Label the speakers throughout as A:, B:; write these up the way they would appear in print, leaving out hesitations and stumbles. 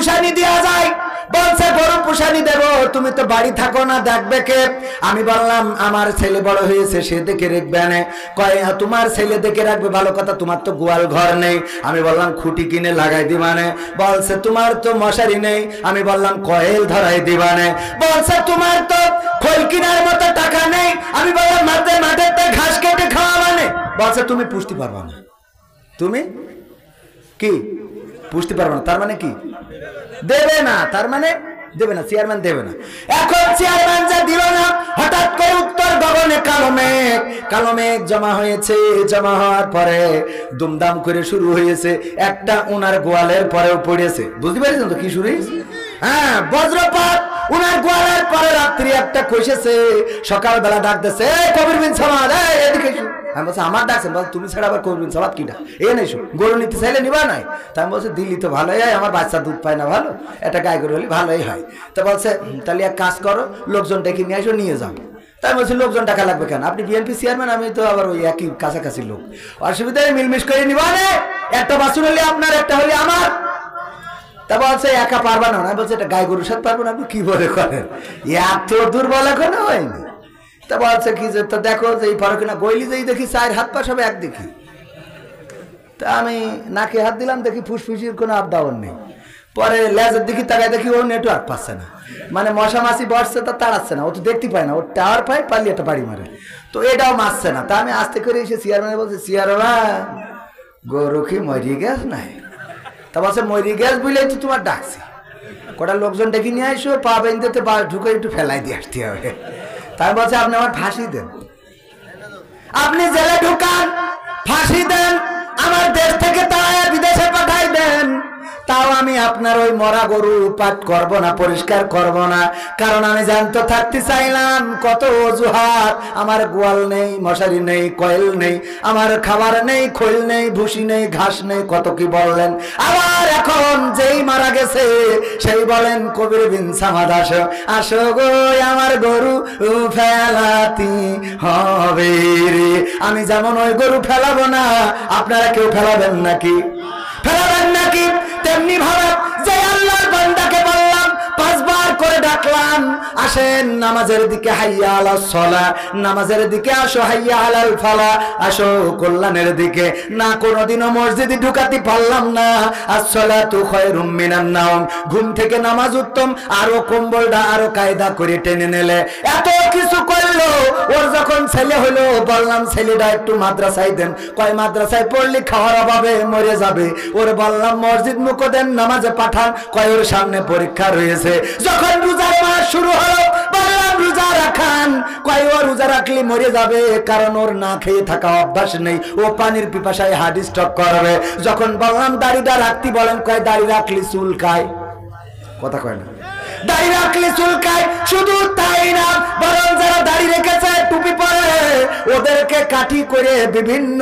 A: পুষানি দেওয়া যায়। বলছে গরু পুষানি দেব, তুমি তো বাড়ি থাকো না, দেখবে কে? আমি বললাম আমার ছেলে বড় হয়েছে, সে দেখে রাখবে না। কয় তোমার ছেলে দেখে রাখবে, ভালো কথা, তোমার তো গোয়াল ঘর নেই। আমি বললাম খুঁটি কিনে লাগাই দিবানে। বলছে তোমার তো মশারি নেই। আমি বললাম কয়েল ধরাই দিবানে। বলছে তোমার তো খোল কিনার মতো টাকা নেই। আমি বললাম মাঠে মাঠে ঘাস কেটে খাওয়া মানে। বলছে তুমি পুষতে পারবা না। তুমি কি পুষতে পারবে না, তার মানে কি দেবে না, তার মানে দেবে না, চেয়ারম্যান দেবে না। এখন চেয়ারম্যান যা দিল না, হঠাৎ করে উত্তর গগনে কালো মেঘ জমা হয়েছে। জমা হওয়ার পরে দুমদাম করে শুরু হয়েছে। একটা উনার গোয়ালের পরেও পড়েছে। বুঝতে পেরেছেন তো কি শুরু হয়েছে? হ্যাঁ, বজ্রপাত উনার গোয়ালের পরে রাত্রি একটা কষেছে। সকালবেলা ডাকতেছে কবির বিন সামাদ, এদিকে আমি বলছি আমার ডাকছেন? বল তুমি ছাড়া আবার করবেন সবাই কিটা এ নেই, গরু নিতে চাইলে নিবা নাই। তা আমি বলছি দিল্লি তো ভালোই হয়, আমার বাচ্চা দুধ পায় না, ভালো একটা গায়ে গরু হলে ভালোই হয়। তো বলছে তাহলে এক কাজ করো, লোকজন ডেকে নিয়ে আসো, নিয়ে যাও। তাই বলছি লোকজন টাকা লাগবে কেন, আপনি বিএনপি চেয়ারম্যান, আমি তো আবার ওই একই কাছাকাছি লোক, অসুবিধায় মিলমিশ করে নিবা না, একটা বাছুর হলে আপনার, একটা হলে আমার। তা বলছে একা পারবা না। বলছে এটা গায়ে গরুর সাথে পারবো না। আপনি কি বলে করেন, এত দুর্বল এখনো হয়নি। তা বলছে কি যে তো দেখো যে এই ফরক না, গইলি যেই দেখি চার হাত পা সব এক দেখি। তা আমি নাকে হাত দিলাম, দেখি ফুসফুসির কোনো আপ ডাউন নেই। পরে লেজের দিকে তাকায় দেখি ও নেটওয়ার্ক পাচ্ছে না, মানে মশা মাছি বসছে তা তাড়াচ্ছে না, ও তো দেখতে পায় না, ও টাওয়ার পায়, পারলে একটা বাড়ি মারে, তো এটাও মারছে না। তা আমি আস্তে করে এসে চেয়ারম্যানে বলছি চেয়ারম্যান গরু কি মরিয়ে গ্যাস নাই? তা বলছে মরিয়ে গ্যাস বুঝলেই তো তোমার ডাকছি, কটা লোকজন ডেকে নিয়ে আসো, পা বেঁধে বা ঢুকে একটু ফেলাই দিয়ে আসতে হবে। তাই বলছে আপনি আমার ফাঁসি দেন, আপনি জেলে ঢুকান, ফাঁসি দেন, আমার দেশ থেকে তাড়ায় বিদেশে পাঠাই দেন, তাও আমি আপনার ওই মরা গরু পাট করব না, পরিষ্কার করব না। কারণ আমি জানতে থাকতে চাইলাম কত অজুহাত, আমার গোয়াল নেই, মশারি নেই, কয়েল নেই, আমার খাবার নেই, খোল নেই, ভুসি নেই, ঘাস নেই, কত কি বললেন। আবার এখন যেই মারা গেছে সেই বলেন কবির বিন সামাদ আসো, আসো গো আমার গরু ফেলাতি হবে রে। আমি যেমন ওই গরু ফেলাবো না, আপনারা কেউ ফেলাবেন নাকি? ফেলাবেন নাকি? তেমনি ভাবে যে আল্লাহর বান্দাকে বললাম, 5 বার করে ডাকলাম, আসেন নামাজের দিকে, হাইয়া আলাস সালাহ, নামাজের দিকে আসো, হাইয়া আলাল ফালাহ, আসো কল্যাণের দিকে, না কোনোদিনও মসজিদে ঢুকাতে পারলাম না। আসসালাতু খায়রুম মিনান নাওম, ঘুম থেকে নামাজ উত্তম, আরো কম্বলটা আরো কায়দা করে টেনে নিলে। এত কিছু করলো, ওর যখন ছেলে হলো বললাম ছেলেটা একটু মাদ্রাসায় দেন। কয় মাদ্রাসায় পড়লে খাওয়ার অভাবে মরে যাবে। ওর বললাম মসজিদ মুখো দেন, নামাজে পাঠান। কয় ওর সামনে পরীক্ষা রয়েছে। যখন রোজার মাস শুরু হলো বললাম রোজা রাখান। কয় ও রোজা রাখলে মরে যাবে, কারণ ওর না খেয়ে থাকা অভ্যাস নেই, ও পানির পিপাসায় হার্ট স্ট্রোক করবে। যখন বললাম দাড়িটা রাখতে বলেন, কয় দাড়ি রাখলে চুলকায়। কথা কয় না, দাড়ি রাখলে চুলকায়। শুধু তাই না, বরং যারা দাড়ি রেখেছে, টুপি পরে, ওদেরকে কাঠি করে বিভিন্ন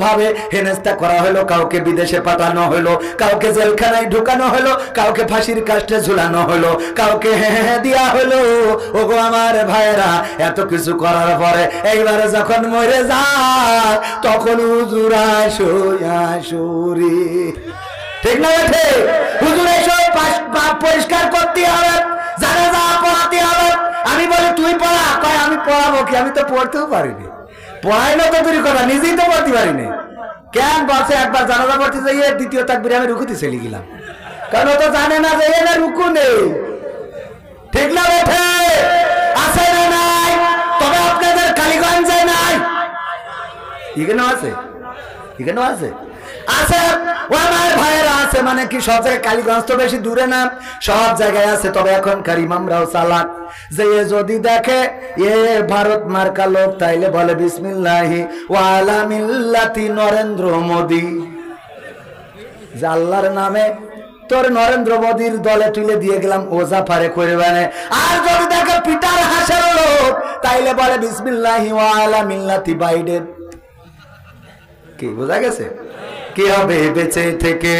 A: ভাবে হেনস্থা করা হলো। কাউকে বিদেশে পাঠানো হলো, কাউকে জেলখানায় ঢুকানো হলো, কাউকে ফাঁসির কাস্টে ঝুলানো হলো, কাউকে দেয়া হলো। ওগো আমার ভাইরা, এত কিছু করার পরে এইবারে যখন মরে যায় তখন হুজুরা শুরি, ঠিক না? হুজুর এসব পরিষ্কার করতে হবে, জানাজা পড়াতে হবে। আমি বলি তুই পড়া। কয় আমি পড়াবো কি, আমি তো পড়তেও পারিনি। পড়াই না তো দূর কথা, নিজেই তো পড়তে পারিনি। কেন বলছে একবার জানাজা পড়তে যাইয়ে দ্বিতীয় তাকবীরে আমি রুকুতে চলে গেলাম, কারণ ও তো জানে না যে এনে রুকু নেই। ঠিক না বেঠে? আছে না নাই? তবে আপনাদের কালীগঞ্জে নাই, এখানেও আছে, এখানেও আছে, আছে। ও আমার ভাইয়েরা আছে, মানে কি সব জায়গায়, কালীগঞ্জ তো বেশি দূরে না, সব জায়গায় আছে। তবে এখনকার ইমামরাও চালাক, যে যদি দেখে এ ভারত মার্কা লোক, তাইলে বলে বিসমিল্লাহি ওয়া আলা মিল্লাতি নরেন্দ্র মোদী, যে আল্লাহর নামে তোর নরেন্দ্র মোদীর দলে তুলে দিয়ে গেলাম, ওজা পারে করবে না। আর যদি দেখে পিটার হাসের লোক, তাইলে বলে বিসমিল্লাহি ওয়া আলা মিল্লাতি বাইডেন। কি বোঝা গেছে? কি হবে বেঁচে থেকে,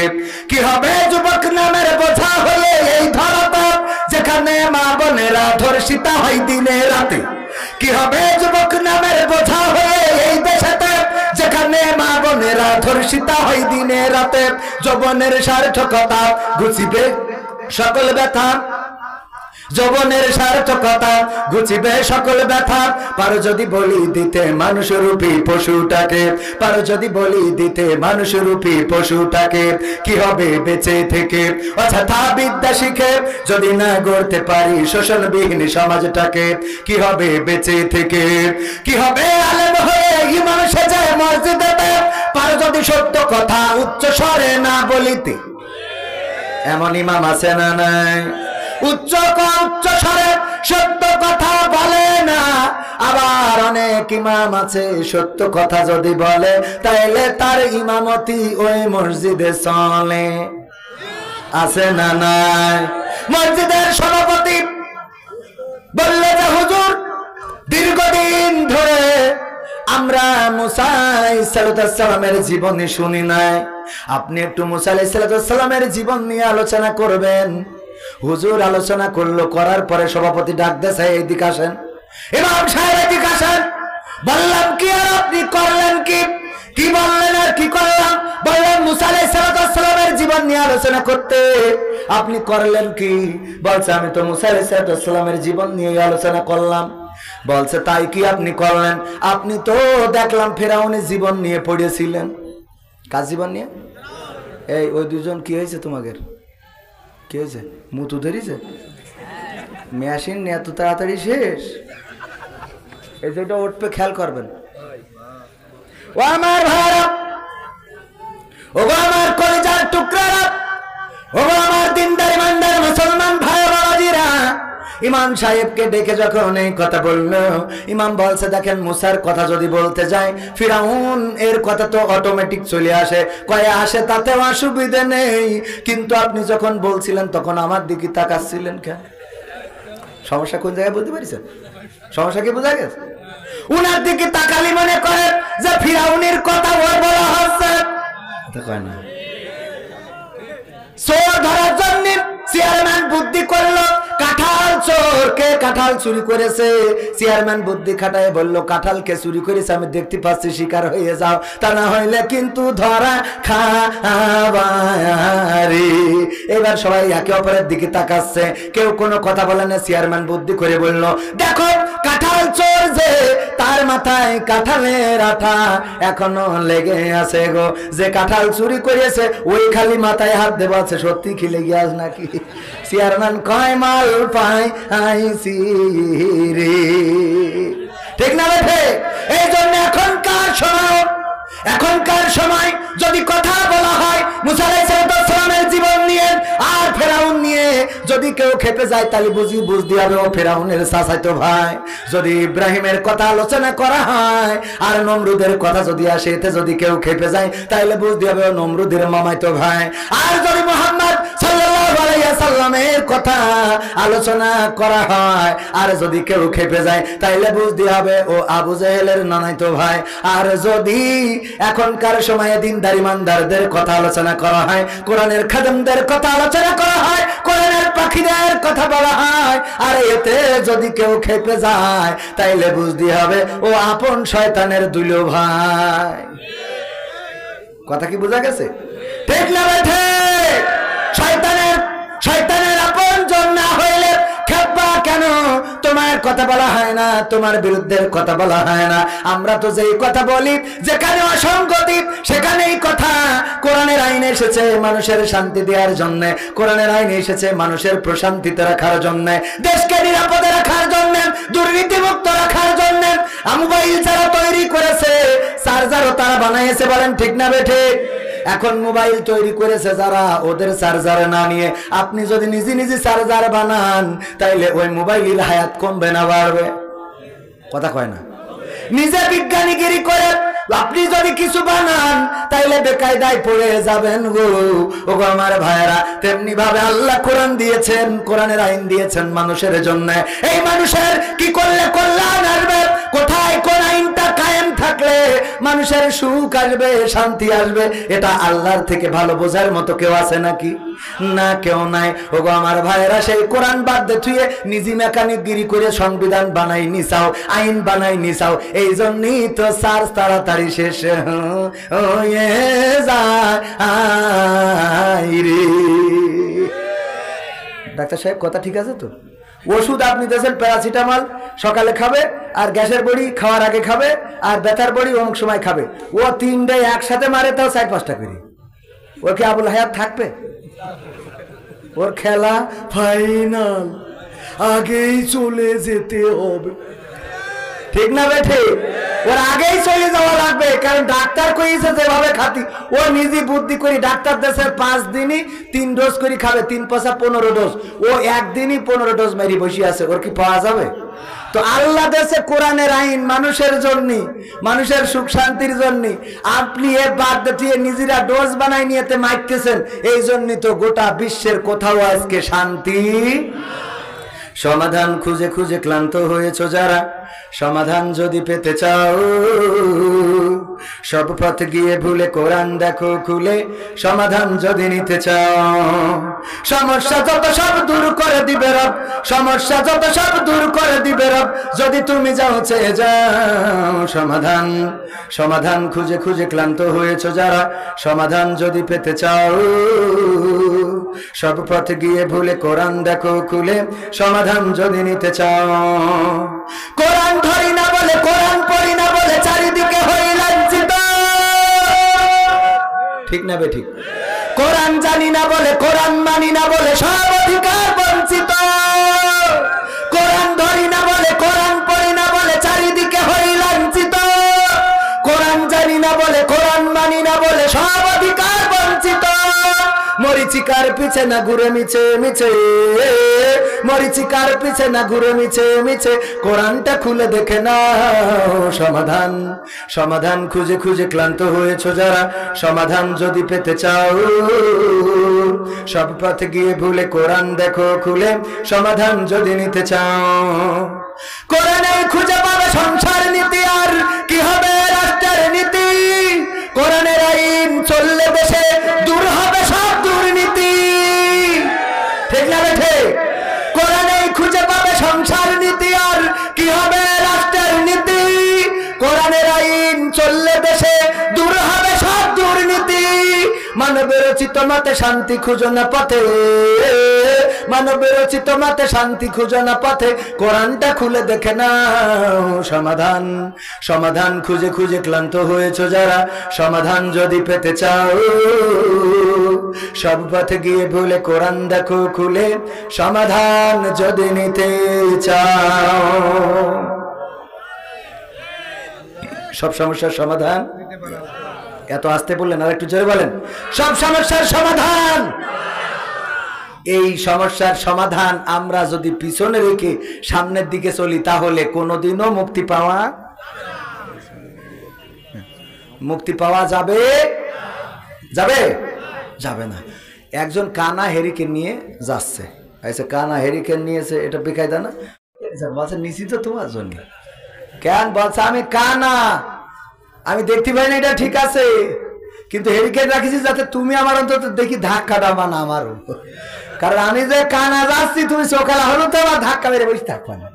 A: কি হবে যুবক নামের বোঝা হয়ে এই ধরাতে, যেখানে মা বোনেরা ধর্ষিতা হয় দিনে রাতে। কি হবে যুবক নামের বোঝা হয়ে এই দেশেতে, যেখানে মা বোনেরা ধর্ষিতা হয় দিনে রাতে। যৌবনের সার্থকতা ঘুচিবে সকল ব্যথা, যৌবনের সার্থকতা ঘুচিবে সকল ব্যথা। পারো যদি বলি দিতে মানুষরূপী পশুটাকে, পারো যদি বলি দিতে মানুষরূপী পশুটাকে, কি হবে বেঁচে থেকে অযথা বিদ্যা শিখে যদি না গড়তে পারি শোষণবিহীন সমাজটাকে, কি হবে বেঁচে থেকে, কি হবে আলেম হয়ে ইমাম সেজে মসজিদেতে, পারো যদি সত্য কথা উচ্চ স্বরে না বলিতে। এমন ইমাম আছে না নাই? উচ্চ স্বরে সত্য কথা বলে না। আবার অনেক ইমাম আছে সত্য কথা যদি বলে তাইলে তার ইমামতি ওই মসজিদে চলে, আছে না নাই? মসজিদের সভাপতি বললে যে হুজুর দীর্ঘদিন ধরে আমরা মুসা আলাইহিস সালামের জীবনী শুনি নাই, আপনি একটু মুসা আলাইহিস সালামের জীবন নিয়ে আলোচনা করবেন। হুজুর আলোচনা করলো, করার পরে সভাপতি ডাক দেয়, এইদিকে আসেন, ইমাম সাহেব এদিকে আসেন। বললাম কি আর আপনি করলেন কি? কি বললেন আর কি করলাম? বললেন মুসা আলাইহিস সালামের জীবন নিয়ে আলোচনা করতে, আপনি করলেন কি? বলছে আমি তো মুসা আলাইহিস সালামের জীবন নিয়ে আলোচনা করলাম। বলছে তাই কি আপনি করলেন? আপনি তো দেখলাম ফেরাউনের জীবন নিয়ে পড়েছিলেন। কার জীবন নিয়ে? এই ওই দুজন কি হয়েছে তোমাদের? কি হয়েছে? মুতু ধরেছে? মেশিন এত তাড়াতাড়ি শেষ? এই যেটা উঠবে খেয়াল করবেন। ও আমার ভাইরা, ও আমার কলিজার টুকরারা, ও আমার দিনদার ইমানদার মুসলমান ভাই বাবাজিরা, ইমাম সাহেবকে ডেকে যখন এই কথা বললো, ইমাম বলছে দেখেন মুসার কথা যদি বলতে যায় ফিরাউন এর কথা তো অটোমেটিক চলে আসে, কয়ে আসে তাতেও অসুবিধে নেই, কিন্তু আপনি যখন বলছিলেন তখন আমার দিকে তাকাচ্ছিলেন কেন? সমস্যা কোন জায়গায় বলতে পারিস? সমস্যা কি বোঝা গেছে? উনার দিকে তাকালি মনে করে যে ফিরাউনের কথা ওর বলা হচ্ছে, কয় না। চোর ধরার জন্য চেয়ারম্যান বুদ্ধি করলো, কাঁঠাল চোরকে কাঁঠাল চুরি করেছে। চেয়ারম্যান বুদ্ধি খাটায় বলল কাঁঠালকে চুরি করেছে, আমি দেখতে পাচ্ছি, শিকার হয়ে যাও, তা না হইলে কিন্তু ধরা খাবারি। এবার সবাই একে অপরের দিকে তাকাচ্ছে, কেউ কোনো কথা বলে না। চেয়ারম্যান বুদ্ধি করে বলল দেখো কাঁঠাল চোর যে, তার মাথায় কাঁঠালের আঠা এখনো লেগে আছে গো, যে কাঁঠাল চুরি করেছে ওই খালি মাথায় হাত দেওয়া আছে, সত্যি কি লেগে আস নাকি? চেয়ারম্যান কয় মাল পাই আইসি রে, ঠিক না বেঠে? এই জন্য এখনকার সময় যদি কথা বলা হয় মুসা আলাইহিস সালামের জীবন নিয়ে আর ফেরাউন নিয়ে, যদি কেউ খেপে যায় তাহলে বুঝতে হবে ও ফেরাউনের চাচাতো ভাই। যদি ইব্রাহিমের কথা আলোচনা করা হয় আর নমরুদের কথা যদি আসে, এতে যদি কেউ খেপে যায় তাহলে বুঝতে হবে ও নমরুদের মামাতো ভাই। আর যদি মুহাম্মদ সাল্লাল্লাহু আলাইহি সাল্লামের কথা আলোচনা করা হয় আর যদি কেউ খেপে যায় তাহলে বুঝতে হবে ও আবু জেহেলের নানাতো ভাই। আর যদি এখনকার সময়ে দিনদার ইমানদারদের কথা আলোচনা করা হয়, কোরআনের খাদেমদের কথা আলোচনা করা হয়, কোরআনের পাখিদের কথা বলা হয়, আর এতে যদি কেউ খেপে যায় তাইলে বুঝতে হবে ও আপন শয়তানের দুলো ভাই। কথা কি বোঝা গেছে? ঠিক না বেঠে? শয়তানের আপন জন না হইলে খেপবা কেন? তোমার কথা বলা হয় না, তোমার বিরুদ্ধের কথা বলা হয় না। আমরা তো যেই কথা বলি, যেখানে অসঙ্গতি সেখানেই কথা। কোরআনের আইন এসেছে মানুষের শান্তি দেওয়ার জন্য, কোরআনের আইন এসেছে মানুষের প্রশান্তিতে রাখার জন্য, দেশকে নিরাপদে রাখার জন্য, দুর্নীতিমুক্ত রাখার জন্য। মোবাইল যারা তৈরি করেছে চার্জারও তারা বানাইছে, বলেন ঠিক না বেঠে? এখন মোবাইল তৈরি করেছে যারা, ওদের চার্জার না নিয়ে আপনি যদি নিজে চার্জার বানান তাইলে ওই মোবাইলের হায়াত কমবে না বাড়বে? কথা কয় না? নিজে বিজ্ঞানীগিরি করে আপনি যদি কিছু বানান তাইলে বেকায়দায় পড়ে যাবেন গো। ও আমার ভাইরা, তেমনি ভাবে আল্লাহ কোরআন দিয়েছেন, কোরআনের আইন দিয়েছেন মানুষের জন্য। এই মানুষের কি করলে কল্যাণ আসবে? কোথায় কোন আইনটা কায়েম থাকলে মানুষের সুখ আসবে, শান্তি আসবে, এটা আল্লাহর থেকে ভালো বোঝার মতো কেউ আছে নাকি? না, কেউ নাই। ওগো আমার ভাইরা, সেই কোরআন বাদ দিয়ে তুই নিজে মেকানিক গিরি করে সংবিধান বানাই নিছাও, আইন বানাই নিছাও। এই জন্যই তো চার্জ তাড়াতাড়ি শেষ হয়ে যায় রে। ডাক্তার সাহেব কথা ঠিক আছে তো? ওষুধ আপনি দিয়েছেন প্যারাসিটামল, সকালে খাবে, আর গ্যাসের বড়ি খাওয়ার আগে খাবে, আর ব্যথার বড়ি অমুক সময় খাবে। ও তিনটাই একসাথে মারে, তাও 4-5টা করে। ও কি আবুল হায়াত থাকবে? ওর খেলা ফাইনাল, আগেই চলে যেতে হবে, ঠিক না বেঠে? ওর আগেই চলে যাওয়া লাগবে, কারণ ডাক্তার কইছে যেভাবে খাতি, ও নিজে বুদ্ধি করি ডাক্তার দেশে 5 দিনই 3 ডোজ করে খাবে, 3 × 15 ডোজ। ও একদিনই 15 ডোজ মেরি বসে আছে, ওর কি পাওয়া যাবে? তো আল্লাহ দেশে কোরআনের আইন মানুষের জন্য, মানুষের সুখ শান্তির জন্য। আপনি এ বাদ দিয়ে নিজেরা ডোজ বানাই নিয়েতে মাইতেছেন, এই জন্যই তো গোটা বিশ্বের কোথাও আজকে শান্তি। সমাধান খুঁজে খুঁজে ক্লান্ত হয়েছো যারা, সমাধান যদি পেতে চাও, সব পথ গিয়ে ভুলে কোরআন দেখো খুলে, সমাধান যদি নিতে চাও। সমস্যা যত সব দূর করে দিবে রব, সমস্যা যত সব দূর করে দিবে রব, যদি তুমি যাও চেয়ে যাও। সমাধান সমাধান খুঁজে খুঁজে ক্লান্ত হয়েছো যারা, সমাধান যদি পেতে চাও, সব পথ গিয়ে ভুলে কোরআন দেখো খুলে, সমাধান যদি নিতে চাও। কোরআন ধরি না বলে, কোরআন পড়ি না বলে, চারিদিকে হই লাঞ্ছিত, ঠিক না বেঠিক? কোরআন জানি না বলে, কোরআন মানি না বলে, সব অধিকার বঞ্চিত। কোরআন ধরি না বলে, কোরআন পড়ি না বলে, চারিদিকে হই লাঞ্ছিত। কোরআন জানি না বলে, কোরআন মানি না বলে, সব অধিকার বঞ্চিত। মরিচিকার পিছে না ঘুরে মিছে মিছে, মরিচিকার পিছে না ঘুরে মিছে মিছে, কোরআনটা খুলে দেখে নাও। সমাধান সমাধান খুঁজে খুঁজে ক্লান্ত হয়েছো যারা, সমাধান যদি পেতে চাও, সব পথে গিয়ে ভুলে কোরআন দেখো খুলে, সমাধান যদি নিতে চাও। কোরআনে খুঁজে পাবে সংসার নীতি, আর কি হবে রাষ্ট্রের নীতি। কোরআনের আইন চললে দেশে দূর হবে সব দুর্নীতি, ঠিক না বেঠে? কোরআনে খুঁজে পাবে সংসার নীতি, আর কি হবে রাষ্ট্রের নীতি। কোরআনের আইন চললে দেশে দূর হবে সব দুর্নীতি। মানবের রচিত মতে শান্তি খুঁজো না পথে, মানবের রচিত মতে শান্তি খুঁজো না পথে, কোরআনটা খুলে দেখে নাও। সমাধান সমাধান খুঁজে খুঁজে ক্লান্ত হয়েছো যারা, সমাধান যদি পেতে চাও, সব পথে গিয়ে ভুলে কোরআন দেখো খুলে, সমাধান যদি নিতে চাও। সব সমস্যার সমাধান, এত আসতে বললেন, আর একটু জোরে বলেন। সব সমস্যার সমাধান, এই সমস্যার সমাধান আমরা যদি পিছনে রেখে সামনের দিকে চলি, তাহলে কোনোদিনও মুক্তি পাওয়া যাবে যাবে যাবে না। একজন কানা হেরিকেন নিয়ে যাচ্ছে, কানা হেরিকেন নিয়েছে, এটা বেকায়দা না? বলছে নিশ্চিত তোমার জন্য। কেন? বলছে আমি কানা, আমি দেখতে পাই না, এটা ঠিক আছে, কিন্তু হেরিকেন রাখিছি যাতে তুমি আমার অন্তত দেখি ধাক্কাটা না মারো। কারণ আমি যে কানা যাচ্ছি, তুমি সকালে হলো তো আমার ধাক্কা মেরে বসে থাকবা না।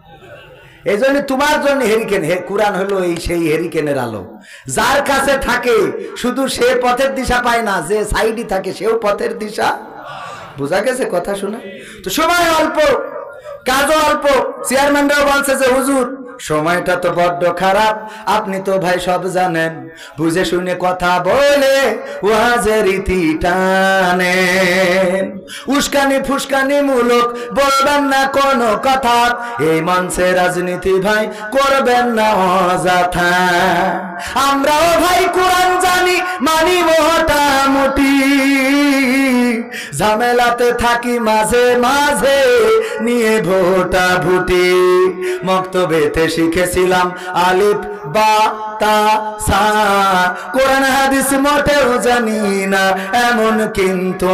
A: এই জন্য তোমার জন্য হেরিকেন, কোরআন হলো এই সেই হেরিকেনের আলো। যার কাছে থাকে শুধু সে পথের দিশা পায় না, যে সাইডে থাকে সেও পথের দিশা। বোঝা গেছে কথা শুনে? তো সময় অল্প, কাজও অল্প। চেয়ারম্যানরাও বলছে যে হুজুর সময়টা তো বড্ড খারাপ, আপনি তো ভাই সব জানেন, বুঝে শুনে কথা বলে ওয়াজের রীতি টানেন। উস্কানি ফুসকানি মূলক বলবেন না কোনো কথা, এই মঞ্চে রাজনীতি ভাই করবেন না অযথা। আমরাও ভাই কোরআন জানি, মানি মোটামুটি, ঝামেলাতে থাকি মাঝে মাঝে নিয়ে ভোটা ভুটি। মক্তবেতে শিখেছিলাম আলিফ বা তা সা, কোরআন হাদিস মোটেও জানি না এমন কিন্তু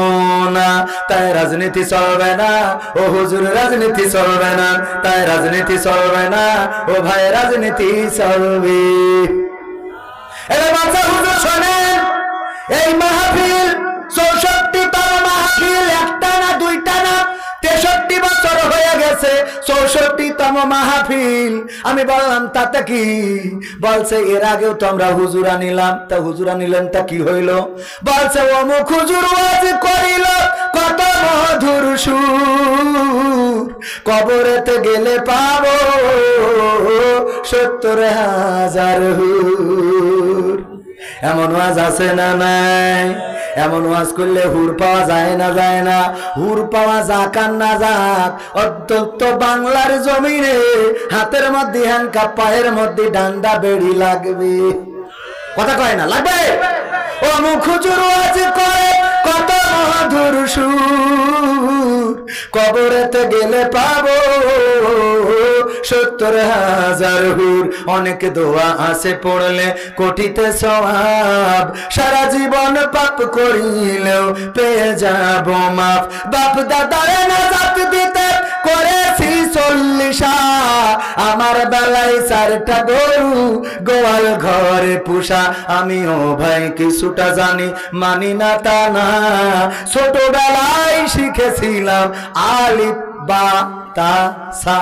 A: না। তাই রাজনীতি চলবে না ও হুজুর, রাজনীতি চলবে না, তাই রাজনীতি চলবে না ও ভাই, রাজনীতি চলবে। এবার বাচ্চা হুজুর শোনেন, এই মাহফিল 64তম মাহফিল, একটা না দুইটা না, 63 বছর হয়ে গেল গেছে 64তম মাহফিল। আমি বললাম তাতে কি? বলছে এর আগেও তো আমরা হুজুরা নিলাম। তা হুজুরা নিলেন তা কি হইল? বলছে অমুক হুজুর ওয়াজ করিল কত মধুর সুর, কবরেতে গেলে পাবো 70,000 হুর। এমন ওয়াজ আছে না নাই? এমন ওয়াজ করলে হুর পাওয়া যায় না? যায় না? হুর পাওয়া যাক আর না যাক, অন্তত বাংলার জমিনে হাতের মধ্যে হ্যান্ডকাপ, পায়ের মধ্যে ডান্ডা বেড়ি লাগবে। কথা কয় না? লাগবে। ও মুখ হুজুর ওয়াজ করে কত মধুর সুর, কবরেতে গেলে পাবো 70,000 হুর। অনেক দোয়া আছে পড়লে কোটিতে সওয়াব, সারা জীবন পাপ করিলেও পেয়ে যাব মাফ। বাপ দাদারে নাজাত দিতে করেছি 40, আমার বেলায় 4টা গরু গোয়াল ঘরে পুষা। আমিও ভাই কিছুটা জানি, মানি না তা না, ছোটবেলায় শিখেছিলাম আলিফ বা তা সা।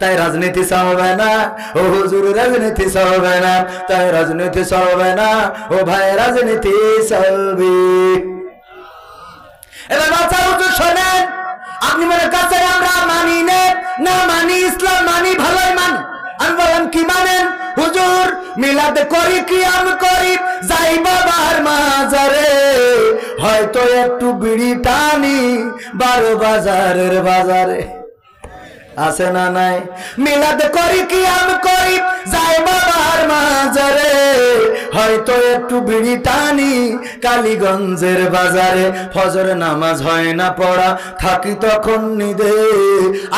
A: তাই রাজনীতি চলবে না ও হুজুর, রাজনীতি চলবে না। তাই রাজনীতি চলবে না ও ভাই, রাজনীতি চলবে। এবার বাচ্চা হুজুর শোনেন, আপনি মনে করছেন আমরা মানি না মানি, ইসলাম মানি, ভালোই মানি। আমি বললাম কি মানেন? হুজুর মিলাদ করি, কিয়াম করি, যাই বাবার মাজারে, হয়তো একটু বিড়ি টানি 12 বাজারের বাজারে। আছে না নাই? মিলাদ করি, কিয়াম করি, যাই বাবার মাজারে, হয়তো একটু বিড়ি টানি কালীগঞ্জের বাজারে। ফজর নামাজ হয় না পড়া, থাকি তখন নিদে,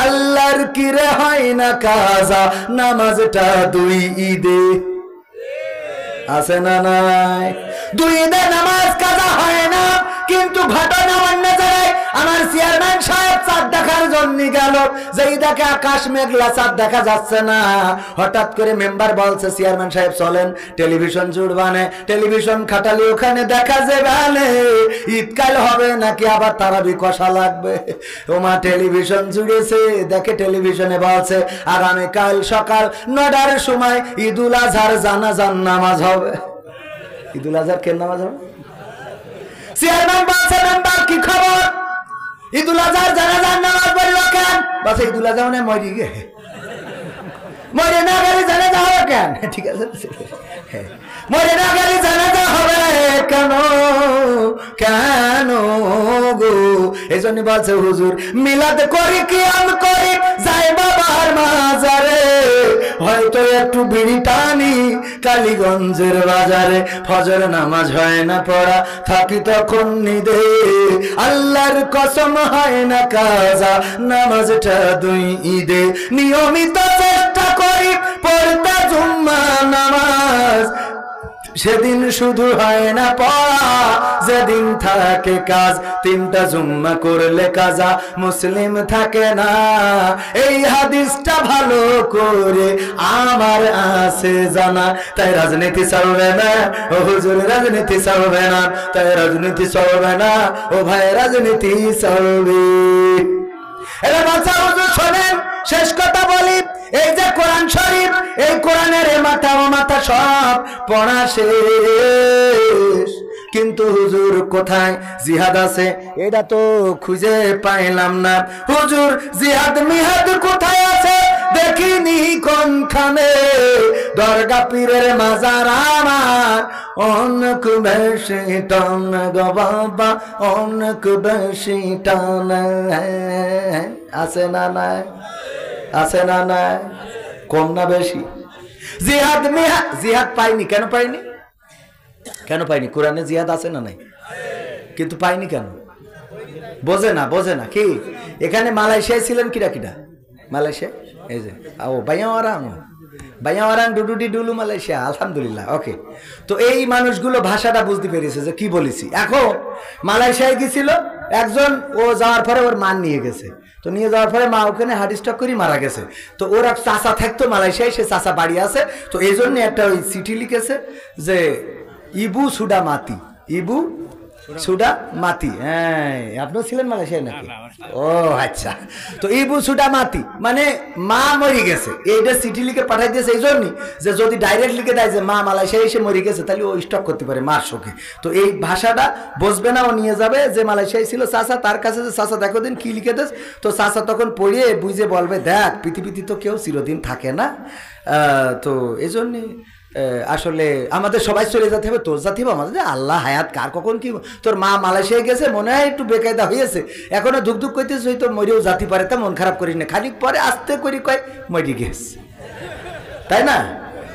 A: আল্লাহর কিরে হয় না কাজা, নামাজটা 2 ঈদে। আছে না নাই? 2 ঈদে নামাজ কাজা হয় না, কিন্তু ঘটনা অন্য জায়গায়। আমার চেয়ারম্যান সাহেব চাঁদ দেখার জন্য গেল, যেই দেখে আকাশ মেঘলা, চাঁদ দেখা যাচ্ছে না। হঠাৎ করে মেম্বার বলছে, চেয়ারম্যান সাহেব চলেন টেলিভিশন জুড়বানে, টেলিভিশন খাটালি ওখানে দেখা যাবে, ঈদকাল হবে নাকি আবার তারাবি কষা লাগবে। ওমা টেলিভিশন জুড়েছে, দেখে টেলিভিশনে বলছে আগামীকাল সকাল 9টার সময় ঈদুল আজহার জানাজার নামাজ হবে। ঈদুল আজহার কেন নামাজ হবে? চেয়ারম্যান বলছে মেম্বার কি খবর? ঈদুল আজহার জানাজার নামাজ পড়লো কেন? বলছে ঈদুল আজহা মানে মরি গে, মরে না গেলে জানাজা হবে কেন? ঠিক আছে, মরে না গেলে জানাজা হবে কেন কেন গো? এই জন্য বলছে হুজুর মিলাদ করি, কিয়াম করি, যাই বাবার মাজারে, হয়তো একটু বিড়ি টানি কালীগঞ্জের বাজারে। ফজর নামাজ হয় না পড়া, থাকি তখন নিদে, আল্লাহর কসম হয় না কাজা, নামাজটা 2 ঈদে। নিয়মিত চেষ্টা করি পড়তে জুম্মা নামাজ, সেদিন শুধু হয় না পড়া, যেদিন থাকে কাজ। 3টা জুম্মা করলে কাজা, মুসলিম থাকে না। এই হাদিসটা ভালো করে আমার আছে জানা। তাই রাজনীতি চলবে না ও হুজুর, রাজনীতি চলবে না। তাই রাজনীতি চলবে না ও ভাই, রাজনীতি চলবে। এবার বাচ্চা হুজুর শোনেন, শেষ কথা বলি। এই যে কোরআন শরীফ, এই কোরআনের মাথা ও মাথা সব পড়া শেষ, কিন্তু হুজুর কোথায় জিহাদ আছে এটা তো খুঁজে পাইলাম না। হুজুর জিহাদ মিহাদ কোথায় আছে দেখিনি কোনখানে, দরগা পীরের মাজার আমার অনেক বেশি টান গো বাবা, অনেক বেশি টান। আছে না নাই? আছে না নাই? কম না বেশি? জিহাদ মিহাদ, জিহাদ পাইনি কেন? পাইনি কেন? পাইনি। কোরআনে জিহাদ আছে না নাই? কিন্তু পাইনি কেন? বোঝে না, বোঝে না। কি এখানে মালয়েশিয়ায় ছিলেন কিরা কিরা? মালয়েশিয়া এই যে ও বাইয়াওয়ারাং, বাইয়াওয়ারাং ডুডুডি ডুলু মালয়েশিয়া, আলহামদুলিল্লাহ। ওকে, তো এই মানুষগুলো ভাষাটা বুঝতে পেরেছে যে কি বলেছি। এখন মালয়েশিয়ায় গেছিল একজন, ও যাওয়ার পরে ওর মান নিয়ে গেছে, তো নিয়ে যাওয়ার পরে মা ওখানে হার্ট স্ট্রোক করে মারা গেছে। তো ওর এক চাচা থাকতো মালয়েশিয়ায়, সে চাচা বাড়ি আছে, তো এই জন্য একটা ওই চিঠি লিখেছে যে ইবু সুডা মাতি, ইবু সুডা মাতি। হ্যাঁ, আপনিও ছিলেন মালয়েশিয়ায় নাকি? ও আচ্ছা। তো ইবু সুডা মাতি মানে মা মরে গেছে, এইটা চিঠি লিখে পাঠাই দিয়েছে এই জন্যই যে যদি ডাইরেক্ট লিখে দেয় যে মা মালয়েশিয়ায় এসে মরে গেছে, তাহলে ও স্টক করতে পারে মার শোকে। তো এই ভাষাটা বুঝবে না, ও নিয়ে যাবে যে মালয়েশিয়ায় ছিল চাচা, তার কাছে যে চাচা দেখো দিন কি লিখে দেস, তো চাচা তখন পড়িয়ে বুঝে বলবে দেখ পৃথিবীতে তো কেউ চিরদিন থাকে না। তো এই জন্যে আসলে আমাদের সবাই চলে যেতে হবে, তোর যেতে হবে আমাদের। আল্লাহ হায়াত কার কখন কি, তোর মা মালয়েশিয়ায় গেছে মনে হয় একটু বেকায়দা হয়েছে, এখনো ধুক ধুক করতেছে, হয়তো মরেও জাতি পারে, তা মন খারাপ করিস না, খানিক পরে আস্তে করি কয় মরে গেছে, তাই না?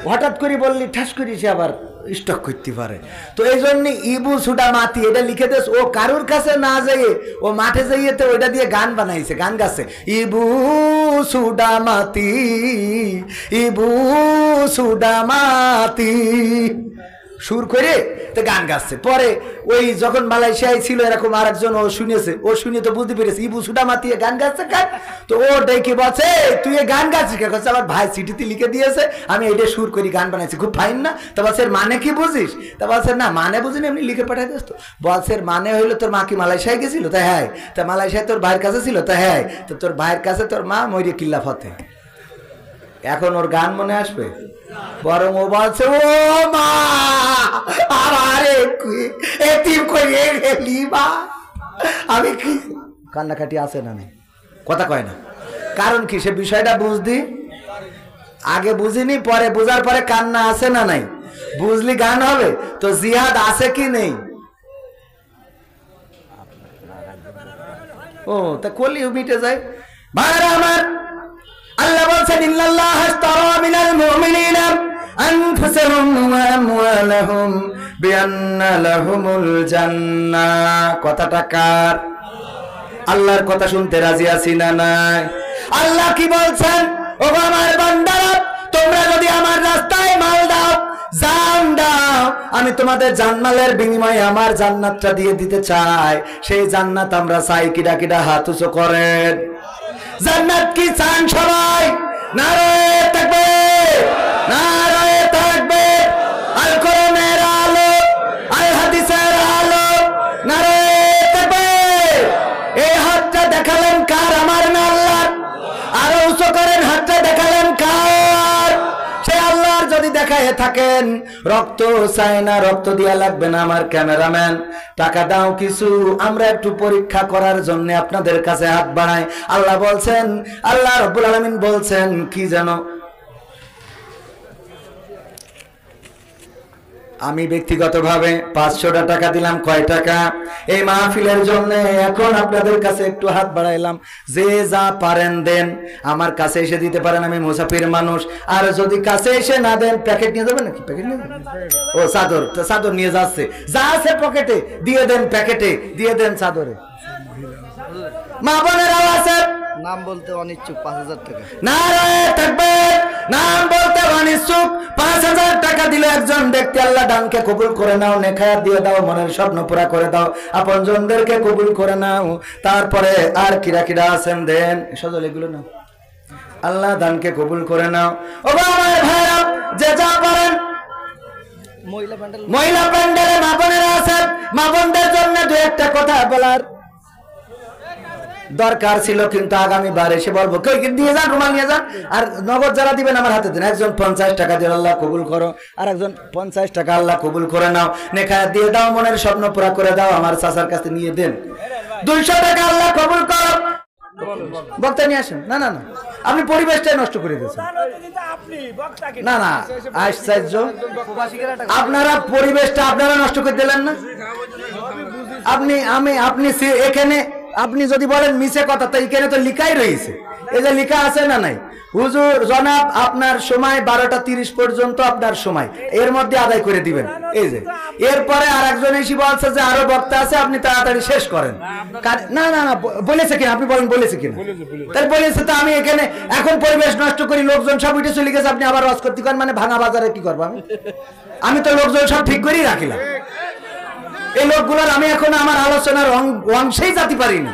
A: হঠাৎ করে বললি ঠাস করিস আবার স্টক করতে পারে। তো এই জন্য ইবু সুডা মাতি এটা লিখে দেস, ও কারুর কাছে না যাইয়ে ও মাঠে যাইয়ে তো ওইটা দিয়ে গান বানাইছে, গান গাছে ইবু সুডা মাতি, ইবু সুডা মাতি সুর করে তো গান গাচ্ছে। পরে ওই যখন মালয়েশিয়ায় ছিল এরকম আর একজন ও শুনেছে, ও শুনে তো বুঝতে পেরেছে ইবু সুডা মাতিয়ে গান গাচ্ছে গান। তো ও ডেকে বলছে তুই গান গাচ্ছিস কে? আমার ভাই চিঠিতে লিখে দিয়েছে, আমি এটা সুর করি গান বানাইছি, খুব ফাইন না? তা বলছে মানে কি বুঝিস? তা বলছে না মানে বুঝিনি, এমনি লিখে পাঠাই দিস। তো বলছে মানে হইলো তোর মা কি মালয়েশিয়ায় গেছিল? তা হ্যাঁ। তা মালয়েশিয়ায় তোর ভাইয়ের কাছে ছিল? তা হ্যাঁ। তো তোর ভাইয়ের কাছে তোর মা মরিয়ে কিল্লা ফতে। এখন ওর গান মনে আসবে? বরং ও বলছে ও মা আমারে এতিম করে গেলি মা। আমি কি কান্নাকাটি আছে না নেই? কথা কয় না, কারণ কি সে বিষয়টা বুঝদি, আগে বুঝিনি, পরে বুঝার পরে কান্না আছে না নাই, বুঝলি গান হবে। তো জিহাদ আছে কি নেই? ও তা করলেও মিটে যায়। ভাইরা আমার, আল্লাহ বলছেন ইন্নাল্লাহা আশতারা মিনাল মুমিনিনা আনফুসাহুম ওয়া আমওয়ালাহুম বিআন্না লাহুমুল জান্নাহ। কথাটা কার? আল্লাহর কথা শুনতে রাজি আছি না নাই? আল্লাহ কি বলছেন? ও আমার বান্দারা, তোমরা যদি আমার রাস্তায় মাল দাও, জান দাও, আমি তোমাদের জানমালের বিনিময়ে আমার জান্নাতটা দিয়ে দিতে চাই। সেই জান্নাত আমরা চাই, কিডা কিডা হাত উঁচু করেন। জান্নাত কি চান সবাই? নারায়ে তাকবীর, নারায়ে তাকবীর। আল কোরআনের আলো, আল হাদিসের আলো, নারায়ে তাকবীর। এই হাতটা দেখালেন কার? আমার না আল্লাহর? আরো উঁচু করেন, হাতটা দেখালেন কার? সে আল্লাহর। যদি দেখায় থাকেন, রক্ত চাই না, রক্ত দিয়া লাগবে না আমার ক্যামেরাম্যান, টাকা দাও কিছু, আমরা একটু পরীক্ষা করার জন্য আপনাদের কাছে হাত বাড়াই। আল্লাহ বলছেন, আল্লাহ রাব্বুল আলামিন বলছেন কি জানো? আমি ব্যক্তিগতভাবে 500 টাকা দিলাম। কয় টাকা? এই মাহফিলের জন্য। এখন আপনাদের কাছে একটু হাত বাড়াইলাম, যে যা পারেন দেন। আমার কাছে এসে দিতে পারেন, আমি মুসাফির মানুষ। আর যদি কাছে এসে না দেন, প্যাকেট নিয়ে যাবেন নাকি? প্যাকেট নিয়ে যাবেন? ও চাদর, চাদর নিয়ে যাচ্ছে, যা আছে পকেটে দিয়ে দেন, প্যাকেটে দিয়ে দেন, চাদরে। মা বোনেরাও আছে,
B: নাম বলতে অনিচ্ছুক 5000 টাকা।
A: নারায়ে তাকবীর। নাম বলতে অনিচ্ছুক 5000 টাকা দিলে একজন ব্যক্তি, আল্লাহ দানকে কবুল করে নাও, নেখায়াত দিয়ে দাও, মনের স্বপ্ন পুরা করে দাও, আপনজনদেরকে কবুল করে নাও। তারপরে আর কিরা কিরা আছেন দেন, সজল এগুলো না, আল্লাহ দানকে কবুল করে নাও। ও আমার ভাইরা, যে যা পারেন। মহিলা প্যান্ডেলে মা বোনেরা আছেন, মা বোনদের জন্য দু একটা কথা বলার দরকার ছিল, কিন্তু আগামীবার এসে বলবো কই দিয়ে যান, রুমাল নিয়ে যান। আর নগদ যারা দিবেন আমার হাতে দিন। একজন 50 টাকা দিয়ে আল্লাহ কবুল করো, আর একজন 50 টাকা আল্লাহ কবুল করে নাও, নেখায়াত দিয়ে দাও, মনের স্বপ্ন পুরা করে দাও। আমার চাচার কাছে নিয়ে দেন 200 টাকা, আল্লাহ কবুল করো। বক্তা নিয়ে আসেন। না না না, আপনি পরিবেশটাই নষ্ট করে দিয়েছেন। না না, আশ্চর্য, আপনারা পরিবেশটা আপনারা নষ্ট করে দিলেন না। আপনি এখানে আপনি যদি বলেন মিছে কথা, তো এখানে তো লিখাই রয়েছে, এই যে লিখা আছে না নাই, হুজুর জনাব আপনার সময় 12টা 30 পর্যন্ত আপনার সময়, এর মধ্যে আদায় করে দিবেন। এই যে এরপরে আর একজন এসে বলছে যে আরো বক্তা আছে, আপনি তাড়াতাড়ি শেষ করেন। না না না, বলেছে কিনা আপনি বলেন, বলেছে কিনা? তাই বলেছে। তো আমি এখানে এখন পরিবেশ নষ্ট করি, লোকজন সব উঠে চলে গেছে, আপনি আবার রস করতে করেন, মানে ভাঙা বাজারে কি করবো? আমি তো লোকজন সব ঠিক করেই রাখিলাম। এই লোকগুলোর আমি এখন আমার আলোচনার অংশেই যেতে পারিনি।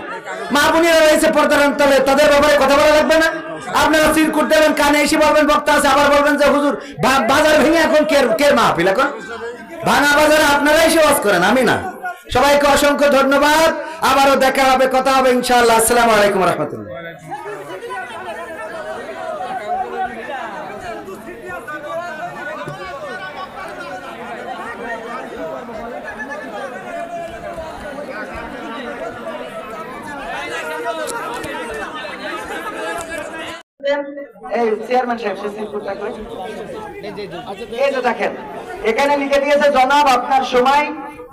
A: মা বোনেরা রয়েছে পর্দার তলে, তাদের ব্যাপারে কথা বলা লাগবে না? আপনারা চিরকুট দেবেন, কানে এসে বলবেন বক্তা আছে, আবার বলবেন যে হুজুর বাজার ভেঙে এখন কে মাহফিল? এখন ভাঙা বাজারে আপনারা এসে ওয়াজ করেন, আমি না। সবাইকে অসংখ্য ধন্যবাদ। আবারও দেখা হবে, কথা হবে ইনশাআল্লাহ। আসসালামু আলাইকুম রহমতুল্লাহ।
C: এই চেয়ারম্যান সাহেব সিলপুরটা কই? এই যে দেখেন এখানে লিখে দিয়েছে জনাব আপনার সময়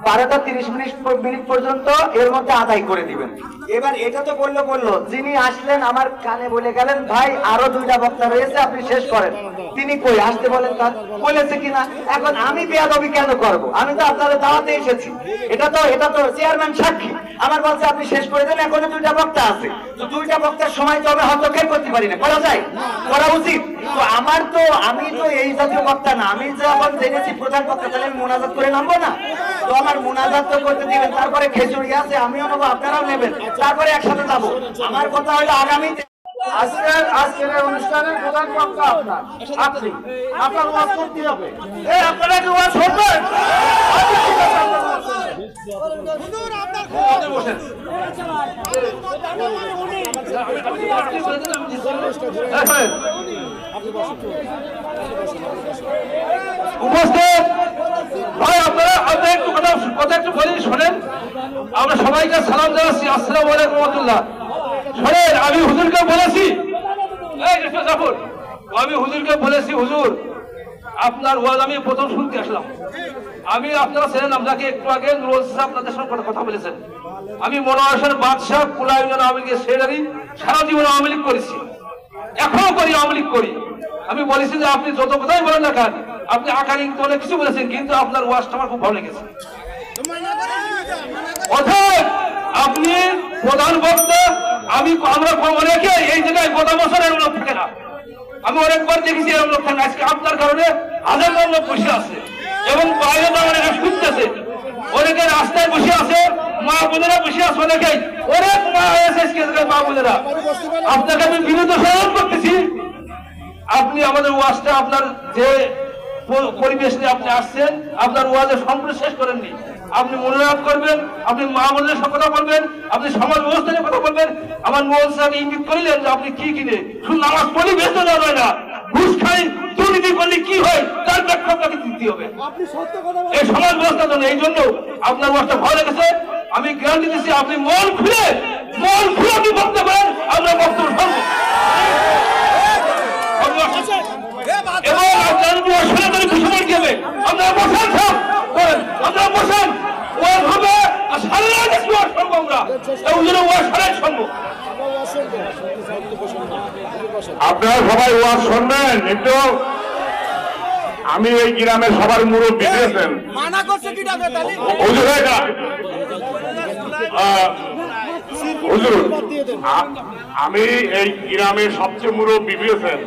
C: 12টা 30 মিনিট পর্যন্ত, এর মধ্যে আদায় করে দিবেন। এবার এটা তো বললো যিনি আসলেন আমার কানে বলে গেলেন ভাই আরো 2টা বক্তা রয়েছে আপনি শেষ করেন। তিনি কই আসতে বলেন তার বলেছে কিনা? এখন আমি বেয়াদবি কেন করব? আমি তো আপনাদের দাওয়াতে এসেছি, এটা তো চেয়ারম্যান সাক্ষী। আমার বলছে আপনি শেষ করে দেন, এখনো 2টা বক্তা আছে, তো 2টা বক্তার সময় তো আমি হস্তক্ষেপ করতে পারি না, করা যায়? করা উচিত। তো আমি তো এই জাতীয় বক্তা না, আমি যখন জেনেছি প্রধান বক্তা, তাহলে আমি মোনাজাত করে নামবো না? তো আমার মোনাজাত তো করতে দিবেন, তারপরে খেচুড়ি আছে আমিও নেবো আপনারাও নেবেন, তারপরে একসাথে যাবো। আমার কথা হলো আগামীতে আজকের অনুষ্ঠানের প্রধান বক্তা আপনার ওয়াজ করতে হবে। আপনারা কি ওয়াজ শুনবেন?
D: উপস্থিত ভাই আপনারা একটু কথা একটু বলি শোনেন। আমরা সবাইকে সালাম জানাচ্ছি, আসসালামু আলাইকুম রহমতুল্লাহ। শোনেন, আমি হুজুরকে বলেছি, হুজুর আপনার ওয়াজ আমি প্রথম শুনতে আসলাম। আপনারা ছিলেন, আপনাকে একটু আগে নুরুল ইসলাম আপনাদের সঙ্গে কথা বলেছেন। আমি মনোয়ার বাদশাহ কুলা ইউনিয়ন আওয়ামী লীগের সেক্রেটারি, সারা জীবন আওয়ামী লীগ করেছি, এখনো করি, আওয়ামী লীগ করি। আমি বলেছি যে আপনি যত কথাই বলেন না কেন, আপনি আকার ইঙ্গিতে অনেক কিছু বলেছেন, কিন্তু আপনার ওয়াজটা আমার খুব ভালো লেগেছে। অর্থাৎ আপনি প্রধান বক্তা, আমরা অনেকে এই জায়গায় গত বছর এরকম লোক থাকে না, আমি অনেকবার দেখেছি এরকম লোক থাকে। আজকে আপনার কারণে হাজার লোক বসে আছে এবং বাইরে অনেকে শুনতেছে, অনেকে রাস্তায় বসে আছে, মা বোনেরা বসে আছে, অনেকেই অনেক মা হয়েছে মা বোনেরা। আপনাকে আমি বিরুদ্ধে স্মরণ করতেছি, আপনি আমাদের ওয়াজটা আপনার যে পরিবেশ নিয়ে আপনি আসছেন, আপনার ওয়াজে সম্পূর্ণ শেষ করেননি। আপনি মনোনয়ন করবেন, আপনি মা বোনদের সাথে কথা বলবেন, আপনি সমাজ ব্যবস্থা নিয়ে কথা বলবেন। আমার নোয়াজ সাহেব ইঙ্গিত করিলেন যে আপনি কি কিনে শুধু নামাজ পড়ি ব্যস্ত যাওয়া হয় না, ঘুষ খাই দুর্নীতি করলে কি হয় তার ব্যাখ্যা আপনাকে দিতে হবে এই সমাজ ব্যবস্থার জন্য। এই জন্য আপনার ওয়াজটা ভালো লেগেছে। আমি গ্যারান্টি দিচ্ছি আপনি মন খুলে আপনি বক্তব্য করেন, আমরা বক্তব্য শুনবো এবং আপনার সনাতনী খুশি দেবে। আপনারা বসান সব করেন, আপনারা বসান, ওয়াজ হবে আর সারা রাত ওয়াজ শুনবো আমরা, এবং যেন ওয়াজ সারাই শুনবো।
E: আপনারা সবাই ওয়াজ শুনবেন একটু। আমি এই গ্রামের সবার মুরব্বী দিয়েছেন হুজুর, আমি এই গ্রামের সবচেয়ে মুরব্বী দিয়েছেন,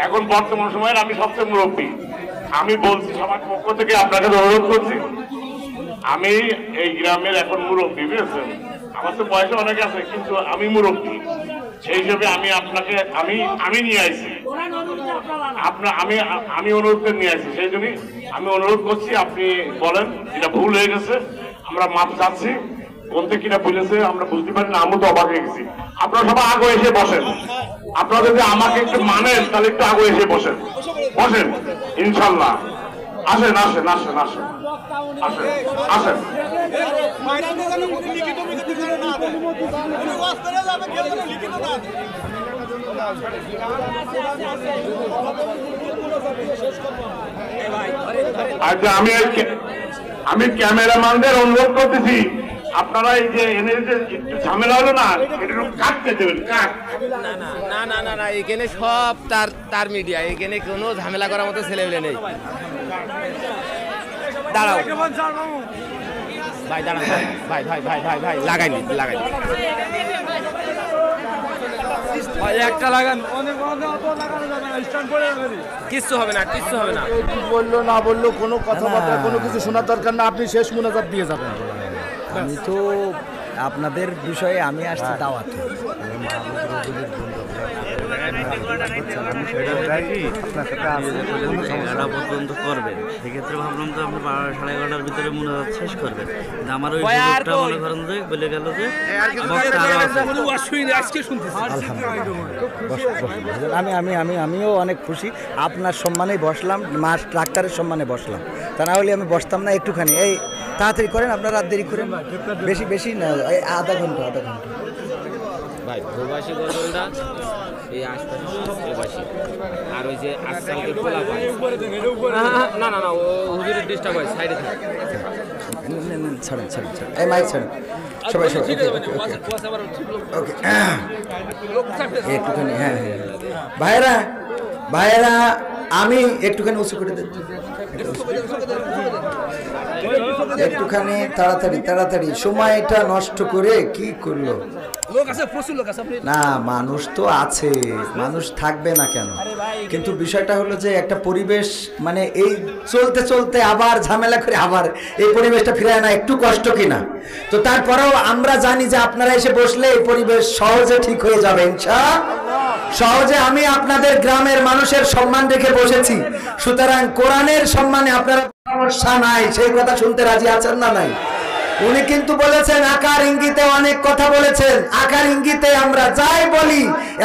E: এখন বর্তমান সময়ের আমি সবচেয়ে মুরব্বী। আমি বলছি সবার পক্ষ থেকে আপনাকে অনুরোধ করছি, আমি এই গ্রামের এখন মুরব্বী বুঝেছেন। আমার তো বয়সে অনেক আছে, কিন্তু আমি মুরব্বী, সেই হিসেবে আমি আপনাকে আমি নিয়ে আসি, আমি অনুরোধ করে নিয়ে আসি। সেই জন্যই আমি অনুরোধ করছি, আপনি বলেন যেটা ভুল হয়ে গেছে, আমরা মাপ চাচ্ছি। বলতে কিনা বলেছে আমরা বুঝতে পারি না, আমি তো অবাক হয়ে গেছি। আপনারা সবাই আগে এসে বসেন, আপনারা যদি আমাকে একটু মানেন তাহলে একটু আগে এসে বসেন ইনশাল্লাহ। আসেন আসেন আসেন আসেন আসেন আসেন। আচ্ছা, আমি ক্যামেরাম্যানদের অনুরোধ করতেছি, আপনারা এই যে এনে যে একটু ঝামেলা হলো না, এটা কাটতে দেবেন। কাট
F: না না না না, এখানে সব তার মিডিয়া, এখানে কোনো ঝামেলা করার মতো ছেলেমেলে নেই। দাঁড়াও ভাই, দাঁড়াও ভাই ভাই ভাই ভাই ভাই লাগাইনি একটা লাগান, কিচ্ছু হবে না।
B: বললো না বললো কোনো কথাবার্তা কোনো কিছু শোনার দরকার না, আপনি শেষ মুনাজাত দিয়ে যাবেন।
G: আমি তো আপনাদের বিষয়ে আমি আসছি দাওয়াতে। 11টা পর্যন্ত করবেন, সেক্ষেত্রে ভাবলাম তো আপনি 11:30টার ভিতরে মোনাজাত শেষ করবেন। আমার ওই যুবকটা মনে করেন যে বলে গেল যে
A: আমিও অনেক খুশি, আপনার সম্মানেই বসলাম, মাস ডাক্তারের সম্মানে বসলাম, তা না হলে আমি বসতাম না। একটুখানি এই তাড়াতাড়ি করেন, আপনারা রাত দেরি করেন, বেশি না, এই আধা ঘন্টা
F: ভাই প্রবাসী গজলটা এই আশপাশে প্রবাসী, আর ওই যে আজকালকে খোলা পায় না না না, ও হুজুরের ডিস্টার্ব হয়, সাইডে থাকে।
A: ছাড়েন, এই মাইক ছাড়েন, সবাই ওকে। একটুখানি হ্যাঁ ভাইয়েরা আমি একটুখানি উঁচু করে দেব, একটুখানি তাড়াতাড়ি সময়টা নষ্ট করে কি করলো? না, মানুষ তো আছে, মানুষ থাকবে না কেন, কিন্তু বিষয়টা হলো যে একটা পরিবেশ, মানে এই চলতে আবার ঝামেলা করে আবার এই পরিবেশটা ফিরে না, একটু কষ্ট কিনা। তো তারপরেও আমরা জানি যে আপনারা এসে বসলে এই পরিবেশ সহজে ঠিক হয়ে যাবে ইনশাআল্লাহ। সহজে আমি আপনাদের গ্রামের মানুষের সম্মান রেখে বসেছি, সুতরাং কোরআনের সম্মানে আপনারা সমস্যা নাই, সেই কথা শুনতে রাজি আছেন না নাই? উনি কিন্তু বলেছেন আকার ইঙ্গিতে অনেক কথা বলেছেন, আকার ইঙ্গিতে আমরা যাই বলি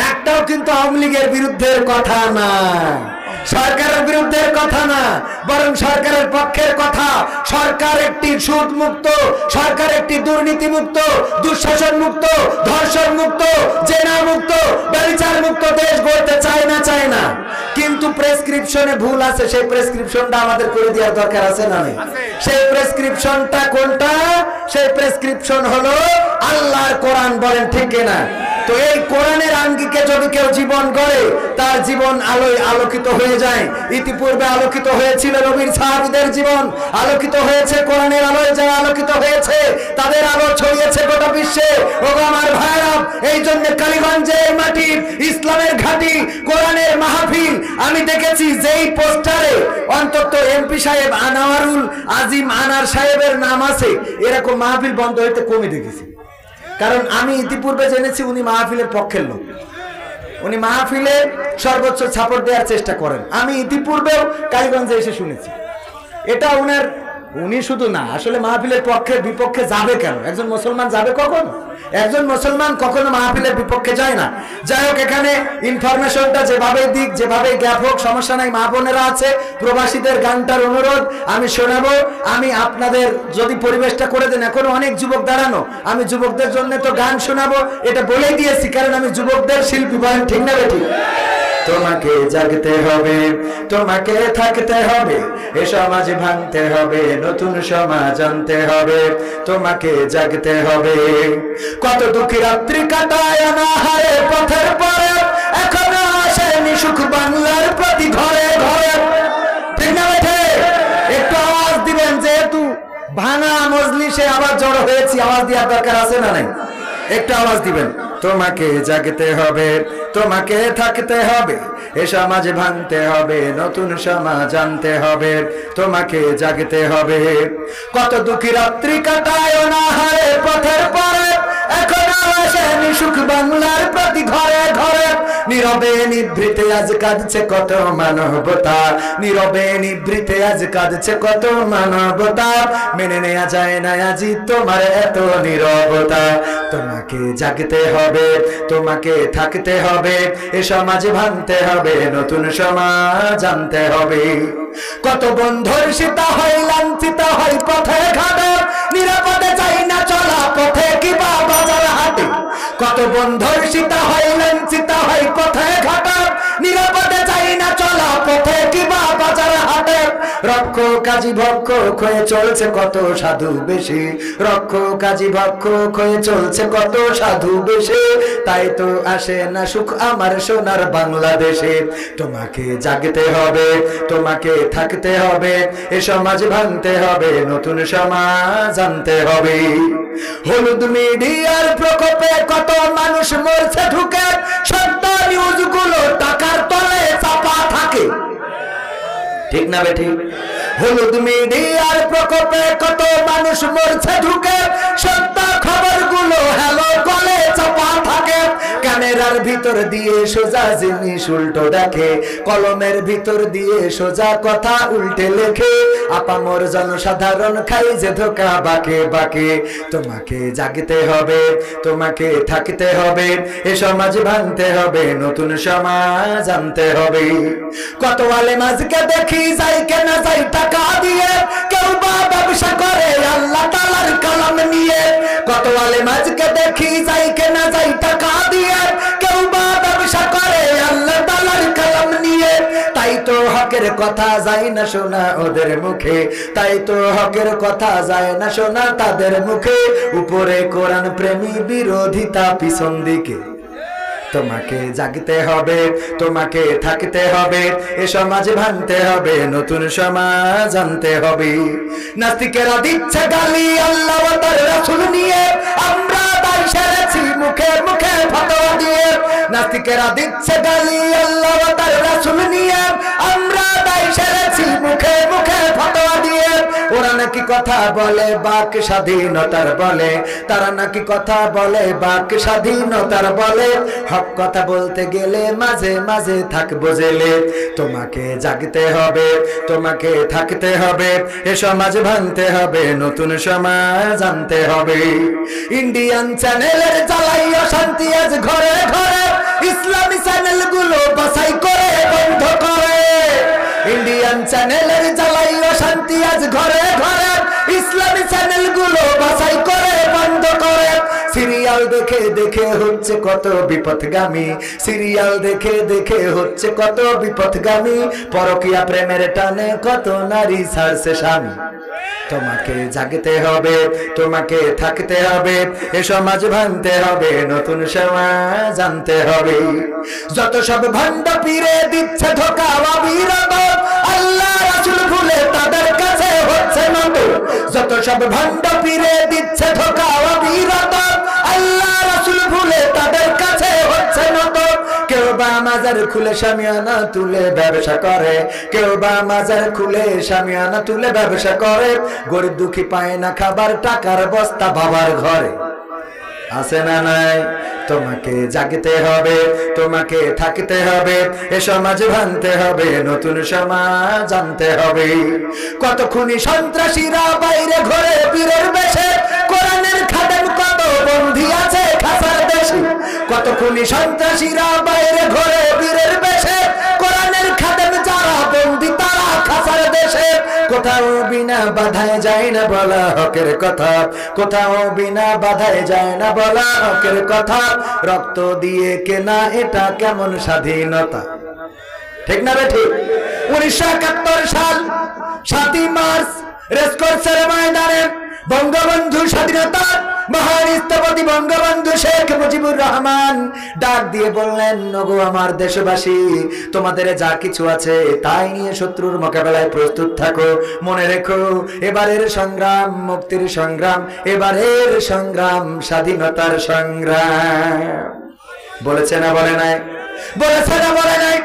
A: একটাও কিন্তু আওয়ামী লীগের বিরুদ্ধের কথা না, সরকারের বিরুদ্ধের কথা না, বরং সরকারের পক্ষের কথা। সরকার একটি সুদ মুক্ত, সরকার একটি দুর্নীতি মুক্ত, দুঃশাসন মুক্ত, ধর্ষণ মুক্ত, জেনা মুক্ত, ব্যভিচার মুক্ত দেশ গড়তে চায় না, কিন্তু প্রেসক্রিপশনে ভুল আছে, সেই প্রেসক্রিপশনটা আমাদের করে দেওয়ার দরকার আছে না নাই? সেই প্রেসক্রিপশনটা কোনটা? সেই প্রেসক্রিপশন হলো আল্লাহর কোরআন, বলেন ঠিক না? তো এই কোরআনের আঙ্গিকে যদি কেউ জীবন গড়ে, তার জীবন আলোয় আলোকিত হয়ে যায়। ইতিপূর্বে আলোকিত হয়েছিল নবীর সাহাবীদের জীবন, আলোকিত হয়েছে কোরআনের আলোয়, যারা আলোকিত হয়েছে তাদের আলো ছড়িয়েছে গোটা বিশ্বে। ওগো আমার ভাইরা, এই জন্য কালীগঞ্জের মাটি, ইসলামের ঘাঁটি, কোরআনের মাহফিল আমি দেখেছি যেই পোস্টারে অন্তত এমপি সাহেব আনোয়ারুল আজিম আনার সাহেবের নাম আছে, এরকম মাহফিল বন্ধ হইতে কমে দেখেছি। কারণ আমি ইতিপূর্বে জেনেছি উনি মাহফিলের পক্ষের লোক, উনি মাহফিলে সর্বোচ্চ সাপোর্ট দেওয়ার চেষ্টা করেন। আমি ইতিপূর্বেও কালীগঞ্জে এসে শুনেছি এটা উনি শুধু না, আসলে মাহফিলের পক্ষে বিপক্ষে যাবে কেন? একজন মুসলমান যাবে কখনো? একজন মুসলমান কখনো মাহফিলের বিপক্ষে যায় না। যাই হোক, এখানে ইনফরমেশনটা যেভাবে দিক, যেভাবে গ্যাপ হোক, সমস্যা নাই। মা বোনেরা আছে, প্রবাসীদের গানটার অনুরোধ আমি শোনাবো। আমি আপনাদের যদি পরিবেশটা করে দেন, এখনো অনেক যুবক দাঁড়ানো, আমি যুবকদের জন্য তো গান শোনাবো, এটা বলেই দিয়েছি, কারণ আমি যুবকদের শিল্পী, বলেন ঠিক না বেঠিক? তোমাকে জাগতে হবে, তোমাকে থাকতে হবে, এ সমাজ ভাঙতে হবে, নতুন সমাজ আনতে হবে, তোমাকে জাগতে হবে। কত দুঃখী রাত্রি কাটায় অনাহারে পথের পরে, এখনো আসেনি সুখ বাংলার প্রতি ঘরে ঘরে, ঠিক না বেঠে? একটু আওয়াজ দিবেন, যেহেতু ভাঙা মজলিসে আবার জড়ো হয়েছি, আওয়াজ দেওয়ার দরকার আছে না নাই? একটু আওয়াজ দিবেন। তোমাকে জাগতে হবে, তোমাকে থাকতে হবে, এ সমাজ ভাঙতে হবে, নতুন সমাজ আনতে হবে, তোমাকে জাগতে হবে। কত দুঃখী রাত্রি কাটায় অনাহারে পথের পরে, এখনো আসেনি সুখ বাংলার প্রতি ঘরে ঘরে, নীরবে নিভৃতে আজ কাঁদছে কত মানবতা, নীরবে নিভৃতে আজ কাঁদছে কত মানবতা, মেনে নেওয়া যায় না আজি তোমার এত নীরবতা। তোমাকে জাগতে হবে, তোমাকে থাকতে হবে, এ সমাজ ভাঙতে হবে, নতুন সমাজ আনতে হবে। কত বন্ধুর সীতা হয় লাঞ্ছিত হয় পথে ঘাটে, নিরাপদে চাই না চলা পথে কিবা বাজার হাটে। কত বন্ধুর সীতা হয় লাঞ্ছিত হয় পথে ঘাটে, নিরাপদে চাই না চলা পথে কিবা বাজার হাটে। রক্ষ কাজী ভক্ষক হয়ে চলছে কত সাধু বেশি, রক্ষ কাজী ভক্ষক হয়ে চলছে কত সাধু বেশি, তাই তো আসে না সুখ আমার সোনার বাংলাদেশে। তোমাকে জাগতে হবে, তোমাকে থাকতে হবে, এ সমাজ ভাঙতে হবে, নতুন সমাজ আনতে হবে। হলুদ মিডিয়ার প্রকোপে কত মানুষ মরছে ঢুকে, সত্য নিউজ গুলো টাকার তলে চাপা থাকে, ঠিক না বেঠিক? হলুদ মিডিয়ার প্রকোপে কত মানুষ মরছে ঢুকে, সত্য খবর গুলো হ্যালো বলে চাপা থাকে। ক্যামেরা আয়নার ভিতর দিয়ে সোজা জিনিস উল্টো দেখে, কলমের ভিতর দিয়ে সোজা কথা উল্টে লেখে, আপামর জনসাধারণ খাই যে ধোকা বাঁকে বাঁকে। তোমাকে জাগতে হবে, তোমাকে থাকতে হবে, এ সমাজ ভাঙতে হবে, নতুন সমাজ আনতে হবে। কত আলেম আজকে দেখি যাই কেনা যাই টাকা দিয়ে, কেউ বা ব্যবসা করে আল্লাহ তাআলার কালাম নিয়ে। কত আলেম আজকে দেখি যাই কেনা যাই টাকা দিয়ে, কেউ বা ব্যবসা করে আল্লাহ তাআলার কালাম নিয়ে। তাই তো হকের কথা যায় না শোনা ওদের মুখে, তাই তো হকের কথা যায় না শোনা তাদের মুখে। উপরে কোরআন প্রেমী, বিরোধিতা পিছন দিকে। তোমাকে জাগতে হবে, তোমাকে থাকতে হবে, এ সমাজ ভাঙতে হবে, নতুন সমাজ আনতে হবে। নাস্তিকেরা দিচ্ছে গালি আল্লাহ ও তার রাসূল নিয়ে, আমরা দায় সেরেছি মুখে মুখে ফতোয়া দিয়ে। নাস্তিকেরা দিচ্ছে গালি আল্লাহ ও তার রাসূল নিয়ে, আমরা দায় সেরেছি মুখে মুখে ফতোয়া দিয়ে। ওরা নাকি কথা বলে বাক স্বাধীনতার বলে, তারা নাকি কথা বলে বাক স্বাধীনতার বলে, হক কথা বলতে গেলে মাঝে মাঝে থাকবো জেলে। তোমাকে জাগতে হবে, তোমাকে থাকতে হবে, এ সমাজ ভাঙতে হবে, নতুন সমাজ আনতে হবে। ইন্ডিয়ান চ্যানেলের জ্বালাই অশান্তি আজ ঘরে ঘরে, ইসলামী চ্যানেলগুলো বাছাই করে বন্ধ করে। ইন্ডিয়ান চ্যানেলের জ্বালাই অশান্তি আজ ঘরে ঘরে, ইসলামী চ্যানেলগুলো বাছাই করে বন্ধ করে। সিরিয়াল দেখে দেখে হচ্ছে কত বিপথগামী, সিরিয়াল দেখে দেখে হচ্ছে কত বিপথগামী, পরকীয়া প্রেমের টানে কত নারী ছাড়ছে স্বামী। তোমাকে জাগতে হবে, তোমাকে থাকতে হবে, এ সমাজ ভাঙতে হবে, নতুন সমাজ আনতে হবে। যত সব ভণ্ড পীরে দিচ্ছে ধোকা অবিরত, আল্লাহ রাসূল ভুলে তাদের কাছে হচ্ছে নত। যত সব ভণ্ড পীরে দিচ্ছে ধোকা অবিরত, আল্লাহ রাসূল ভুলে তাদের কাছে হচ্ছে নত। কেউ বা মাজার খুলে শামিয়ানা তুলে ব্যবসা করে, কেউ বা মাজার খুলে শামিয়ানা তুলে ব্যবসা করে। গরিব দুঃখী পায় না খাবার, টাকার বস্তা বাবার ঘরে। আছে না নাই? তোমাকে জাগতে হবে, তোমাকে থাকতে হবে, এ সমাজ ভাঙতে হবে, নতুন সমাজ আনতে হবে। কত খুনি সন্ত্রাসীরা বাইরে ঘরে পীরের বেশে, কোরআনের খাদেম কত বন্দী আছে খাসার দেশে। কত খুনি সন্ত্রাসীরা বাইরে ঘরে পীরের বেশে, কোরআনের খাদেম যারা বন্দী তারা খাসার দেশে। কোথাও বিনা বাধায় যায় না বলা হকের কথা, কোথাও বিনা বাধায় যায় না বলা হকের কথা। রক্ত দিয়ে কেনা এটা কেমন স্বাধীনতা, ঠিক না রে ঠিক? 1971 সাল 7ই মার্চ রেসকোর্সের ময়দানে বঙ্গবন্ধু স্বাধীনতা মহান স্থপতি বঙ্গবন্ধু শেখ মুজিবুর রহমান ডাক দিয়ে বললেন, নগো আমার দেশবাসী, তোমাদের যা কিছু আছে তাই নিয়ে শত্রুর মোকাবেলায় প্রস্তুত থাকো। মনে রেখো, এবারের সংগ্রাম মুক্তির সংগ্রাম, এবারের সংগ্রাম স্বাধীনতার সংগ্রাম। বলেছে না বলে নাই? বলেছে না বলে নাই?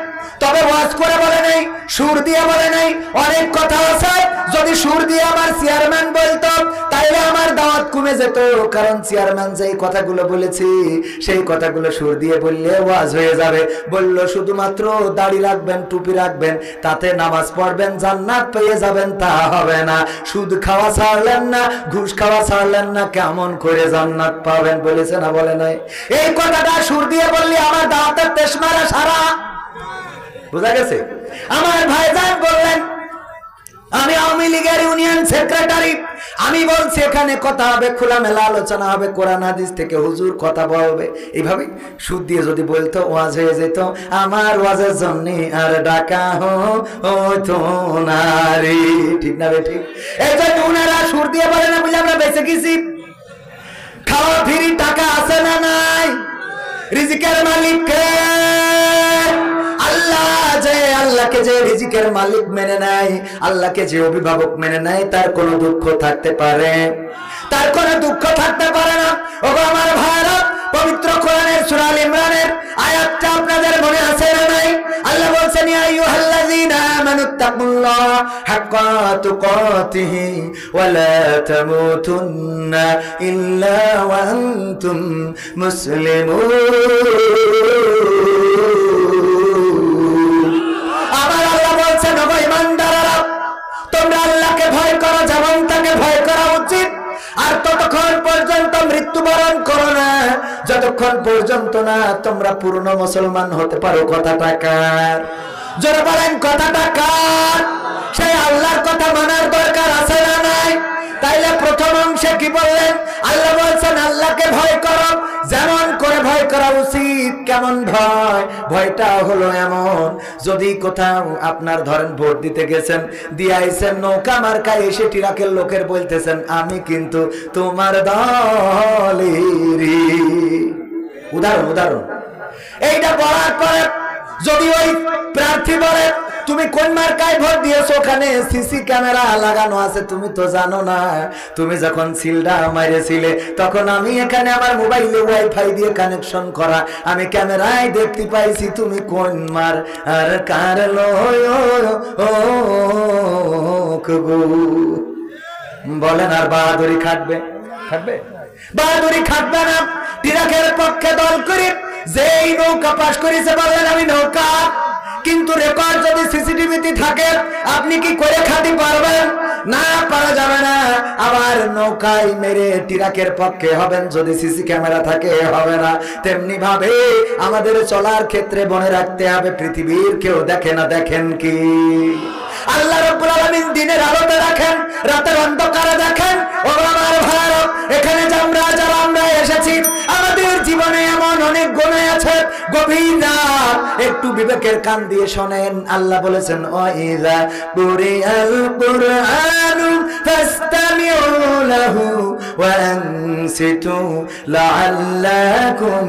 A: তবে ওয়াজ করে বলে নাই, সুর দিয়ে বলে নাই। অনেক কথা আছে, যদি সুর দিয়ে আমার চেয়ারম্যান বলতো তাইলে আমার দাওয়াত কমে যেত। কারণ চেয়ারম্যান যেই কথাগুলো বলেছি সেই কথাগুলো সুর দিয়ে বললে ওয়াজ হয়ে যাবে। বললো শুধুমাত্র দাড়ি রাখবেন, টুপি রাখবেন, তাতে নামাজ পড়বেন, জান্নাত পেয়ে যাবেন, তা হবে না। সুদ খাওয়া ছাড়লেন না, ঘুষ খাওয়া ছাড়লেন না, কেমন করে জান্নাত পাবেন? বলেছে না বলে নাই? এই কথাটা সুর দিয়ে বললে আমার দাওয়াতের তেশমারা সারা। বুঝা গেছে? আমার ভাইজান বললেন, আমি আওয়ামী লীগের ইউনিয়ন সেক্রেটারি, আমি বলছি এখানে কথা হবে, খোলামেলা আলোচনা হবে, কোরআন হাদিস থেকে হুজুর কথা বলবে। এইভাবে সুদ দিয়ে যদি বলতো ওয়াজ হয়ে যেত। আমার ওয়াজের জন্য আর ডাকা হতো না রে, ঠিক না রে ঠিক? এই জন্য উনারা সুর দিয়ে বলে না বুঝে আমরা বেঁচে গেছি। খাওয়া ফিরি টাকা আছে না নাই? রিজিকের মালিক কে? আল্লাহ। যে আল্লাহকে যে রিজিকের মালিক মেনে নেয়, আল্লাহকে যে অভিভাবক মেনে নেয়, তার কোনো দুঃখ থাকতে পারে? তার কোনো দুঃখ থাকতে পারে না। ওগো আমার ভাইরা, পবিত্র কোরআনের সূরা আল ইমরানের আয়াতটা আপনাদের মনে আছে না নাই? আল্লাহ বলছেন, ইয়া আইয়ুহাল্লাযীনা আমানু আমানুত্তাকুল্লাহ হাক্কা তুকাতিহি ওয়া লা তামুতুন্না ইল্লা ওয়া আনতুম মুসলিমুন। আমার আল্লাহ বলছেন, ওগো ঈমানদাররা, তোমরা আল্লাহকে ভয় করো যেমন তাকে ভয় করা উচিত, আর ততক্ষণ পর্যন্ত মৃত্যুবরণ করো না যতক্ষণ পর্যন্ত না তোমরা পূর্ণ মুসলমান হতে পারো। কথাটা কার? যারা বলেন কথাটা কার? সেই আল্লাহর কথা মানার দরকার আছে না নাই? তাইলে প্রথম অংশে কি বললেন? আল্লাহ বলছেন আল্লাহকে ভয় করো যেমন করে ভয় করা উচিত। কেমন ভয়? ভয়টা হলো এমন, যদি কোথাও আপনার ধরেন ভোট দিতে গেছেন, দিয়ে আইছেন নৌকা মার্কায়, এসে টিরাকের লোকের বলতেছেন আমি কিন্তু তোমার দলেরই। উদাহরণ এইটা বলার পরে যদি ওই প্রার্থী বলে তুমি কোন মার্কায় ভোট দিয়েছো, ওখানে সিসি ক্যামেরা লাগানো আছে, তুমি তো জানো না। তুমি যখন সিলটা মাইরেছিলে তখন আমি এখানে আমার মোবাইলে ওয়াইফাই দিয়ে কানেকশন করা, আমি ক্যামেরায় দেখতে পাইছি তুমি কোন মার আর কার বলেন। আর বাহাদুরি খাটবে? বাহাদুরি খাটবে না। টিরাকের পক্ষে দল করি যেই নৌকা পাশ করেছে বলেন আমি নৌকা, কিন্তু রেকর্ড যদি সিসিটিভিতে থাকে আপনি কি করে খাটি পারবেন? না, পারা যাবে না। আবার নৌকায় মেরে টিরাকের পক্ষে হবেন যদি সিসি ক্যামেরা থাকে, হবে না। তেমনি ভাবে আমাদের চলার ক্ষেত্রে মনে রাখতে হবে পৃথিবীর কেউ দেখে না। দেখেন কি আল্লাহ রাব্বুল আলামিন দিনের আলোতে রাখেন, রাতের অন্ধকারে দেখেন। ও আমার ভাইরা, এখানে যারা আমরা এসেছি, আমাদের জীবনে এমন অনেক গুনাহ আছে, গভীর রাত, একটু বিবেকের কান দিয়ে শোনেন। আল্লাহ বলেছেন ওয়াইযা কুরিআল কুরআনু ফাসতামিউ লাহু ওয়া আনসিতু লাআল্লাকুম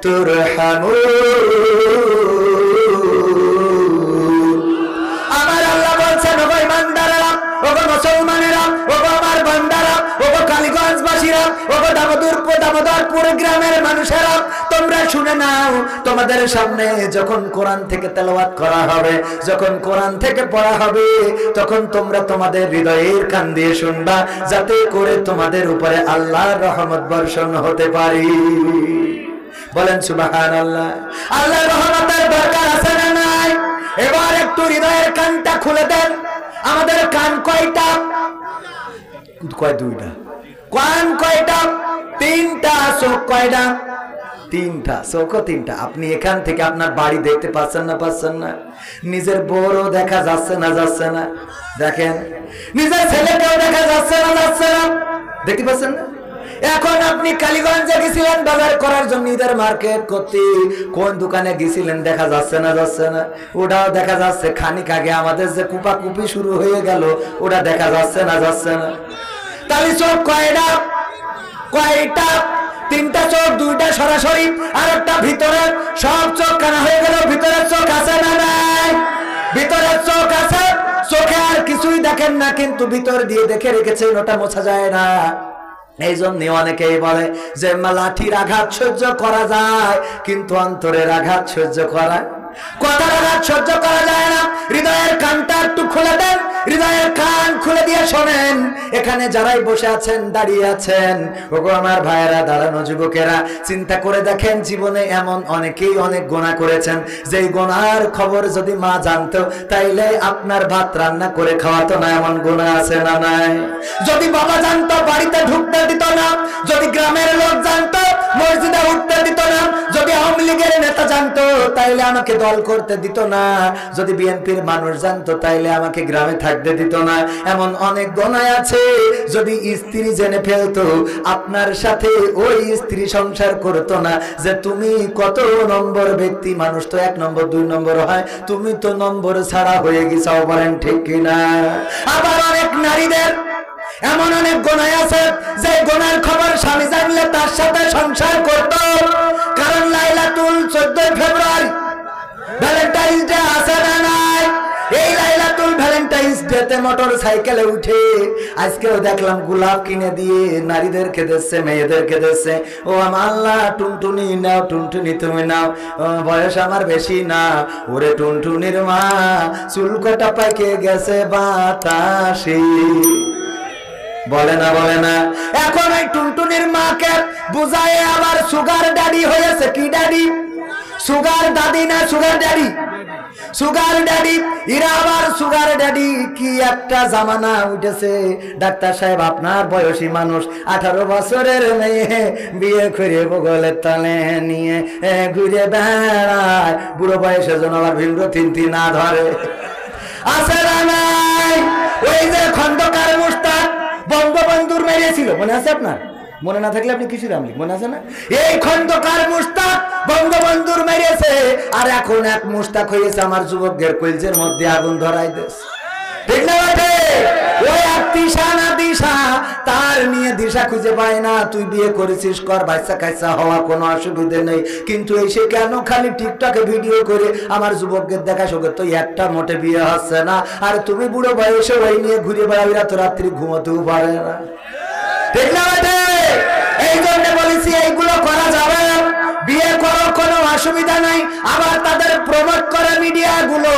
A: তুরহামুন। আমার আল্লাহ বলছেন, ওগো ঈমানদারেরা, ওগো মুসলমানেরা, ওগো আমার বান্দারা, ওগো কালীগঞ্জবাসীরা, ওগো দামোদরপুর গ্রামের মানুষেরা, তোমরা শুনে নাও। তোমাদের সামনে যখন কোরআন থেকে তেলাওয়াত করা হবে, যখন কোরআন থেকে পড়া হবে, তখন তোমরা তোমাদের হৃদয়ের কান দিয়ে শুনবা, যাতে করে তোমাদের উপরে আল্লাহর রহমত বর্ষণ হতে পারে। বলেন সুবহানাল্লাহ। আল্লাহর রহমতের দরকার আছে না নাই? এবার একটু হৃদয়ের কানটা খুলে দেন। আমাদের কান কয়টা? দুইটা। কান কয়টা? তিনটা। চোখ কয়টা? তিনটা। চোখও তিনটা। আপনি এখান থেকে আপনার বাড়ি দেখতে পাচ্ছেন না? নিজের বউও দেখা যাচ্ছে না? দেখেন, নিজের ছেলেকেও দেখা যাচ্ছে না? দেখতে পাচ্ছেন না? এখন আপনি কালীগঞ্জে গেছিলেন বাজার করার জন্য, ঈদের মার্কেট করতে, কোন দোকানে গেছিলেন দেখা যাচ্ছে না? ওটাও দেখা যাচ্ছে। খানিক আগে আমাদের যে কুপাকুপি শুরু হয়ে গেল, ওটা দেখা যাচ্ছে না? তাহলে চোখ কয়টা? তিনটা চোখ, দুইটা সরাসরি আর একটা ভিতরে। সব চোখ কানা হয়ে গেল, ভিতরের চোখ আছে না নাই? ভিতরের চোখ আছে। চোখে আর কিছুই দেখেন না, কিন্তু ভিতর দিয়ে দেখে রেখেছেন, ওটা মোছা যায় না। এই জন্য অনেকেই বলে যে লাঠির আঘাত সহ্য করা যায়, কিন্তু অন্তরের আঘাত সহ্য করা, কথার আঘাত সহ্য করা যায় না। হৃদয়ের কানটা একটু খুলে দেন, হৃদয়ের কান খুলে দিয়ে শোনেন। এখানে যারাই বসে আছেন, দাঁড়িয়ে আছেন, ওগো আমার ভাইয়েরা, দাঁড়ানো যুবকেরা, চিন্তা করে দেখেন জীবনে এমন অনেকেই অনেক গুনাহ করেছেন, যেই গুনার খবর যদি মা জানতো তাইলে আপনার ভাত রান্না করে খাওয়াতো না। এমন গুনাহ আছে না নাই? যদি বাবা জানতো বাড়িতে ঢুকতে দিত না, যদি গ্রামের লোক জানতো মসজিদে উঠতে দিত না, যদি আওয়ামী লীগের নেতা জানতো তাইলে আমাকে দল করতে দিত না, যদি বিএনপির মানুষ জানতো তাইলে আমাকে গ্রামে থাকতে দিত না। এমন অনেক গুনাহ আছে, যদি স্ত্রী জেনে ফেলতো আপনার সাথে ওই স্ত্রী সংসার করতো না। যে তুমি কত নম্বর ব্যক্তি, মানুষ তো 1 নম্বর 2 নম্বর হয়, তুমি তো নম্বর ছাড়া হয়ে গেছাও। বলেন ঠিক কিনা? আবার অনেক নারীদের এমন অনেক গুনাহ আছে, যে গুনার খবর স্বামী জানলে তার সাথে সংসার করত। কারণ লাইলাতুল 14 ফেব্রুয়ারি ভ্যালেন্টাইন্স ডে আছে না নাই? এই লাইলাতুল ভ্যালেন্টাইন্স ডে ছেলেতে মোটর সাইকেলে উঠে আজকেও দেখলাম গোলাপ কিনে দিয়ে নারীদেরকে দিচ্ছে, মেয়েদেরকে দিচ্ছে। ও আমার আল্লাহ, টুনটুনি নাও, টুনটুনি তুমি নাও, বয়স আমার বেশি না। ওরে টুনটুনির মা চুলকটা পাকে গেছে বাতাসে, বলে না বলে না। এখন ওই টুনটুনির মাকে বুঝায় আবার সুগার ড্যাডি হয়েছে। কি ড্যাডি? সুগার দাদি না সুগার ড্যাডি? সুগার ড্যাডি, এরা আবার সুগার ড্যাডি। কি একটা জামানা উঠেছে। ডাক্তার সাহেব, আপনার বয়সী মানুষ 18 বছরের মেয়ে বিয়ে করে বগলের তলে নিয়ে ঘুরে বেড়ায়, বুড়ো বয়সের জন্য আবার ভিড় তিনটি না ধরে। আছে না নাই? ওই যে খন্দকার মুস্তাক বঙ্গবন্ধুর মেরেছিল, মনে আছে আপনার? মনে না থাকলে আপনি কিছু রামলি, মনে আছে না? এই খন্দকার মুস্তাক বঙ্গবন্ধুর মেরেছে, আর এখন এক মুস্তাক হয়েছে আমার যুবকদের কলজের মধ্যে আগুন ধরাই দেশ। ঠিক না বেটে? ওই এক দিশা না দিশা, তার নিয়ে দিশা খুঁজে পায় না। তুই বিয়ে করেছিস, কর, বাচ্চা কাচ্চা হওয়া কোনো অসুবিধে নেই, কিন্তু এসে কেন খালি টিকটকে ভিডিও করে আমার যুবকদের দেখা সঙ্গে তো একটা মোটে বিয়ে হচ্ছে না। আর তুমি বুড়ো বয়সে ওই নিয়ে ঘুরে বেড়াবি, রাত রাত্রি ঘুমোতেও পারে না। ঠিক না বেটে? এই জন্য বলেছি এইগুলো করা যাবে, বিয়ে করো, কোনো অসুবিধা নাই। আবার তাদের প্রমোট করে মিডিয়া গুলো,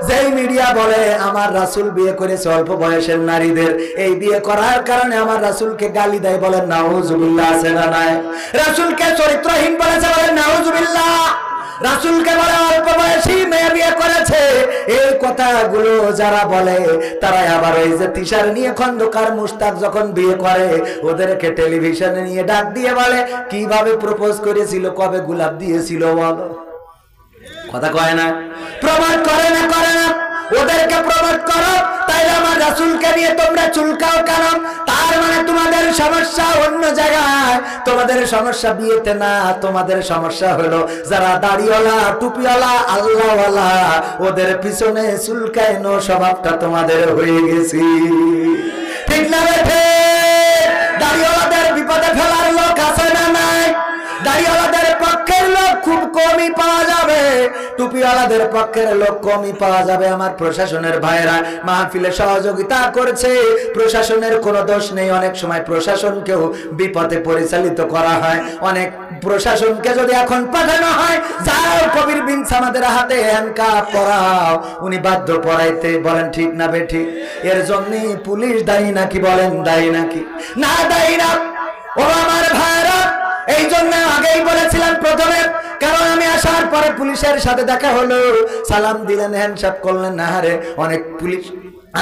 A: যেই মিডিয়া বলে আমার রাসূল বিয়ে করেছে অল্প বয়সের নারীদের, এই বিয়ে করার কারণে আমার রাসূলকে গালি দেয়, বলেন নাউজুবিল্লাহ। আছে না নাই? রাসূলকে চরিত্রহীন বলেছে, বলেন নাউজুবিল্লাহ। রাসূলকে বলে অল্প বয়সী মেয়ে বিয়ে করেছে। এই কথাগুলো যারা বলে তারা আবার ওই যে তিশার নিয়ে খন্দকার মুস্তাক যখন বিয়ে করে, ওদেরকে টেলিভিশনে নিয়ে ডাক দিয়ে বলে কিভাবে প্রপোজ করেছিল, কবে গোলাপ দিয়েছিল, বলো। কথা কয় না? প্রমাণ করে না, করে না। ওদেরকে প্রমাণ করো, তাই আমার রাসূলকে নিয়ে তোমরা চুলকাও কেন? তার মানে তোমাদের সমস্যা অন্য জায়গায়, তোমাদের সমস্যা বিয়েতে না। তোমাদের সমস্যা হলো যারা দাড়িওয়ালা, টুপিওয়ালা, আল্লাহওয়ালা, ওদের পিছনে চুলকানো স্বভাবটা তোমাদের হয়ে গেছে। ঠিক না বেঠে? দাড়িওয়ালাদের বিপদে ফেলার লোক আছে না নাই? দাড়িওয়ালাদের পক্ষের লোক খুব কমই পাওয়া যাবে, টুপিওয়ালাদের পক্ষের লোক কমই পাওয়া যাবে। আমার প্রশাসনের ভাইরা মাহফিলে সহযোগিতা করছে, প্রশাসনের কোনো দোষ নেই। অনেক সময় প্রশাসনকেও বিপদে পরিচালিত করা হয়। অনেক প্রশাসনকে যদি এখন পাঠানো হয়, যাও কবির বিন সামাদের হাতে হ্যান্ডকাপ পরাও, উনি বাধ্য পরাইতে, বলেন ঠিক না বেঠিক? এর জন্য পুলিশ দায়ী নাকি? বলেন দায়ী নাকি? না, দায়ী না। ও আমার ভাইরা, এই জন্য আগেই বলেছিলাম প্রথমে, কারণ আমি আসার পরে পুলিশের সাথে দেখা হলো, সালাম দিলেন, হ্যান্ডশেক করলেন, না হারে অনেক পুলিশ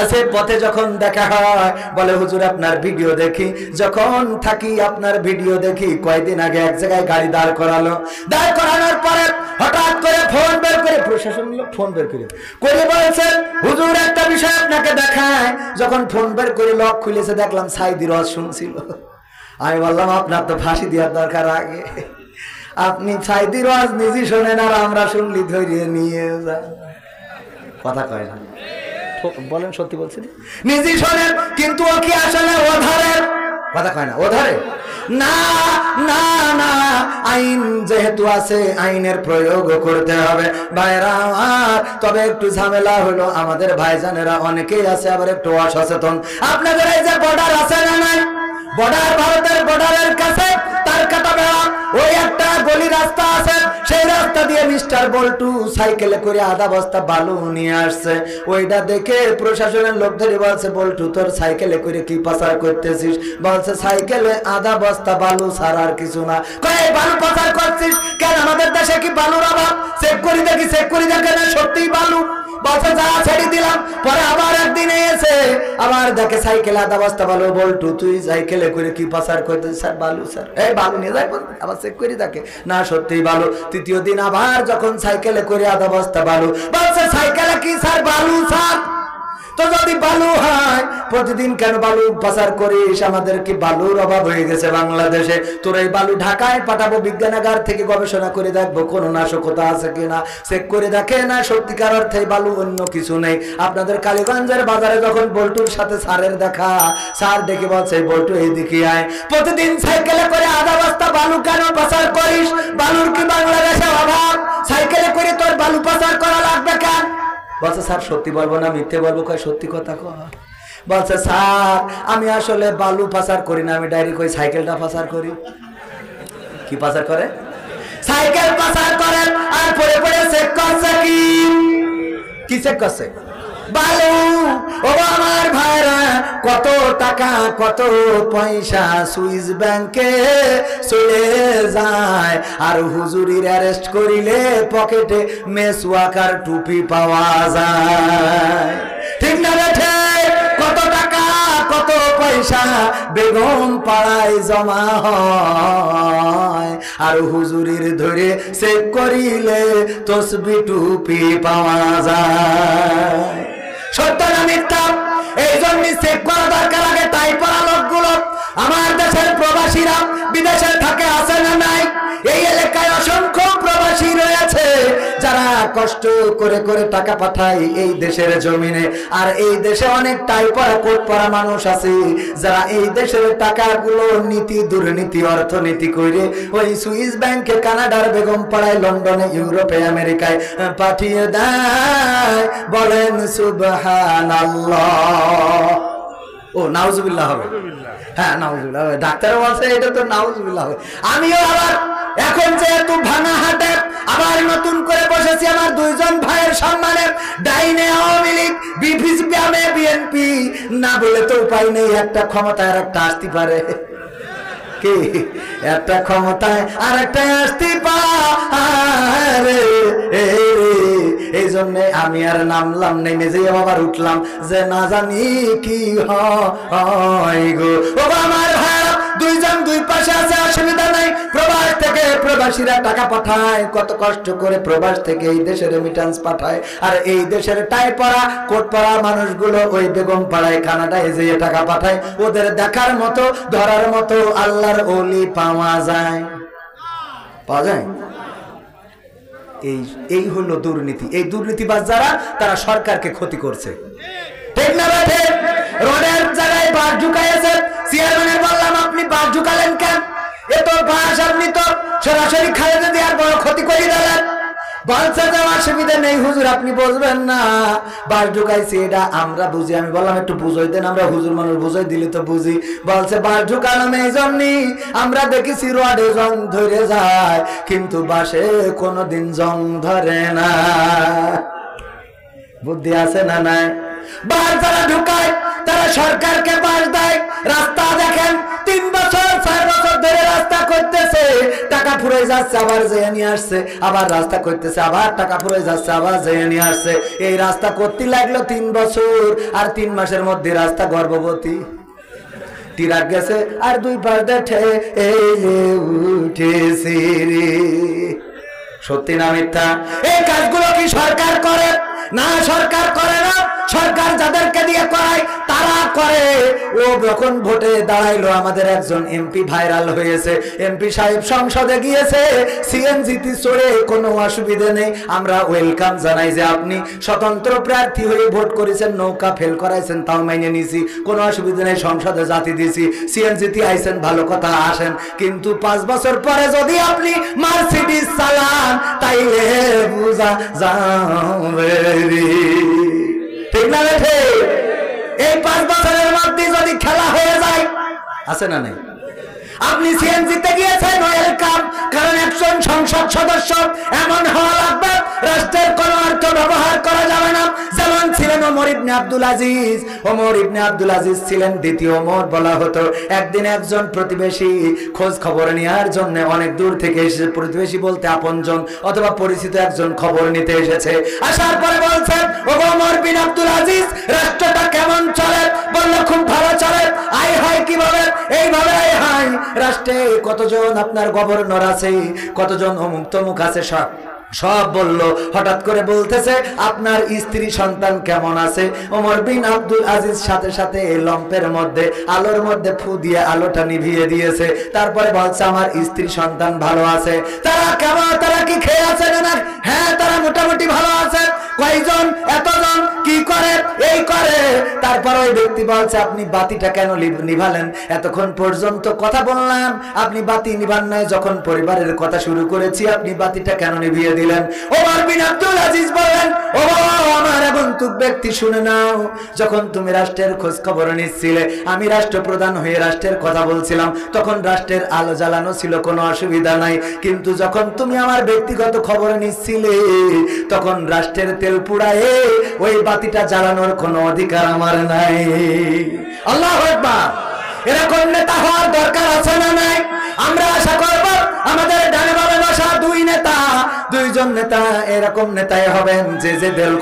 A: আছে পথে যখন দেখা হয় বলে হুজুর আপনার ভিডিও দেখি, যখন থাকি আপনার ভিডিও দেখি। কয়েকদিন আগে এক জায়গায় গাড়ি দাঁড় করালো, দাঁড় করানোর পরে হঠাৎ করে ফোন বের করে, প্রশাসন লোক ফোন বের করে বলছেন হুজুর একটা বিষয় আপনাকে দেখায়। যখন ফোন বের করে লক খুলেছে, দেখলাম সাইদির ওয়াজ শুনছিল। আমি বললাম আপনার তো ফাঁসি দেওয়ার দরকার আগে, আপনি সাইদির ওয়াজ নিজে শোনেন আর আমরা শুনলি ধরিয়ে নিয়ে যান। কথা কয় না? বলেন সত্যি বলছেন? নিজে শোনেন, কিন্তু ও কি আসলে ওধারের? কথা কয় না? ওধারে না, না না, আইন যেহেতু আছে আইনের প্রয়োগ করতে হবে ভাইরা আমার। তবে একটু ঝামেলা হলো, আমাদের ভাইজানেরা অনেকেই আছে আবার একটু অসচেতন। আপনাদের এই যে বর্ডার আছে না নাই, বর্ডার, ভারতের বর্ডারের কাছে তার কাটা বেড়া, ওই একটা গলি রাস্তা আছে, সেই রাস্তা দিয়ে মিস্টার বল্টু সাইকেলে করে আধা বস্তা বালু নিয়ে আসছে। ওইটা দেখে প্রশাসনের লোক ধরে বলছে, বল্টু তোর সাইকেলে করে কি পাচার করতেছিস? বলছে সাইকেলে আধা বস্তা বালু ছাড়া আর কিছু না। কয় বালু পাচার করছিস কেন? আমাদের দেশে কি বালুর অভাব? চেক করি দেখি, চেক করি দেখে না সত্যিই বালু। বলছে যা ছেড়ে দিলাম। পরে আবার একদিন এসে আবার দেখে সাইকেলে আধা বস্তা বালু। বল্টু তুই সাইকেলে করে কি পাচার করতে? স্যার বালু, স্যার। এই বালু নিয়ে যাই, আবার চেক করি দেখে না সত্যিই বালু। তৃতীয় দিন আবার যখন সাইকেলে করে আধা বস্তা বালু, বলছে সাইকেলে কি স্যার বালু স্যার? তো যদি বালু হয় প্রতিদিন কেন বালু পাচার করিস? আমাদের কি বালুর অভাব হয়ে গেছে বাংলাদেশে? তোর এই বালু ঢাকায় পাঠাবো, বিজ্ঞানাগার থেকে গবেষণা করে দেখবো কোন নাশকতা আছে কিনা। চেক করে দেখে না সত্যিকার অর্থে বালু, অন্য কিছু নেই। আপনাদের কালীগঞ্জের বাজারে যখন বল্টুর সাথে স্যারের দেখা, স্যার ডেকে বলছে বল্টু এইদিকে আয়, প্রতিদিন সাইকেলে করে আধা বস্তা বালু কেন পাচার করিস? বালুর কি বাংলাদেশে অভাব? সাইকেলে করে তোর বালু পাচার করা লাগবে কেন? বলছে স্যার সত্যি বলবো না মিথ্যে বলবো? কয় সত্যি কথা কয়। বলছে স্যার আমি আসলে বালু পাচার করি না, আমি ডাইরেক্ট ওই সাইকেলটা পাচার করি। কি পাচার করে? সাইকেল পাচার করে। আর পরে পরে চেক করছে কি চেক করছে? বালু। ও আমার ভাইরা, কত টাকা কত পয়সা সুইস ব্যাংকে চলে যায়, আর হুজুরির অ্যারেস্ট করিলে পকেটে মেসওয়াকার টুপি পাওয়া যায়। ঠিক না বেঠে? কত টাকা কত পয়সা বেগম পাড়ায় জমা হয়, আর হুজুরির ধরে চেক করিলে তসবি টুপি পাওয়া যায়। সত্য না মিথ্যা? এই জন্য চেক করা দরকার আগে তাই পড়া লোকগুলো। আমার দেশের প্রবাসীরা বিদেশে থাকে, আছে না নাই? এই এলাকায় অসংখ্য প্রবাসী রয়েছে যারা কষ্ট করে করে টাকা পাঠায় এই দেশের জমিনে, আর এই দেশে অনেক টাই পড়া কোট পড়া মানুষ আছে যারা এই দেশের টাকাগুলো নীতি দুর্নীতি অর্থনীতি করে ওই সুইস ব্যাংকে, কানাডার বেগম পাড়ায়, লন্ডনে, ইউরোপে, আমেরিকায় পাঠিয়ে দেয়। বলেন সুবহানাল্লাহ। ও নাউজুবিল্লাহ হবে। হ্যাঁ নাউজুবিল্লাহ হবে। ডাক্তার বলছে এটা তো নাউজুবিল্লাহ হবে। আমিও আবার এখন যেহেতু ভাঙা হাটে আবার নতুন করে বসেছি আমার দুইজন ভাইয়ের সম্মানে। ডাইনে আওয়ামী লীগ, বিএনপি, না বলে তো উপায় নেই। একটা ক্ষমতায় আর একটা আসতে পারে, কি একটা ক্ষমতায় আর একটা আসতে পারে। এই জন্য আমি আর নামলাম, নেমে যে আবার উঠলাম যে না জানি কি হয় গো। ও আমার ভাইরা দুইজন দুই পাশে আছে, অসুবিধা নাই। প্রবাস থেকে প্রবাসীরা টাকা পাঠায়, কত কষ্ট করে প্রবাস থেকে এই দেশের রেমিটেন্স পাঠায়, আর এই দেশের টাই পড়া কোট পড়া মানুষগুলো ওই বেগম পাড়ায় কানাডায় যেয়ে টাকা পাঠায়। ওদের দেখার মতো ধরার মতো আল্লাহর ওলি পাওয়া যায়? পাওয়া যায়? এই হলো দুর্নীতি। এই দুর্নীতিবাজ যারা, তারা সরকারকে ক্ষতি করছে। ঠিক না বেঠে? রোডের জায়গায় বাস ঢুকাইছে, চেয়ারম্যানের বললাম আপনি বাস ঢুকালেন কেন? এ তো বাস আপনি তো সরাসরি খালেদা জিয়ার বড় ক্ষতি করে দিলেন। বলছে যে অসুবিধা নেই হুজুর, আপনি বুঝবেন না, বাস ঢুকাইছি এটা আমরা বুঝি। আমি বললাম একটু বুঝাই দেন, আমরা হুজুর মানুষ বুঝাই দিলে তো বুঝি। বলছে বাস ঢুকালাম এই জন্যই, আমরা দেখেছি রোডে জং ধরে যায় কিন্তু বাসে কোনোদিন জং ধরে না। বুদ্ধি আছে না নাই? বাস যারা ঢুকায় তারা সরকারকে বাস দেয়। রাস্তা দেখেন 3 বছর 4 বছর ধরে রাস্তা করতেছে, টাকা ফুরাই যাচ্ছে আবার যেয়ে নিয়ে আসছে, আবার রাস্তা করতেছে, আবার টাকা ফুরাই যাচ্ছে আবার যেয়ে নিয়ে আসছে। এই রাস্তা করতে লাগলো 3 বছর, আর 3 মাসের মধ্যে রাস্তা গর্ভবতী টিরাক গেছে, আর 2 পাশ দেখে এলে উঠেছে রে। সত্যি না মিথ্যা? এই কাজগুলো কি সরকার করে? না, সরকার করে না। সরকার যাদেরকে দিয়ে করায় তারা করে। ও যখন ভোটে দাঁড়াইলো আমাদের একজন এমপি ভাইরাল হয়েছে, এমপি সাহেব সংসদে গিয়েছে সিএনজিতে চড়ে, কোনো অসুবিধা নেই, আমরা ওয়েলকাম জানাই যে আপনি স্বতন্ত্র প্রার্থী হয়ে ভোট করেছেন, নৌকা ফেল করাইছেন, তাও মাইনে নিছি, কোনো অসুবিধা নেই, সংসদে জাতি দিছি, সিএনজিতে আইছেন, ভালো কথা, আসেন। কিন্তু 5 বছর পরে যদি আপনি মার্সিডিজ চালান তাইলে বুঝা যাবে। ঠিক না বেঠে? এই 5 বছরের মধ্যে যদি খেলা হয়ে যায়, আছে না নাই? আপনি সিএনজিতে গিয়েছেন, ওয়েলকাম, কারণ একজন সংসদ সদস্য এমন হওয়া লাগবে রাষ্ট্রের কোন অর্থ ব্যবহার করা যাবে না। যেমন ছিলেন ওমর ইবনে আব্দুল আজিজ। ওমর ইবনে আব্দুল আজিজ ছিলেন দ্বিতীয় ওমর বলা হতো। একদিন একজন প্রতিবেশী খোঁজ খবর নেওয়ার জন্য অনেক দূর থেকে এসেছে, প্রতিবেশী বলতে আপনজন অথবা পরিচিত একজন খবর নিতে এসেছে। আসার পরে বলছেন, ও ওমর বিন আব্দুল আজিজ, রাষ্ট্রটা কেমন চলে? বলল খুব ভালো চলে। আয় হয় কিভাবে? এইভাবে আয় হয়। রাষ্ট্রে কতজন আপনার গভর্নর আছে, কতজন অমুক তমুক আছে, সব বলল। হঠাৎ করে বলতেছে আপনার স্ত্রী সন্তান কেমন আছে? ওমর বিন আব্দুল আজিজ সাথে সাথে লম্পের মধ্যে আলোর মধ্যে ফু দিয়ে আলোটা নিভিয়ে দিয়েছে। তারপরে বলছে আমার স্ত্রী সন্তান ভালো আছে। তারা কেমন? তারা কি খেয়ে আছে না? হ্যাঁ, তারা মোটামুটি ভালো আছে। কয়জন এতজন কি করে এই করে, তারপর ওই ব্যক্তি বলছে আপনি বাতিটা কেন নিভালেন, এতক্ষণ পর্যন্ত কথা বললাম আপনি বাতি নিভান নাই, যখন পরিবারের কথা শুরু করেছি আপনি বাতিটা কেন নিভিয়ে দিলেন। ওমর বিন আব্দুল আজিজ বললেন, ও আমার আগন্তুক ব্যক্তি শুনে নাও, যখন তুমি রাষ্ট্রের খোঁজ খবর নিচ্ছিলে, আমি রাষ্ট্রপ্রধান হয়ে রাষ্ট্রের কথা বলছিলাম, তখন রাষ্ট্রের আলো জ্বালানো ছিল, কোনো অসুবিধা নাই, কিন্তু যখন তুমি আমার ব্যক্তিগত খবর নিচ্ছিলে তখন রাষ্ট্রের তেল পুড়ায় ওই বাতিটা জ্বালানোর কোনো অধিকার আমার নাই। আল্লাহু আকবার। এরকম নেতা হওয়ার দরকার আছে না নাই? আমরা আশা করব আমাদের ডানে বামে বসা দুইজন নেতা এরকম নেতাই হবেন যে যে দল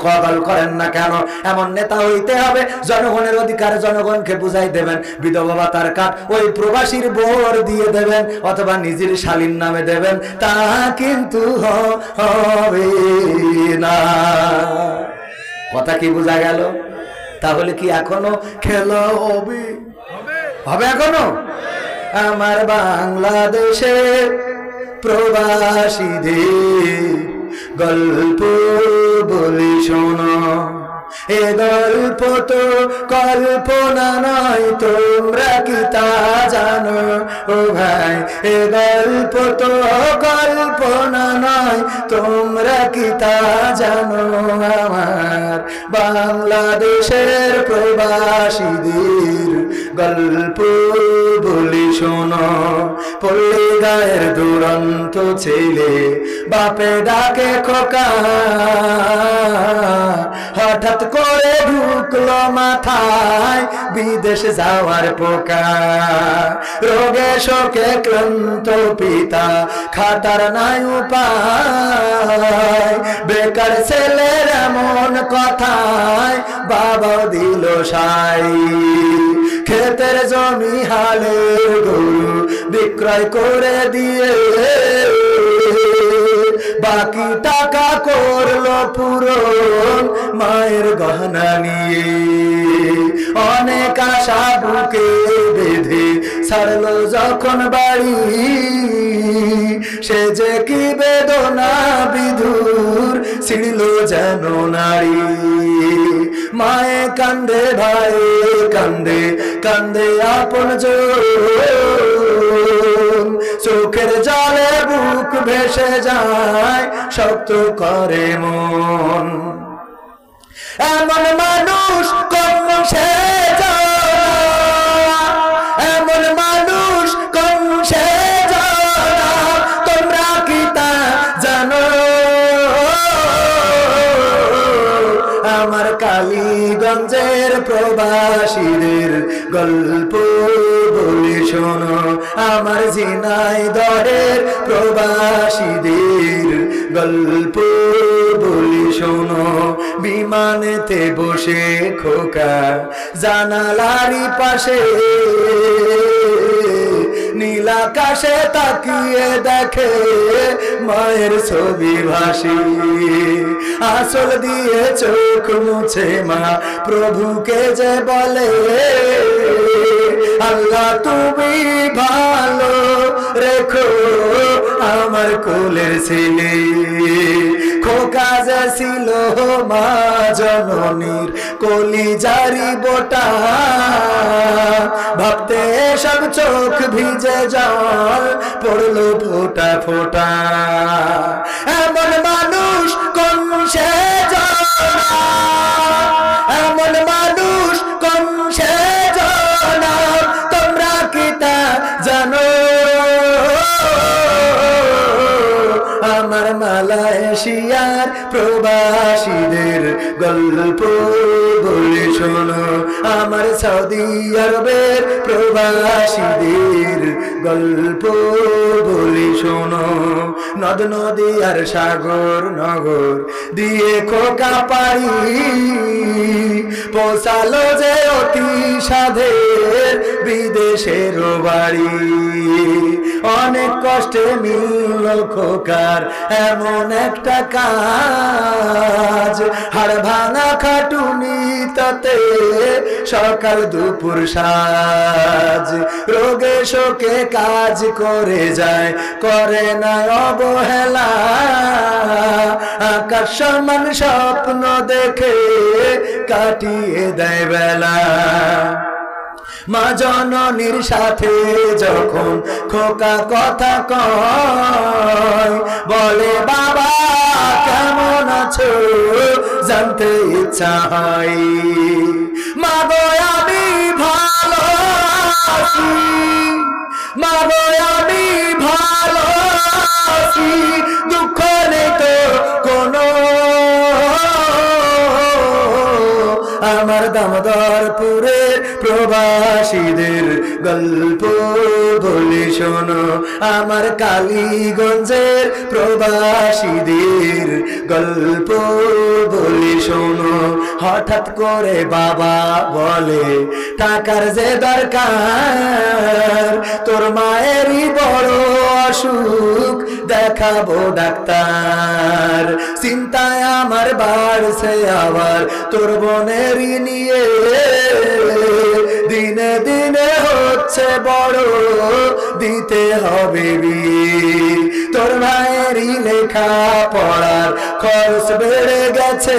A: করেন না কেন এমন নেতা হইতে হবে। জনগণের অধিকার জনগণকে বুঝাই দেবেন, বিধবা ভাতার কার্ড ওই প্রবাসীর বোর দিয়ে দেবেন অথবা নিজের শালীর নামে দেবেন, তা কিন্তু হবে না। কথা কি বোঝা গেল? তাহলে কি এখনো খেলা হবে? হবে এখনো? আমার বাংলাদেশে প্রবাসীদের গল্প বলি শোনো, এ গল্প তো কল্পনা নয়, তোমরা কি তা জানো? ও ভাই, এ গল্প তো কল্পনা নয়, তোমরা কি তা জানো? আমার বাংলাদেশের প্রবাসীদের গল্প বলি শোনো। পল্লী গায়ের দুরন্ত ছেলে বাপে ডাকে খোকা, হঠাৎ করে ঢুকলো মাথায় বিদেশ যাওয়ার পোকা। রোগে শোকে ক্লান্ত পিতা খাটার নাই উপায়, বেকার ছেলের এমন কথায় বাবা দিল সাই। ক্ষেতের জমি হালের গরু বিক্রয় করে দিয়ে বাকি টাকা করলো পূরণ মায়ের গহনা নিয়ে। অনেক আশা বুকে বেঁধে ছাড়লো যখন বাড়ি, সে যে কি বেদনা বিধুর ছিড়ল যেন নারী। মায়ে কান্দে ভাই কান্দে কান্দে আপন চোখের জলে বুক ভেসে যায় শক্ত করে মন। এমন মানুষ কোন সে জানা, এমন মানুষ কোন সে জানা, তোমরা কি তা জানো? আমার কালীগঞ্জের প্রবাসীদের গল্প বলি শোনো, আমার ঝিনাইদহের প্রবাসীদের গল্প বলি শোনো। বিমানেতে বসে খোকা জানালারি পাশে নীল আকাশে তাকিয়ে দেখে মায়ের ছবি ভাসি। আঁচল দিয়ে চোখ মুছে মা প্রভুকে যে বলে, আল্লাহ তুমি ভালো রেখো আমার কোলের ছেলে। খোকা যে ছিল মা জননীর কলিজারি বোটা, ভাবতে সব চোখ ভিজে জল পড়লো ফোটা ফোটা। এমন মানুষ কোন সে জানা, এমন মানুষ কোন সে জানা, তোমরা কি তা জানো? আমার মালয়েশিয়ার প্রবাসীদের গল্প বলে শোনো, আমার সৌদি আরবের প্রবাসীদের গল্প বলে শোনো। নদ নদী আর সাগর নগর দিয়ে খোকা পাড়ি পৌঁছালো যে অতি সাধের বিদেশের বাড়ি। অনেক কষ্টে মিলল খোকার এমন একটা কাজ হাড় ভাঙা খাটুনি তাতে সকাল দুপুর সাজ রোগে শোকে কাজ করে যায় করে না অবহেলা আকাশ সমান স্বপ্ন দেখে কাটিয়ে দেয় বেলা মা জননীর সাথে যখন খোকা কথা কয় বলে বাবা কেমন আছো জানতে ইচ্ছা হয় মা গো আমি ভালো আছি মা গো আমি ভালো আছি দুঃখ নেই তো কোনো আমার দামোদরপুরের প্রবাসীদের গল্প বলি শোনো আমার কালীগঞ্জের প্রবাসীদের গল্প বলি শোনো হঠাৎ করে বাবা বলে টাকার যে দরকার তোর মায়েরই বড় অসুখ দেখাবো ডাক্তার চিন্তায় আমার বাড়ছে আবার তোর বোনেরই নিয়ে দিনে দিনে হচ্ছে বড় দিতে হবে বিয়ে তোর ভাইয়েরই লেখা পড়ার খরচ বেড়ে গেছে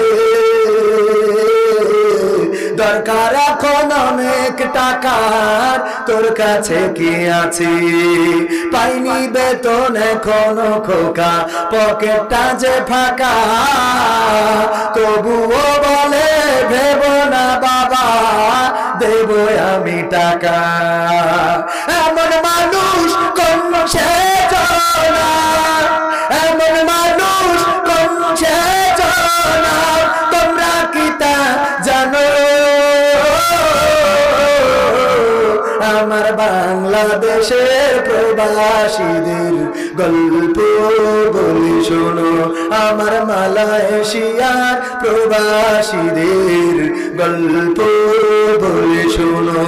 A: দরকার এখন অনেক টাকার তোর কাছে কি আছে পাইনি বেতন এখনো খোকা পকেটটা যে ফাঁকা তবুও বলে ভেব না বাবা দেব আমি টাকা এমন মানুষ কোন সে জানা এমন মানুষ কোন সে জানা তোমরা কি তা জানো আমার বাংলাদেশের প্রবাসীদের গল্প বলি শোনো আমার মালয়েশিয়ার প্রবাসীদের গল্প বলি শোনো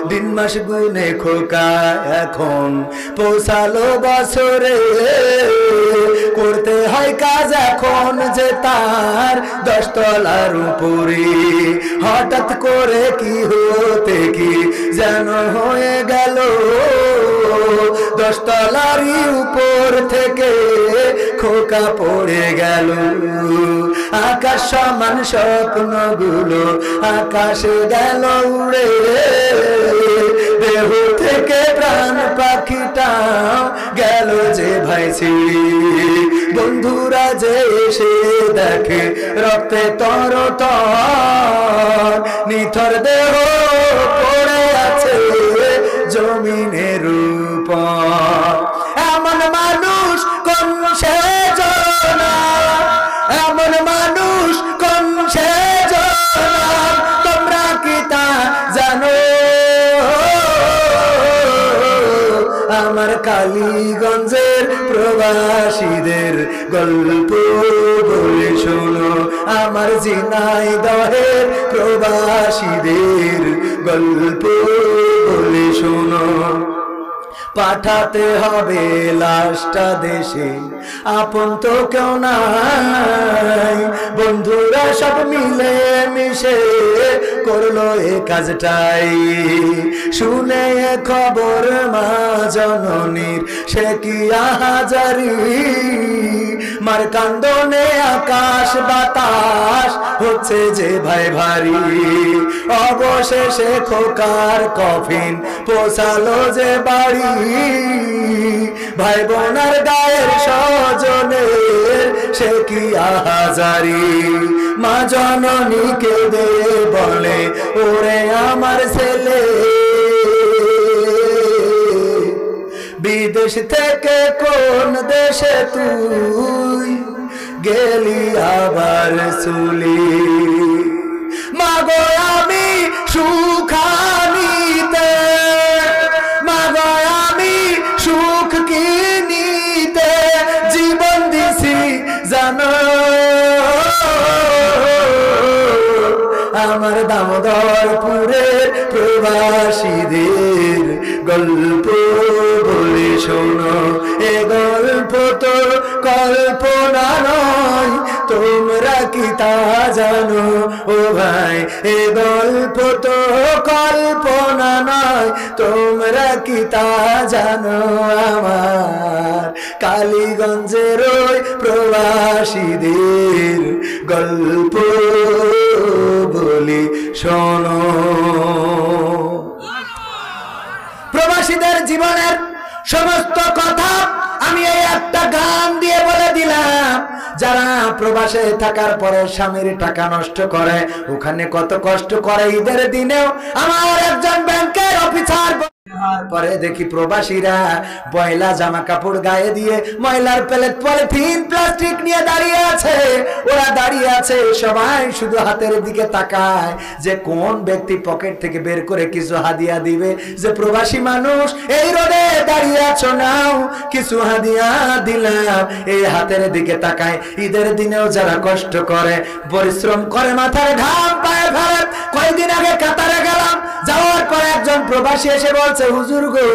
A: দিন মাস গুনে খোকা এখন পৌঁছালো বছরে করতে হয় কাজ এখন যে তার 10 তলার উপরে হঠাৎ করে কি হতে কি যেন হয়ে গেল 10 তলারই উপর থেকে খোকা পড়ে গেল আকাশ সমান স্বপ্নগুলো আকাশে গেল উড়ে দেহ থেকে প্রাণ পাখিটাও গেল যে ভাই ছিড়ে বন্ধুরা যে এসে দেখে রক্তে তর তর নিথর দেহ পড়ে আছে জমিনের উপর এমন মানুষ কোন সে জানা এমন মানুষ কোন সে জানা তোমরা কি তা জানো আমার কালীগঞ্জের প্রবাসীদের গল্প বলে শোনো আমার ঝিনাইদহের প্রবাসীদের গল্প বলে শোনো পাঠাতে হবে লাশটা দেশে আপন তো কেউ নাই বন্ধুরা সব মিলে মিশে করলো এ কাজটাই শুনে খবর মা জননীর সে কি আহাজারি মার কান্দনে আকাশ বাতাস হচ্ছে যে ভাই ভারী অবশেষে খোকার কফিন পৌঁছালো যে বাড়ি ভাই বোনার গায়ের স্বজনের সে কি আহাজারি মা জননীকে দে বলে ওরে আমার ছেলে বিদেশ থেকে কোন দেশে তুই গেলি আবার চলি মাগো আমি সুখানিতে মাগো আমি সুখ কিনিতে জীবন দিছি জানো আমার দামোদরপুরের প্রবাসীদের গল্প বলে শোনো এ গল্প তো কল্পনা তোমরা কি তা জানো ও ভাই এ গল্প তো কল্পনা নয় তোমরা কি তা জানো আমার কালীগঞ্জের ওই প্রবাসীদের গল্প বলি শোনো প্রবাসীদের জীবনের সমস্ত কথা আমি এই একটা গান দিয়ে বলে দিলাম যারা প্রবাসে থাকার পরে স্বামীর টাকা নষ্ট করে ওখানে কত কষ্ট করে ঈদের দিনেও আমার একজন ব্যাংকের অফিসার পরে দেখি প্রবাসীরা বয়লা জামা কাপড় গায়ে দিয়ে ময়লার প্লেট পলিথিন প্লাস্টিক নিয়ে দাঁড়িয়ে আছে ওরা দাঁড়িয়ে আছে সবাই শুধু হাতের দিকে তাকায় যে কোন ব্যক্তি পকেট থেকে বের করে কিছু হাদিয়া দিবে যে প্রবাসী মানুষ এই রোদে দাঁড়িয়ে আছো নাও কিছু হাদিয়া দিলাম এই হাতের দিকে তাকায় ঈদের দিনেও যারা কষ্ট করে পরিশ্রম করে মাথার ঘাম পায়ে ফেলে কয়েকদিন আগে কাতারে গেলাম যাওয়ার পর একজন প্রবাসী এসে বলছে হুজুর গো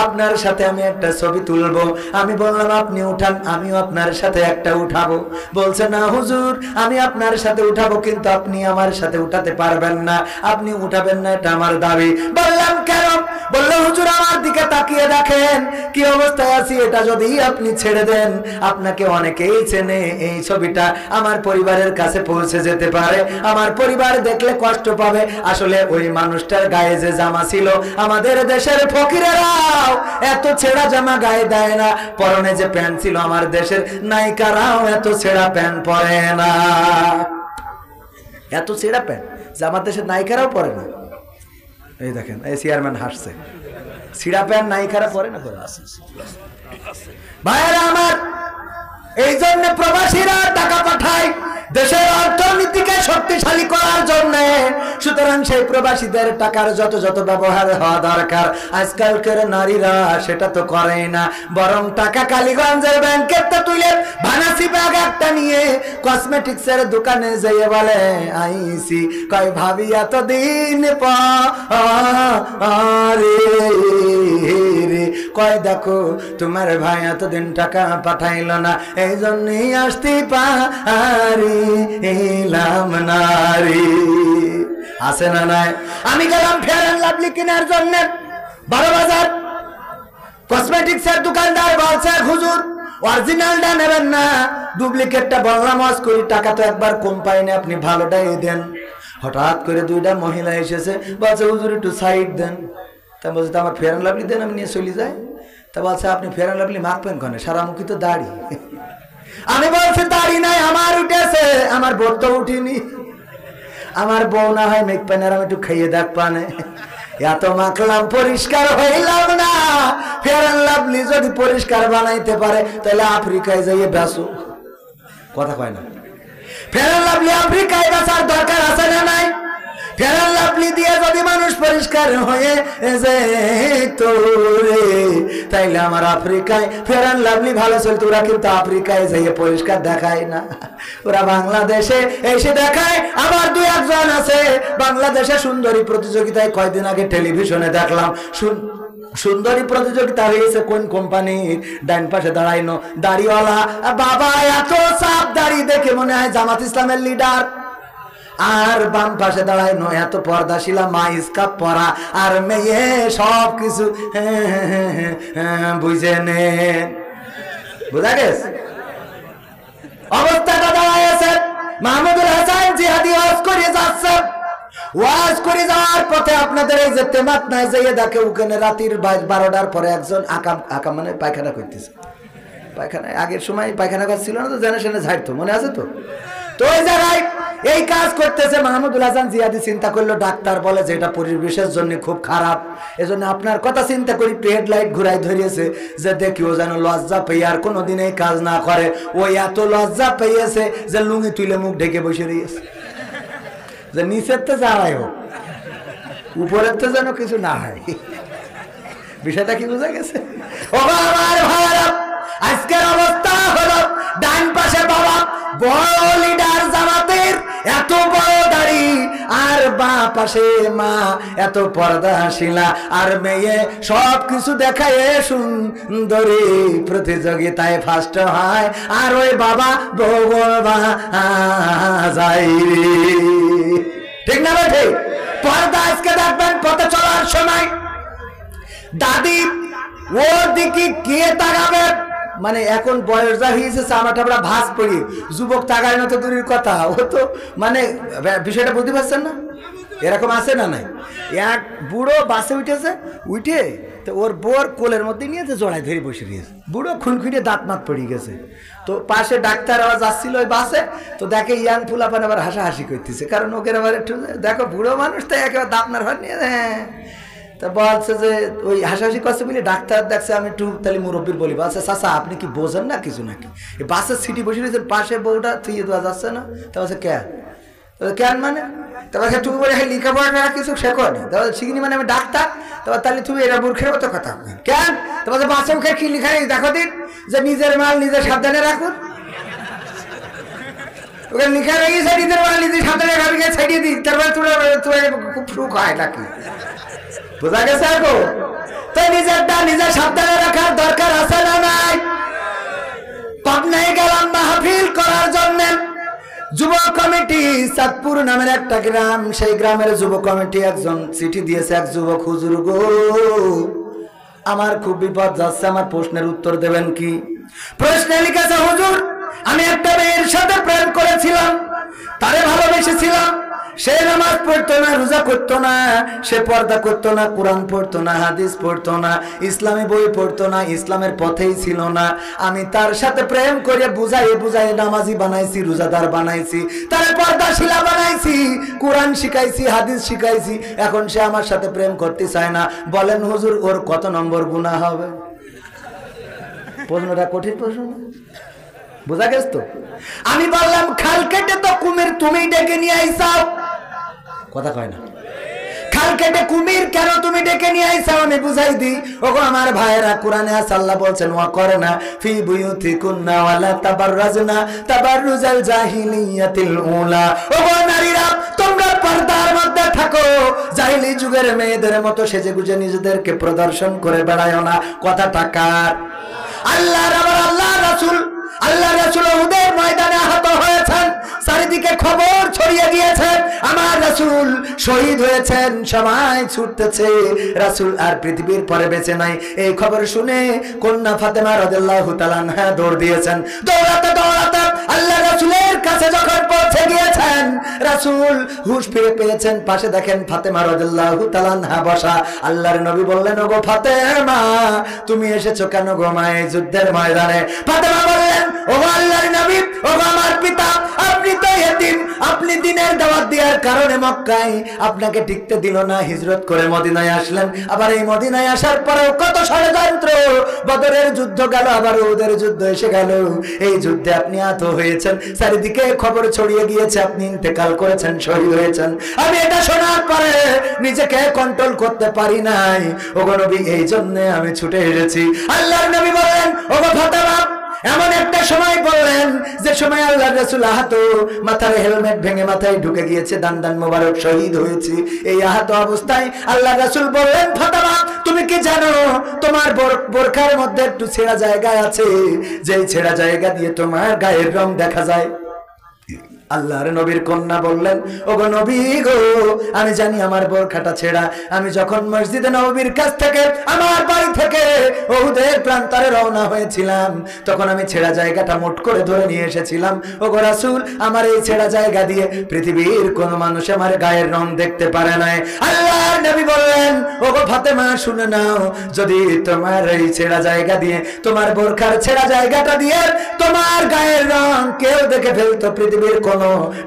A: আপনার সাথে আমি একটা ছবি তুলবো আমি বললাম আপনি উঠান আমিও আপনার সাথে একটা উঠাবো বলছে না হুজুর আমি আপনার সাথে উঠাবো কিন্তু আপনি আমার সাথে উঠাতে পারবেন না আপনি উঠাবেন না এটা আমার দাবি বললাম কেন বললো হুজুর আমার দিকে তাকিয়ে দেখেন কি অবস্থায় আছি এটা যদি আপনি ছেড়ে দেন আপনাকে অনেকেই চেনে এই ছবিটা আমার পরিবারের কাছে পৌঁছে যেতে পারে আমার পরিবার দেখলে কষ্ট পাবে আসলে ওই মানুষটার গায়ে যে জামা ছিল আমাদের দেশের ফকিরেরাও এত ছেঁড়া জামা গায়ে দেয় না পরনে যে প্যান্ট ছিল আমার দেশের নায়িকারাও এত ছেঁড়া প্যান্ট পরে না এত ছেঁড়া প্যান্ট যে আমার দেশের নায়িকারাও পরে না এই দেখেন এই চেয়ারম্যান হাসছে ছিঁড়া প্যান্ট নায়িকারা পরে না পরে ভাইয়েরা আমার এই জন্য প্রবাসীরা টাকা পাঠায় দেশের অর্থনীতিকে শক্তিশালী করার জন্য সুতরাং সেই প্রবাসীদের টাকার যত যত ব্যবহার হওয়া দরকার আজকালকার নারীরা সেটা তো করে না বরং টাকা কালীগঞ্জের ব্যাংকের তো তুলে ভানাসি ব্যাগ একটা নিয়ে কসমেটিক্সের দোকানে যেয়ে বলে আইসি কয় ভাবি এতদিন পরে কয় দেখো তোমার ভাই এতদিন টাকা পাঠাইল না এই জন্যই আসতে পারি এলাম নারী আছে না নাই আমি গেলাম ফেয়ার এন্ড লাভলি কেনার জন্য 12 বাজার কসমেটিক্সের দোকানদার বলছে হুজুর অরিজিনালটা নেবেন না ডুপ্লিকেটটা বললাম ওয়াজ করি টাকা তো একবার কম পাইনি আপনি ভালোটাই দেন হঠাৎ করে দুইটা মহিলা এসেছে বলছে হুজুর একটু সাইড দেন তা বলছে তো আমার ফেয়ার এন্ড লাভলি দেন আমি নিয়ে চলে যাই তা বলছে আপনি ফেয়ার এন্ড লাভলি মাখবেন কেন সারামুখী তো দাড়ি আমি বলছি দাড়ি নাই আমার উঠেছে আমার বোর তো উঠিনি আমার বউ না হয় মেঘ পানের আমি একটু খাইয়ে দেখ পানে এত মাখলাম পরিষ্কার হইলাম না ফেয়ার এন্ড লাভলি যদি পরিষ্কার বানাইতে পারে তাহলে আফ্রিকায় যাইয়ে বেসো কথা কয় না ফেয়ার এন্ড লাভলি আফ্রিকায় বেচার দরকার আছে না নাই ফেয়ার এন্ড লাভলি দিয়ে যদি মানুষ পরিষ্কার হয়ে যেতো রে তাইলে আমার আফ্রিকায় ফেয়ার এন্ড লাভলি ভালো চলতো ওরা কিন্তু আফ্রিকায় যাইয়ে পরিষ্কার দেখায় না ওরা বাংলাদেশে এসে দেখায় আবার দুই একজন আছে বাংলাদেশে সুন্দরী প্রতিযোগিতায় কয়দিন আগে টেলিভিশনে দেখলাম সুন্দরী প্রতিযোগিতা হয়েছে কোন কোম্পানির ডান পাশে দাঁড়াইনো দাড়িওয়ালা বাবা এত চাপ দাড়ি দেখে মনে হয় জামাত ইসলামের লিডার আর বাম পাশে দাঁড়াইনো এত পর্দাশীলা মা ইসকাপ পরা আর মেয়ে সব কিছু বুঝে নে বুঝা গেছে অবস্থাটা দাঁড়াইছে মাহমুদুল হাসান জিহাদি ওয়াজ করে যাচ্ছে ওয়াজ করে যাওয়ার পথে আপনাদের এই যে তেমাত নাই যাইয়ে দেখে ওখানে রাতের 12টার পরে একজন আকাম মানে পায়খানা করতেছে পায়খানা আগের সময় পায়খানা কাজ ছিল না তো জেনে শুনে ঝাড়তো মনে আছে তো তো ওই জায়গায় এই কাজ করতেছে মাহমুদুল হাসান জিহাদি চিন্তা করলো ডাক্তার বলে যে এটা পরিবেশের জন্য খুব খারাপ এজন্য আপনার কথা চিন্তা করি হেডলাইট ঘুরাই ধরিয়েছে যে দেখিও যেন লজ্জা পেয়ে আর কোনোদিন এই কাজ না করে ওই এত লজ্জা পেয়েছে যে লুঙ্গি তুলে মুখ ঢেকে বসে রয়েছে যে নিচের তো যাওয়াই হোক উপরের তো যেন কিছু না হয় বিষয়টা কি বোঝা গেছে ও আমার ভাইরা আজকের অবস্থা হলো ডান পাশে বাবা বড় লিডার জামাতের এত বড় দাড়ি আর বাঁ পাশে মা এত পর্দাশীলা, আর মেয়ে সব কিছু দেখায় সুন্দরী, প্রতিযোগিতায় ফার্স্ট হয়, আর ওই বাবা বলবা যাই রে। ঠিক না ভাই? ঠিক। পর্দা আজকে দেখবেন পথে চলার সময় দাদি ওর দিকে কে তাকাবে, মানে এখন বয়স যা হয়েছে চামড়া টামড়া ভাঁজ পড়ি, যুবক তাকায় না তো দূরের কথা, ও তো মানে বিষয়টা বুঝতে পারছেন না? এরকম আছে না নাই? এক বুড়ো বাসে উঠেছে, উঠে তো ওর বোর কোলের মধ্যে নিয়েছে, জড়াই ধরে বসে দিয়েছে, বুড়ো খুনখুনে দাঁত মাত পড়ে গেছে। তো পাশে ডাক্তার আবার যাচ্ছিল ওই বাসে, তো দেখে ইয়াং ফুলাপান আবার হাসাহাসি করতেছে, কারণ ওকে আবার একটু দেখো বুড়ো মানুষ তো একেবারে দাঁতনার ভার নিয়ে, হ্যাঁ। তা বলছে যে ওই হাসাহাসি করছে বলে ডাক্তার দেখছে, আমি একটু তাহলে মুরব্বীর বলি, বলছে চাচা আপনি কি বোঝেন না কিছু নাকি? এই বাসের সিটি বসে রয়েছেন, পাশে বউটা থুয়ে দেওয়া যাচ্ছে না? তা বলছে কেন মানে? তারপর তুমি বলে লেখাপড়া কিছু শেখো নি? তারপর শিখিনি মানে আমি ডাক্তার। তারপর তাহলে তুমি এরা মূর্খের মতো কথা কেন? তারপর বাসে মুখে কি লেখা দেখো দিন, যে নিজের মাল নিজের সাবধানে রাখুন। ওকে লেখা রেখেছে নিজের মাল নিজের সাবধানে রাখবে, ছাড়িয়ে দিই, তারপরে খুব সুখ হয় নাকি? বোঝা গেছে? এখন তাই নিজেরটা নিজের সাবধানে রাখার দরকার আছে না নাই? পাবনায় গেলাম মাহফিল করার জন্য, যুব কমিটি চাঁদপুর নামের একটা গ্রাম, সেই গ্রামের যুব কমিটি একজন চিঠি দিয়েছে, এক যুবক, হুজুর গো আমার খুব বিপদ যাচ্ছে, আমার প্রশ্নের উত্তর দেবেন কি? প্রশ্নে লিখেছে, হুজুর আমি একটা মেয়ের সাথে প্রেম করেছিলাম, তারে ভালোবেসেছিলাম, সে নামাজ পড়তো না, রোজা করতো না, সে পর্দা করতো না, কোরআন পড়তো না, হাদিস পড়তো না, ইসলামী বই পড়তো না, ইসলামের পথেই ছিল না। আমি তার সাথে প্রেম করে বুঝাই নামাজি বানাইছি, রোজাদার বানাইছি, তার পর্দাশীলা বানাইছি, কোরআন শিখাইছি, হাদিস শিখাইছি, এখন সে আমার সাথে প্রেম করতে চায় না। বলেন হুজুর ওর কত নম্বর গুনাহ হবে? প্রশ্নটা কঠিন প্রশ্ন, বোঝা গেছে তো? আমি বললাম খাল কেটে তো কুমির তুমি ডেকে নিয়ে আইসাও, কথা কয় না? খাল কেটে কুমির কেন তুমি ডেকে নিয়ে আইসাও? আমি বুঝাই দিই, ওগো আমার ভাইয়েরা, কোরআনে আছে আল্লাহ বলছেন ওয়া করনা ফি বুয়ুতিকুন্না ওয়ালা তাবাররাজনা তাবাররুজাল জাহিলিয়াতিল উলা। ওগো নারীরা তোমরা পর্দার মধ্যে থাকো, জাহিলি যুগের মেয়েদের মতো সেজেগুজে নিজেদেরকে প্রদর্শন করে বেড়ায়ও না। কথাটা কার? আল্লাহর। আবার আল্লাহ রাসূল উহুদের ময়দানে আহত হয়েছেন, চারিদিকে খবর ছড়িয়ে গিয়েছে আমার রাসূল শহীদ হয়েছেন, সবাই ছুটতেছে, রাসূল আর পৃথিবীর পরে বেঁচে নাই। এই খবর শুনে কন্যা ফাতেমা রাদিয়াল্লাহু তাআলা আনহা দৌড় দিয়েছেন, দৌড়াতে দৌড়াতে আল্লাহ রাসূলের কাছে যখন পৌঁছে গিয়েছেন, রাসূল হুঁশ ফিরে পেয়েছেন, পাশে দেখেন ফাতেমা রাদিয়াল্লাহু তাআলা আনহা বসা। আল্লাহর নবী বললেন, ওগো ফাতেমা তুমি এসেছো কেন গো মা এই যুদ্ধের ময়দানে? ফাতেমা বললেন, ওগো আল্লাহর নবী, ওগো আমার পিতা, আপনি তো এতিম, আপনি দিনের দাওয়াত দেওয়ার কারণে মক্কায় আপনাকে টিকতে দিল না, হিজরত করে মদিনায় আসলেন। আবার এই মদিনায় আসার পরেও কত ষড়যন্ত্র, বদরের যুদ্ধ গেল, আবার উহুদের যুদ্ধ এসে গেল, এই যুদ্ধে আপনি আহত হয়েছেন, চারিদিকে খবর ছড়িয়ে গিয়েছে আপনি ইন্তেকাল করেছেন, শহীদ হয়েছেন। আমি এটা শোনার পরে নিজেকে কন্ট্রোল করতে পারি নাই, ওগো নবী এই জন্য আমি ছুটে এসেছি। আল্লাহর নবী বলেন, ওগো ফাতেমা এমন একটা সময় বললেন যে সময় আল্লাহ রাসূল আহত, মাথার হেলমেট ভেঙে মাথায় ঢুকে গিয়েছে, দান মোবারক, শহীদ হয়েছে। এই আহত অবস্থায় আল্লাহ রাসূল বললেন, ফাতেমা তুমি কি জানো তোমার বোরখার মধ্যে একটু ছেঁড়া জায়গা আছে, যেই ছেঁড়া জায়গা দিয়ে তোমার গায়ের রং দেখা যায়। আল্লাহর নবীর কন্যা বললেন, ওগো নবী গো আমি জানি আমার বোরখাটা ছেঁড়া, আমি যখন মসজিদে নববীর কাছ থেকে আমার বাড়ি থেকে উহুদের প্রান্তরে রওনা হয়েছিলাম, তখন আমি ছেঁড়া জায়গাটা মোট করে ধরে নিয়ে এসেছিলাম। ওগো রাসূল আমার এই ছেঁড়া জায়গা দিয়ে পৃথিবীর কোন মানুষ আমার গায়ের রং দেখতে পারে নাই। আল্লাহর নবী বললেন, ওগো ফাতেমা শুনে নাও, যদি তোমার এই ছেঁড়া জায়গা দিয়ে, তোমার বোরখার ছেঁড়া জায়গাটা দিয়ে তোমার গায়ের রং কেউ দেখে ফেলতো, পৃথিবীর কোন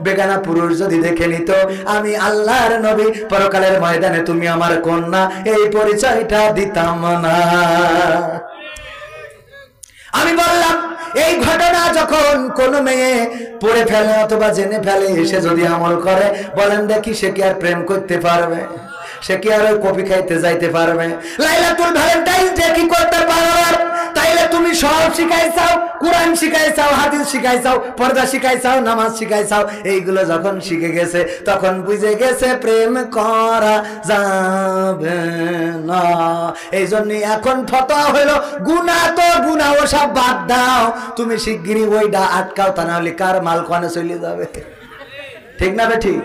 A: বেগানা পুরুষ যদি দেখে নিত, আমি আল্লাহর নবী পরকালের ময়দানে তুমি আমার কন্যা এই পরিচয়টা দিতাম না। আমি বললাম এই ঘটনা যখন কোন মেয়ে পড়ে ফেলে অথবা জেনে ফেলে, সে যদি আমল করে, বলেন দেখি সে কি আর প্রেম করতে পারবে? সে কি আর ওই কফি খাইতে যাইতে পারবে? লাইলাতুল ভ্যালেন্টাইন ডে কি করতে পারবে? তাইলে তুমি সব শিখাইছাও, কোরআন শিখাইছাও, হাদিস শিখাইছাও, পর্দা শিখাইছাও, নামাজ শিখাইছাও, এইগুলো যখন শিখে গেছে তখন বুঝে গেছে প্রেম করা যাবে না। এই জন্য এখন ফতোয়া হলো গুনাহ তো গুনাহ, ওসব বাদ দাও, তুমি শিগগিরই ওইটা আটকাও, তা না হলে কার মাল কোনে চলে যাবে। ঠিক না ঠিক?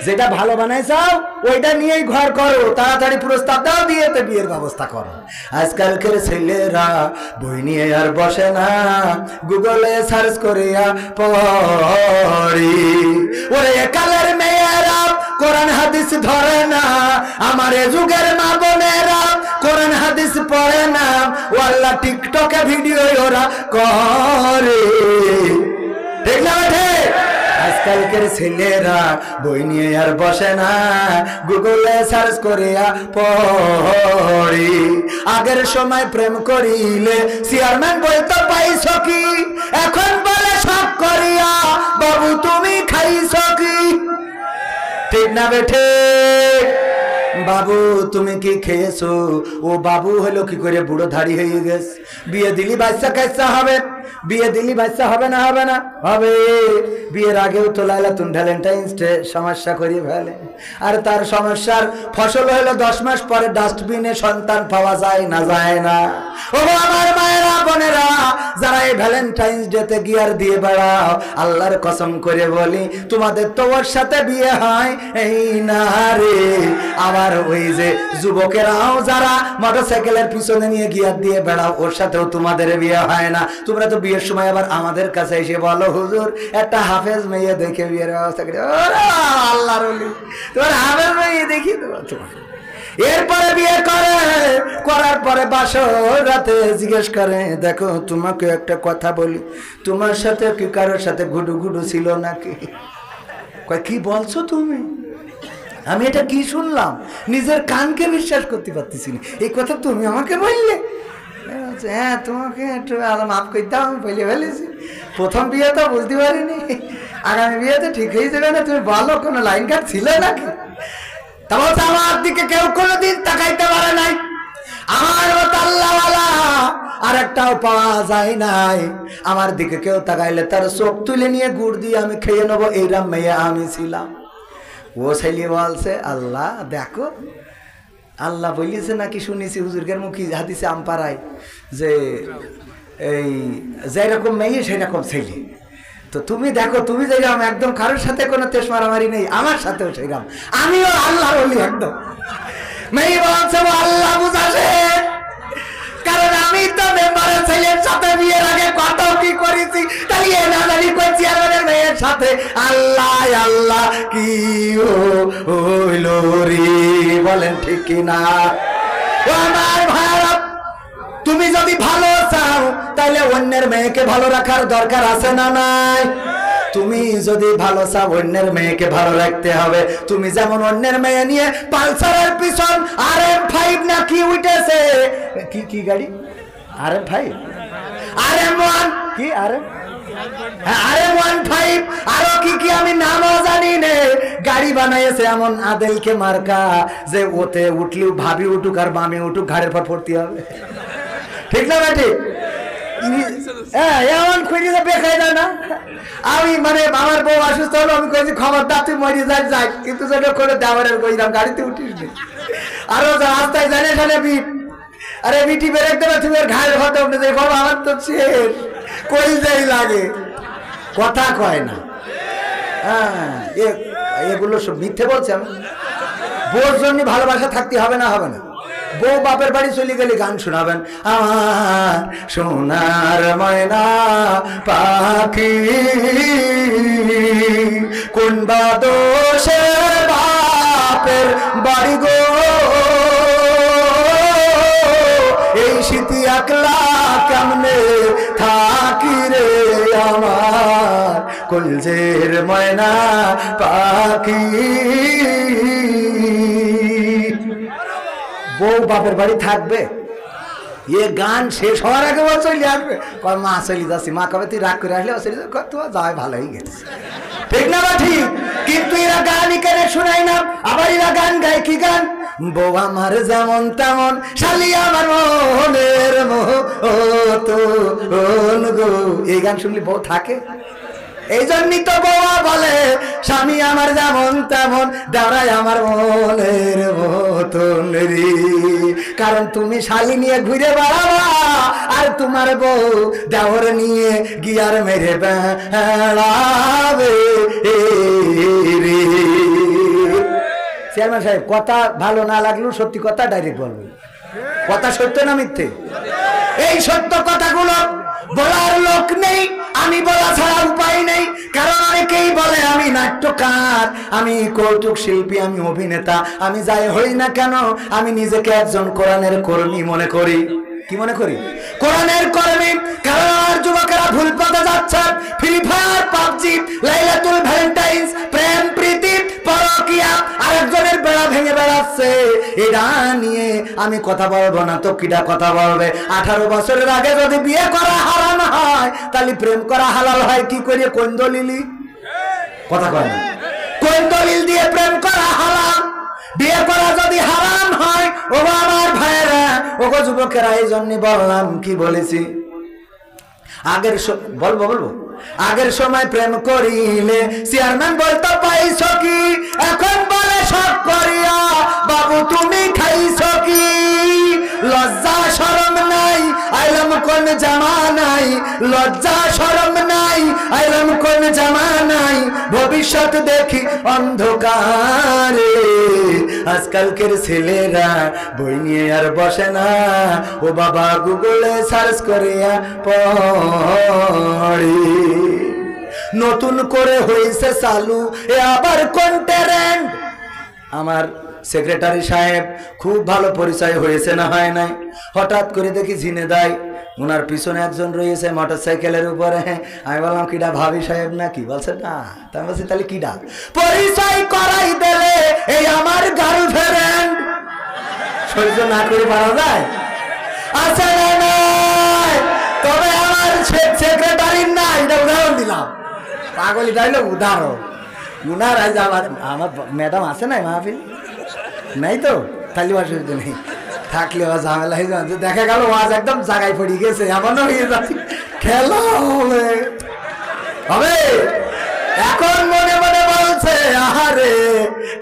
A: যেটা ভালো বানাইছাও ওইটা নিয়েই ঘর করো, তাড়াতাড়ি প্রস্তাব দাও, বিয়েতে বিয়ের ব্যবস্থা করো। আজকালকার ছেলেরা বই নিয়ে আর বসে না, গুগলে সার্চ করিয়া পড়ি। ওরে কালের মেয়েরা কোরআন হাদিস ধরে না, আমার এ যুগের মা বোনেরা কোরআন হাদিস পড়ে না, ওয়াল্লাহ টিকটকে ভিডিও ওরা করে। ঠিক না ঠিক? আজকালকার ছেলেরা বই নিয়ে আর বসে না, গুগলে সার্চ করিয়া পড়ি। আগের সময় প্রেম করিলে চেয়ারম্যান বলতো পাইছ কি, এখন বলে সব করিয়া বাবু তুমি খাইছ কি। ঠিক না বেঠে? বাবু তুমি কি খেয়েছো? ও বাবু হলো কি করে বুড়ো ধাড়ি হয়ে গেছে। বিয়ে দিলি বাচ্চা কাচ্চা হবে, বিয়ে দিলি বাচ্চা হবে না? হবে না? হবে। বিয়ের আগেও তো লাইলা তুন ভ্যালেন্টাইন্স ডে সমস্যা করিয়ে ফেলে, আর তার সমস্যার ফসল হলো 10 মাস পরে ডাস্টবিনে সন্তান পাওয়া যায় না, যায় না। ও আমার মায়েরা বোনেরা, যারা এই ভ্যালেন্টাইন্স ডে তে গিয়ার দিয়ে বেড়াও, আল্লাহর কসম করে বলি তোমাদের তো ওর সাথে বিয়ে হয় এই না রে। আবার ওই যে যুবকেরাও যারা মোটরসাইকেলের পিছনে নিয়ে গিয়ার দিয়ে বেড়াও, ওর সাথেও তোমাদের বিয়ে হয় না। তোমরা তো বিয়ের সময় আবার আমাদের কাছে এসে বলো হুজুর একটা হাফেজ মেয়ে দেখে বিয়ের ব্যবস্থা করে। আল্লাহর ওলি, তোমার হাফেজ মেয়ে দেখি তোমার। এরপরে বিয়ে করে, করার পরে বাসর রাতে জিজ্ঞেস করে, দেখো তোমাকে একটা কথা বলি, তোমার সাথে কি কারোর সাথে গুডু গুডু ছিল নাকি? কয় কি বলছো তুমি? আমি এটা কি শুনলাম, নিজের কানকে বিশ্বাস করতে পারতেছি না। এই কথা তুমি আমাকে বললে? হ্যাঁ তোমাকে একটু মাফ করে দাও, আমি বলে ফেলেছি। প্রথম বিয়ে তো বুঝতে পারিনি, আগামী বিয়েতে ঠিক হয়ে যাবে না। তুমি বলো কোনো লাইন কাট ছিল নাকি? তা বলছে আমার দিকে কেউ কোনোদিন তাকাইতে পারে নাই, আমার মতো আল্লাহওয়ালা আর একটাও পাওয়া যায় নাই। আমার দিকে কেউ তাকাইলে তার চোখ তুলে নিয়ে গুড় দিয়ে আমি খেয়ে নেবো, এইরকম মেয়ে আমি ছিলাম। ও ছেলে বলছে আল্লাহ দেখো, আল্লাহ বলিয়েছে নাকি শুনেছি হুজুরগের মুখী হাদিসে আমপাড়ায় যে এই যেরকম মেয়ে সেরকম ছেলে। তো তুমি দেখো, তুমি যেরকম একদম কারোর সাথে কোনো তেজ মারামারি নেই, আমার সাথেও সেরকম, আমিও আল্লাহ বলি একদম। মেয়ে বলছে আল্লাহ বুঝাছে, কারণ আমি তো মেম্বারের ছেলের সাথে বিয়ের আগে কত কি করেছি, তাই এ না জানি কই চেয়ারম্যানের মেয়ের সাথে। আল্লাহ আল্লাহ কি হইল রে, বলেন ঠিক কিনা? ও আমার ভাইরা, তুমি যদি ভালো চাও তাহলে অন্যের মেয়েকে ভালো রাখার দরকার আছে না নাই? তুমি যদি ভালো চাও অন্যের মেয়েকে ভালো রাখতে হবে। তুমি যেমন অন্যের মেয়ে নিয়ে পালসারের পিছন RM5 না কি উঠেছে, কি কি গাড়ি RM5 RM1 কি RM15 আরো কি কি আমি নামও জানি নে, গাড়ি বানাইছে এমন আদেলকে মার্কা যে ওতে উঠলেও ভাবি উঠুক আর বামে উঠুক ঘাড়ের পর পড়তে হবে। ঠিক না বেটি? এমন খুঁজে বেখাই দেয় না। আমি মানে আমার বউ অসুস্থ হলো, আমি কইছি খবরদার তুই মরি যাই, কিন্তু যেটা করে দেওয়ারের কইলাম গাড়িতে উঠিস নি। আরো রাস্তায় জানে জানে বিট, আরে বিটি বেরেক দেবে তুমি ঘাড়ের ভাতে উঠে যাই, বাবা আমার তো শেষ, কই যাই লাগে, কথা কয় না। হ্যাঁ এগুলো সব মিথ্যে বলছে। আমি বউর জন্য ভালোবাসা থাকতে হবে না? হবে না? বউ বাপের বাড়ি চলে গেলে গান শোনাবেন, আমার সোনার ময়না পাখি কোন বা দোষে বাপের বাড়ি গো, এই শীতি একলা কেমনে থাকি রে আমার কলজের ময়না পাখি। বউ বাপের বাড়ি থাকবে, এ গান শেষ হওয়ার আগে ও চলে আসবে, কয় মা চলে যাচ্ছি। মা কবে তুই রাগ করে আসলে চলে যাবে, তোমার যাওয়াই ভালো হয়ে গেছে। ঠিক না বা ঠিক? কিন্তু এরা গান এখানে শোনায় না, আবার এরা গান গায় কি গান? বউ আমার যেমন তেমন শালি আমার মনের মতন গো। এই গান শুনলে বউ থাকে? এই জন্যই তো বউয়া বলে স্বামী আমার যেমন তেমন দাঁড়ায় আমার মনের মতন রে। কারণ তুমি শালি নিয়ে ঘুরে বেড়াবা আর তোমার বউ দেওর নিয়ে গিয়ার মেরে বেড়াবে রে। চেয়ারম্যান সাহেব, কথা ভালো না লাগলেও সত্যি কথা ডাইরেক্ট বলবো। কথা সত্য না মিথ্যে? এই সত্য কথাগুলো বলার লোক নেই, আমি বলা ছাড়া উপায় নেই। কারণ অনেকেই বলে আমি নাট্যকার, আমি কৌতুক শিল্পী, আমি অভিনেতা, আমি যাই হই না কেন আমি নিজেকে একজন কোরআনের কর্মী মনে করি। কি মনে করি? কোরআনের কর্মী। কারণ আমার যুবকেরা ভুল পথে যাচ্ছে, ফ্রি ফায়ার, পাবজি, লাইলাতুল ভ্যালেন্টাইন্স, প্রেম প্রীতি, পরকিয়া, আরেকজনের বেড়া ভেঙে বেড়াচ্ছে। এটা নিয়ে আমি কথা বলবো না তো কিটা কথা বলবে? 18 বছরের আগে যদি বিয়ে করা হারাম হয় তাহলে প্রেম করা হালাল হয় কি করে? কোন দলিলি? কথা কয় না? কোন দলিল দিয়ে প্রেম করা হালাল? বিয়ে করা যদি হারাম হয়, ও আমার ভাইয়েরা, ও যুবকেরা, এই জন্য বললাম, কি বলেছি আগের বলবো আগের সময় প্রেম করিলে চেয়ারম্যান বলতো পাইছ কি, এখন বলে সব করিয়া বাবু তুমি খাইছ কি? লজ্জা শরম নাই, আইলাম কোন জামানাই, লজ্জা শরম নাই, আইলাম কোন জামানাই, ভবিষ্যৎ দেখি অন্ধকারে। আজকালকের ছেলেরা বই নিয়ে আর বসে না, ও বাবা গুগলে সার্চ করিয়া পড়ে। নতুন করে হয়েছে চালু এ আবার কোন ট্রেন্ড? আমার সেক্রেটারি সাহেব খুব ভালো পরিচয় হয়েছে না হয় নাই? হঠাৎ করে দেখি ঝিনেদাই, ওনার পিছনে একজন রয়েছে মোটরসাইকেলের উপরে। আমি বললাম কিডা? ভাবি সাহেব নাকি? বলছে না। তাই বলছি তাহলে কিডা? পরিচয় করাই দিলে এই আমার গার্লফ্রেন্ড। সহ্য না করে পারা যায়? আছে না নাই? তবে আমার সেক্রেটারির না, এটা উদাহরণ দিলাম। পাগলিটা হইলো উদাহরণ। উনার আজ আমার ম্যাডাম আছে না মাহফিল? নাই তো? তাহলে অসুবিধা নেই, থাকলে ঝামেলা হয়ে যাচ্ছে। দেখা গেল ওয়াজ একদম জায়গায় পড়ে গেছে, এমনও হয়ে যাচ্ছে। খেলা হবে। এখন মনে মনে বলছে আহারে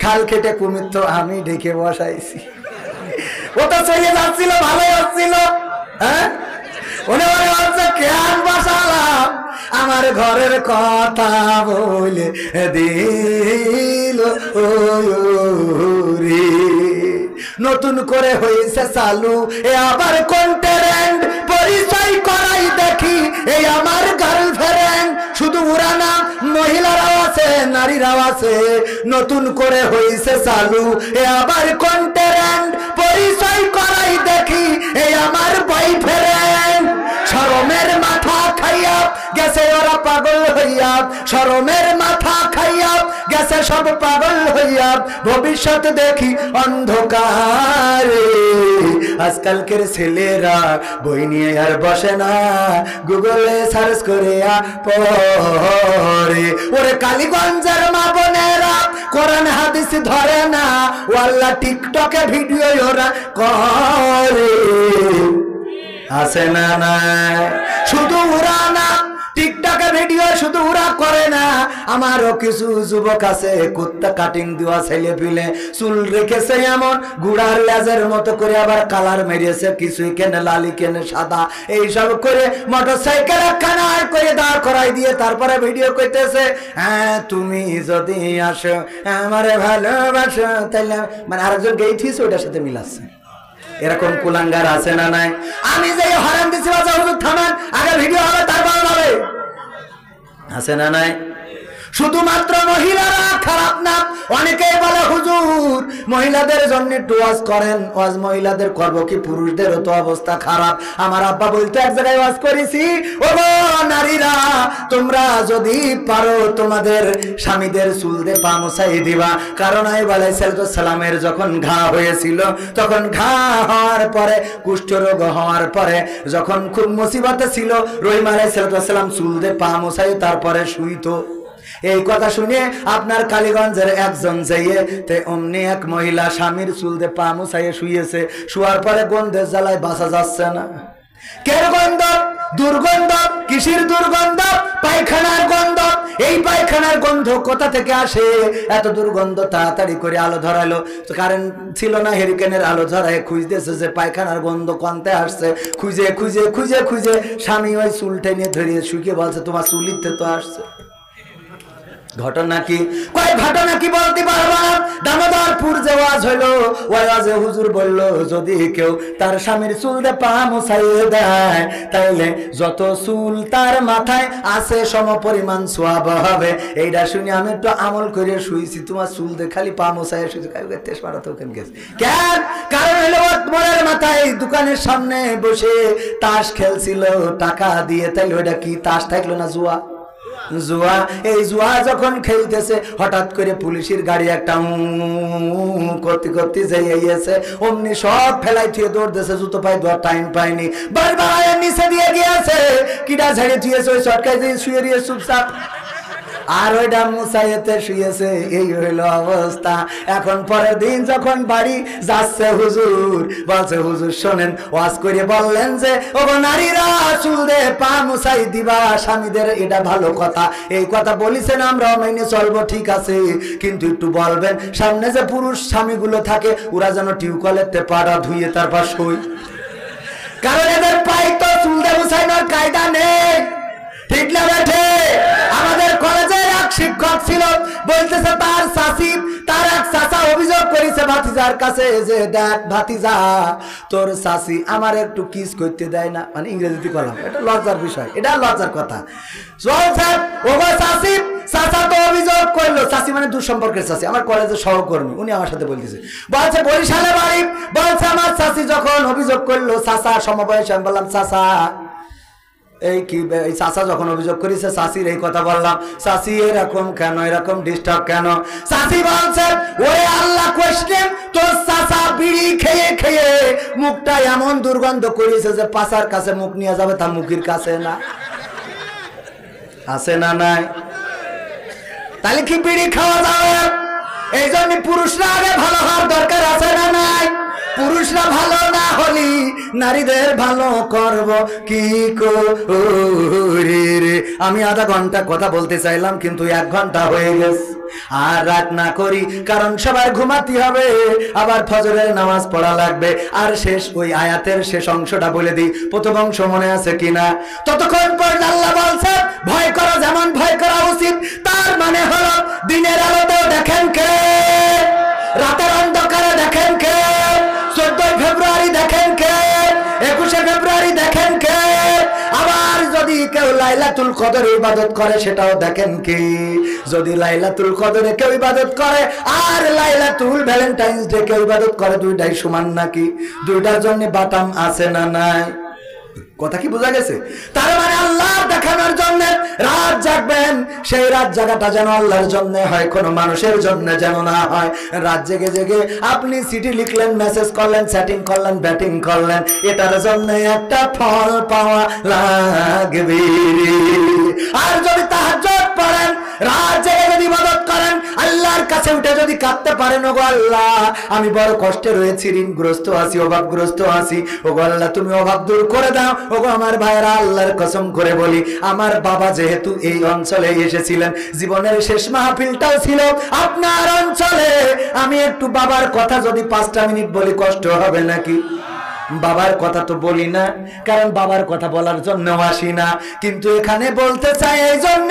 A: খাল কেটে কুমির তো আমি ঢেকে বসাইছি। ও তো চলে যাচ্ছিল, ভালোই হচ্ছিল। হ্যাঁ, মনে মনে বলছে কেন বসালাম, আমার ঘরের কথা বলে দিল রে। নতুন করে হয়েছে চালু এ আবার কোন ট্রেন্ড? পরিচয় করাই দেখি এই আমার গার্লফ্রেন্ড। শুধু ওরা না, মহিলারাও আছে, নারীরাও আছে। নতুন করে হয়েছে চালু এ আবার কোন ট্রেন্ড? পরিচয় করাই দেখি এই আমার বয়ফ্রেন্ড। শরমের মাথা খাইয়া গেছে ওরা পাগল হইয়া, শরমের মাথা খাইয়া গেছে সব পাগল হইয়া, ভবিষ্যৎ দেখি অন্ধকারে। আজকালকের ছেলেরা বই নিয়ে আর বসে না, গুগলে সার্চ করিয়া পড়ে। ওরে কালীগঞ্জের মা বোনেরা কোরআন হাদিস ধরে না, ওয়াল্লা টিকটকে ভিডিও ওরা করে। আছে না নাই? শুধু ওরা না, টিকটকে ভিডিও শুধু ওরা করে না, আমারও কিছু যুবক আছে কুত্তা কাটিং দেওয়া ছেলে পিলে, চুল রেখেছে এমন গুড়ার লেজের মতো করে, আবার কালার মেরেছে, কিছুই কেনে লালি কেনে সাদা, এইসব করে মোটরসাইকেল একখানা করে দাঁড় করাই দিয়ে তারপরে ভিডিও করতেছে। হ্যাঁ তুমি যদি আসো আমারে ভালোবাসো, তাইলে মানে আরেকজন গেইছিস ওইটার সাথে মিলাচ্ছে। এরকম কুলাঙ্গার আছে না নাই? আমি যে হরান দিছি বাজা হুজুর থামেন, আগে ভিডিও হবে তারপর হবে। আছে না নাই? শুধুমাত্র মহিলারা খারাপ না, অনেকেই বলে হুজুর মহিলাদের জন্য একটু ওয়াজ করেন। ওয়াজ মহিলাদের করবো কি, পুরুষদেরও তো অবস্থা খারাপ। আমার আব্বা বলতে এক জায়গায় ওয়াজ করেছি, ও নারীরা তোমরা যদি পারো তোমাদের স্বামীদের চুল দিয়ে পা মোছাই দিবা। কারণ আইয়ুব আলাইহিস সালামের যখন ঘা হয়েছিল, তখন ঘা হওয়ার পরে, কুষ্ঠরোগ হওয়ার পরে, যখন খুব মুসিবতে ছিল, রহিম আলাইহিস সালাম চুল দিয়ে পা মোছাই তারপরে শুইতো। এই কথা শুনে আপনার কালীগঞ্জের একজন যাইয়ে তে অমনি এক মহিলা স্বামীর চুল দিয়ে পা মুছাইয়ে শুয়েছে, শুয়ার পরে গন্ধের জ্বালায় বাঁচা যাচ্ছে না। কের গন্ধ? দুর্গন্ধ। কিসের দুর্গন্ধ? পায়খানার গন্ধ। এই পায়খানার গন্ধ কোথা থেকে আসে? এত দুর্গন্ধ। তাড়াতাড়ি করে আলো ধরালো, কারেন্ট ছিল না, হেরিকেনের আলো ধরায় খুঁজতেছে যে পায়খানার গন্ধ কোনতে আসছে। খুঁজে খুঁজে খুঁজে খুঁজে স্বামী ওই চুল টেনে ধরিয়ে শুকিয়ে বলছে তোমার চুলিতে তো আসছে। ঘটনা কি? কয় ঘটনা কি বলতে পারবা? দামোদরপুর যে ওয়াজ হইলো, ওয়াজে হুজুর বলল যদি কেউ তার স্বামীর চুল দিয়ে পা মুছাইয়ে দেয় তাইলে যত চুল তার মাথায় আছে সম পরিমাণ সওয়াব হবে। এইটা শুনে আমি একটু আমল করে শুয়েছি। তোমার চুল দিয়ে খালি পা মুছাইয়ে শুয়েছি, তেজ মারাতে ওখানে গেছে কেন? কারণ হলো মোড়ের মাথায় দোকানের সামনে বসে তাস খেলছিল টাকা দিয়ে। তাইলে ওইটা কি তাস থাকলো না জুয়া? জুয়া। এই জুয়া যখন খেলতেছে হঠাৎ করে পুলিশের গাড়ি একটা করতে করতে যাইয়েছে, অমনি সব ফেলাই থুয়ে দৌড়তেছে, জুতো পায়ে দেওয়ার টাইম পায়নি, বারবার নিচে দিয়ে গিয়েছে, কিটা ঝাড়িয়ে থুয়েছে, ওই চটকায় দিয়ে শুয়ে দিয়ে চুপচাপ আর ওইটা মুছাইতে শুয়েছে। এই হইল অবস্থা। এখন পরের দিন যখন বাড়ি যাচ্ছে হুজুর বলছে, হুজুর শোনেন, ওয়াজ করে বললেন যে ও নারীরা চুল দে পা মুছাই দিবা স্বামীদের, এটা ভালো কথা। এই কথা বলিছেন, আমরা মেনে চলবো, ঠিক আছে, কিন্তু একটু বলবেন সামনে যে পুরুষ স্বামীগুলো থাকে ওরা যেন টিউবওয়েলের পাড়া ধুয়ে তারপর সই, কারণ এদের পাই তো চুল দে মুছাইনোর কায়দা নেই। ঠিক না বেঠে? আমাদের কলেজের এক শিক্ষক ছিল, বলতেছে তার চাচি, তার এক চাচা অভিযোগ করেছে ভাতিজার কাছে যে দেখ ভাতিজা, তোর চাচি আমার একটু কিস করতে দেয় না। মানে ইংরেজিতে করলাম, এটা লজ্জার বিষয়, এটা লজ্জার কথা। চাচা তো অভিযোগ করলো, চাচি মানে দূর সম্পর্কের চাচি, আমার কলেজের সহকর্মী, উনি আমার সাথে বলতেছে, বলছে বরিশালে বাড়ি, বলছে আমার চাচি যখন অভিযোগ করলো, চাচা সমবয়সী, আমি বললাম চাচা এই কি, এই চাচা যখন অভিযোগ করেছে চাচির এই কথা বললাম, চাচি এরকম কেন, এরকম ডিস্টার্ব কেন? চাচি বলছে ওরে আল্লাহ কোশ্চেন, তোর চাচা বিড়ি খেয়ে খেয়ে মুখটা এমন দুর্গন্ধ করেছে যে পাছার কাছে মুখ নিয়ে যাবে, তা মুখের কাছে না। আছে না নাই? তাহলে কি বিড়ি খাওয়া যাবে? এই জন্য পুরুষরা আগে ভালো হওয়ার দরকার আছে না নাই? পুরুষরা ভালো না হলি নারীদের ভালো করব কি করে রে? আমি আধা ঘন্টা কথা বলতে চাইলাম কিন্তু 1 ঘন্টা হয়ে গেছে। আর রাত না করি, কারণ সবার ঘুমাতে হবে, আবার ফজরের নামাজ পড়া লাগবে। আর শেষ ওই আয়াতের শেষ অংশটা বলে দিই, প্রথম অংশ মনে আছে কিনা? ততক্ষণ পর্যন্ত আল্লাহ বলছে ভয় করো, যেমন ভয় করা উচিত, তার মানে হলো দিনের আলোতেও দেখেন কে, রাতের অন্ধকারে দেখেন কে, 14 ফেব্রুয়ারি দেখেন কে, 21 ফেব্রুয়ারি দেখেন কে, আবার যদি কেউ লাইলাতুল কদর ইবাদত করে সেটাও দেখেন কে। যদি লাইলাতুল কদরে কেউ ইবাদত করে আর লাইলাতুল ভ্যালেন্টাইন্স ডে কেউ ইবাদত করে, দুইটাই সমান নাকি? দুইটার জন্য বাটাম আছে না নাই? কথা কি বোঝা গেছে? তার মানে আল্লাহ দেখানোর জন্য রাত জাগবেন, সেই রাত জাগাটা যেন আল্লাহর জন্য হয়, কোনো মানুষের জন্য যেন না হয়। রাত জেগে জেগে আপনি চিঠি লিখলেন, মেসেজ করলেন, চ্যাটিং করলেন, ব্যাটিং করলেন, এটার জন্য একটা ফল পাওয়া লাগবে। আর যদি তাহাজ্জুদ পড়েন, রাত জেগে যদি ইবাদত করেন, আল্লাহর কাছে উঠে যদি কাঁদতে পারেন, ওগো আল্লাহ আমি বড় কষ্টে রয়েছি, ঋণগ্রস্ত আছি, অভাবগ্রস্ত আছি, ওগো আল্লাহ তুমি অভাব দূর করে দাও। ওগো আমার ভাইরা, আল্লাহর কসম করে বলি, আমার বাবা যেহেতু এই অঞ্চলে এসেছিলেন, জীবনের শেষ মাহফিলটাও ছিল আপনার অঞ্চলে, আমি একটু বাবার কথা যদি 5টা মিনিট বলি কষ্ট হবে নাকি? বাবার কথা তো বলি না, কারণ বাবার কথা বলার জন্য আসি না, কিন্তু এখানে বলতে চাই এই জন্য,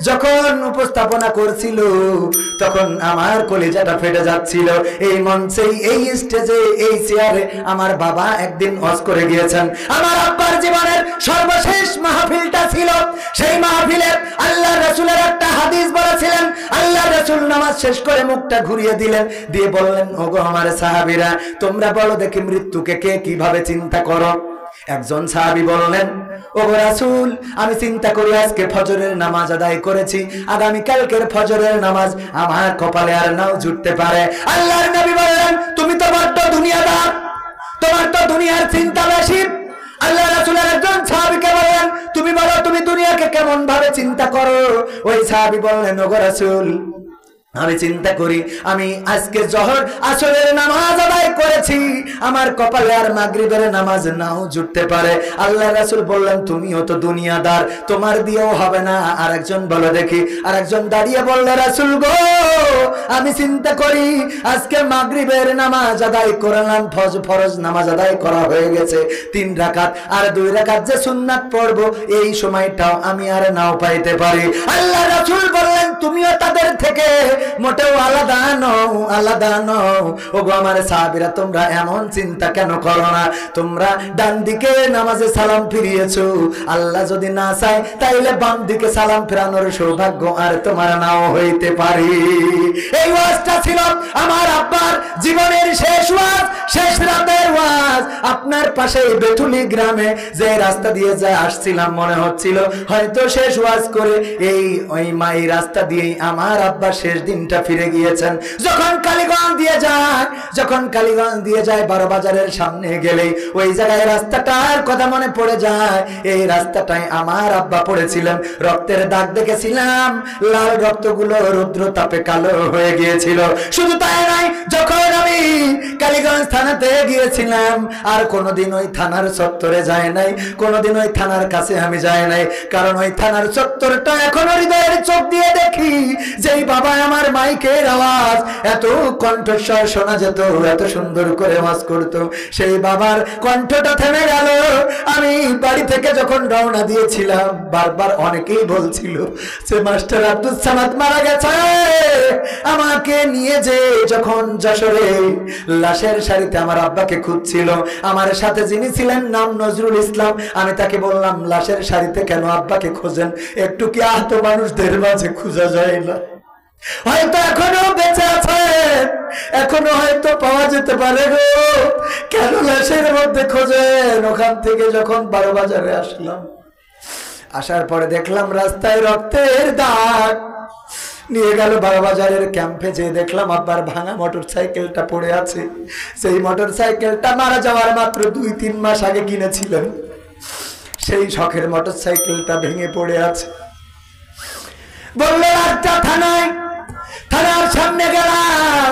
A: যখন উপস্থাপনা করছিল তখন আমার কলিজাটা ফেটে যাচ্ছিল। এই মঞ্চে, এই স্টেজে, এই চেয়ারে আমার বাবা একদিন ওয়াজ করে গিয়েছেন। আমার আব্বার জীবনের সর্বশেষ মাহফিলটা ছিল, সেই মাহফিলে আল্লাহর রাসূলের একটা হাদিস বলেছিলেন। আল্লাহর রাসূল নামাজ শেষ করে মুখটা ঘুরিয়ে দিলেন, দিয়ে বললেন, ওগো আমার সাহাবীরা, তোমরা বলো দেখি মৃত্যুকে কে কিভাবে চিন্তা করো? একজন সাহাবী বললেন, ওগো রাসূল, আমি চিন্তা করি আজকে ফজরের নামাজ আদায় করেছি, আগামী কালকের ফজরের নামাজ আমার কপালে আর নাও জুটতে পারে। আল্লাহর নবী বললেন, তুমি তো বড্ড দুনিয়াদার, তোমার তো দুনিয়ার চিন্তা বেশি। আল্লাহ রাসূলের একজন সাহাবীকে বললেন, তুমি বলো তুমি দুনিয়াকে আল্লাহকে কেমন ভাবে চিন্তা করো। ওই সাহাবী বললেন, ওগো রাসূল, আমি চিন্তা করি আমি আজকে জোহর আসরের নামাজ আদায় করেছি, আমার কপালে আর মাগরিবের নামাজ নাও জুটতে পারে। আল্লাহ রাসূল বললেন, তুমিও তো দুনিয়াদার, তোমার দিয়েও হবে না। আরেকজন বলো দেখি, আরেকজন দাঁড়িয়ে বলল, রাসূল গো, আমি চিন্তা করি আজকে মাগরিবের নামাজ আদায় করলাম, ফরজ নামাজ আদায় করা হয়ে গেছে 3 রাকাত, আর 2 রাকাত যে সুন্নাত পড়ব এই সময়টাও আমি আর নাও পাইতে পারি। আল্লাহ রাসূল বললেন, তুমিও তাদের থেকে মোটেও আলাদা নও, আলাদা নও। ওগো আমার সাহাবীরা, তোমরা এমন চিন্তা কেন করো না? তোমরা ডান দিকে নামাজে সালাম ফিরিয়েছো, আল্লাহ যদি না চায় তাইলে বাম দিকে সালাম ফেরানোর সৌভাগ্য আর তোমার নাও হইতে পারে। এই ওয়াজটা ছিল আমার আব্বার জীবনের শেষ ওয়াজ, শেষ রাতের ওয়াজ। আপনার পাশে বেথুলি গ্রামে যে রাস্তা দিয়ে যা আসছিলাম, মনে হচ্ছিল হয়তো শেষ ওয়াজ করে ওই রাস্তা দিয়েই আমার আব্বা শেষ দিনটা ফিরে গিয়েছেন। যখন কালীগঞ্জ দিয়ে যায় 12 বাজারের সামনে গেলেই ওই জায়গায় রাস্তাটার কথা মনে পড়ে যায়। এই রাস্তাটায় আমার আব্বা পড়েছিলেন, রক্তের দাগ দেখেছিলাম, লাল রক্তগুলো রৌদ্র তাপে কালো হয়ে গিয়েছিল। শুধু তাই নয়, যখন আমি কালীগঞ্জ থানাতে গিয়েছিলাম আর কোনোদিন ওই থানার চত্বরে যায় নাই, কোনোদিন ওই থানার কাছে আমি যাই নাই, কারণ ওই থানার চত্বরটা এখনো হৃদয়ের চোখ দিয়ে দেখি। যেই বাবা আমার মাইকের আওয়াজ এত কণ্ঠস্বর শোনা যেত, এত সুন্দর করে ওয়াজ করতো, সেই বাবার কণ্ঠটা থেমে গেল। আমি বাড়ি থেকে যখন রওনা দিয়েছিলাম, বারবার অনেকেই বলছিল যে মাস্টার আব্দুল সামাদ মারা গেছে। আমাকে নিয়ে যে যখন যশোরে লাশের সারিতে আমার আব্বাকে খুঁজছিল, আমার সাথে যিনি ছিলেন নাম নজরুল ইসলাম, আমি তাকে বললাম, লাশের সারিতে কেন আব্বাকে খোঁজেন? একটু কি আহত মানুষদের মাঝে খোঁজা যায় না? হয়তো এখনো বেঁচে আছেন, এখনো হয়তো পাওয়া যেতে পারে গো, কেন লাশের মধ্যে খোঁজেন? ওখান থেকে যখন 12 বাজারে আসলাম, আসার পরে দেখলাম রাস্তায় রক্তের দাগ। নিয়ে গেল 12 বাজারের ক্যাম্পে, যেয়ে দেখলাম আব্বার ভাঙা মোটর সাইকেলটা পড়ে আছে। সেই মোটর সাইকেলটা মারা যাওয়ার মাত্র 2-3 মাস আগে কিনেছিলেন, সেই শখের মোটর সাইকেলটা ভেঙে পড়ে আছে। বললো একটা থানার সামনে গেলাম,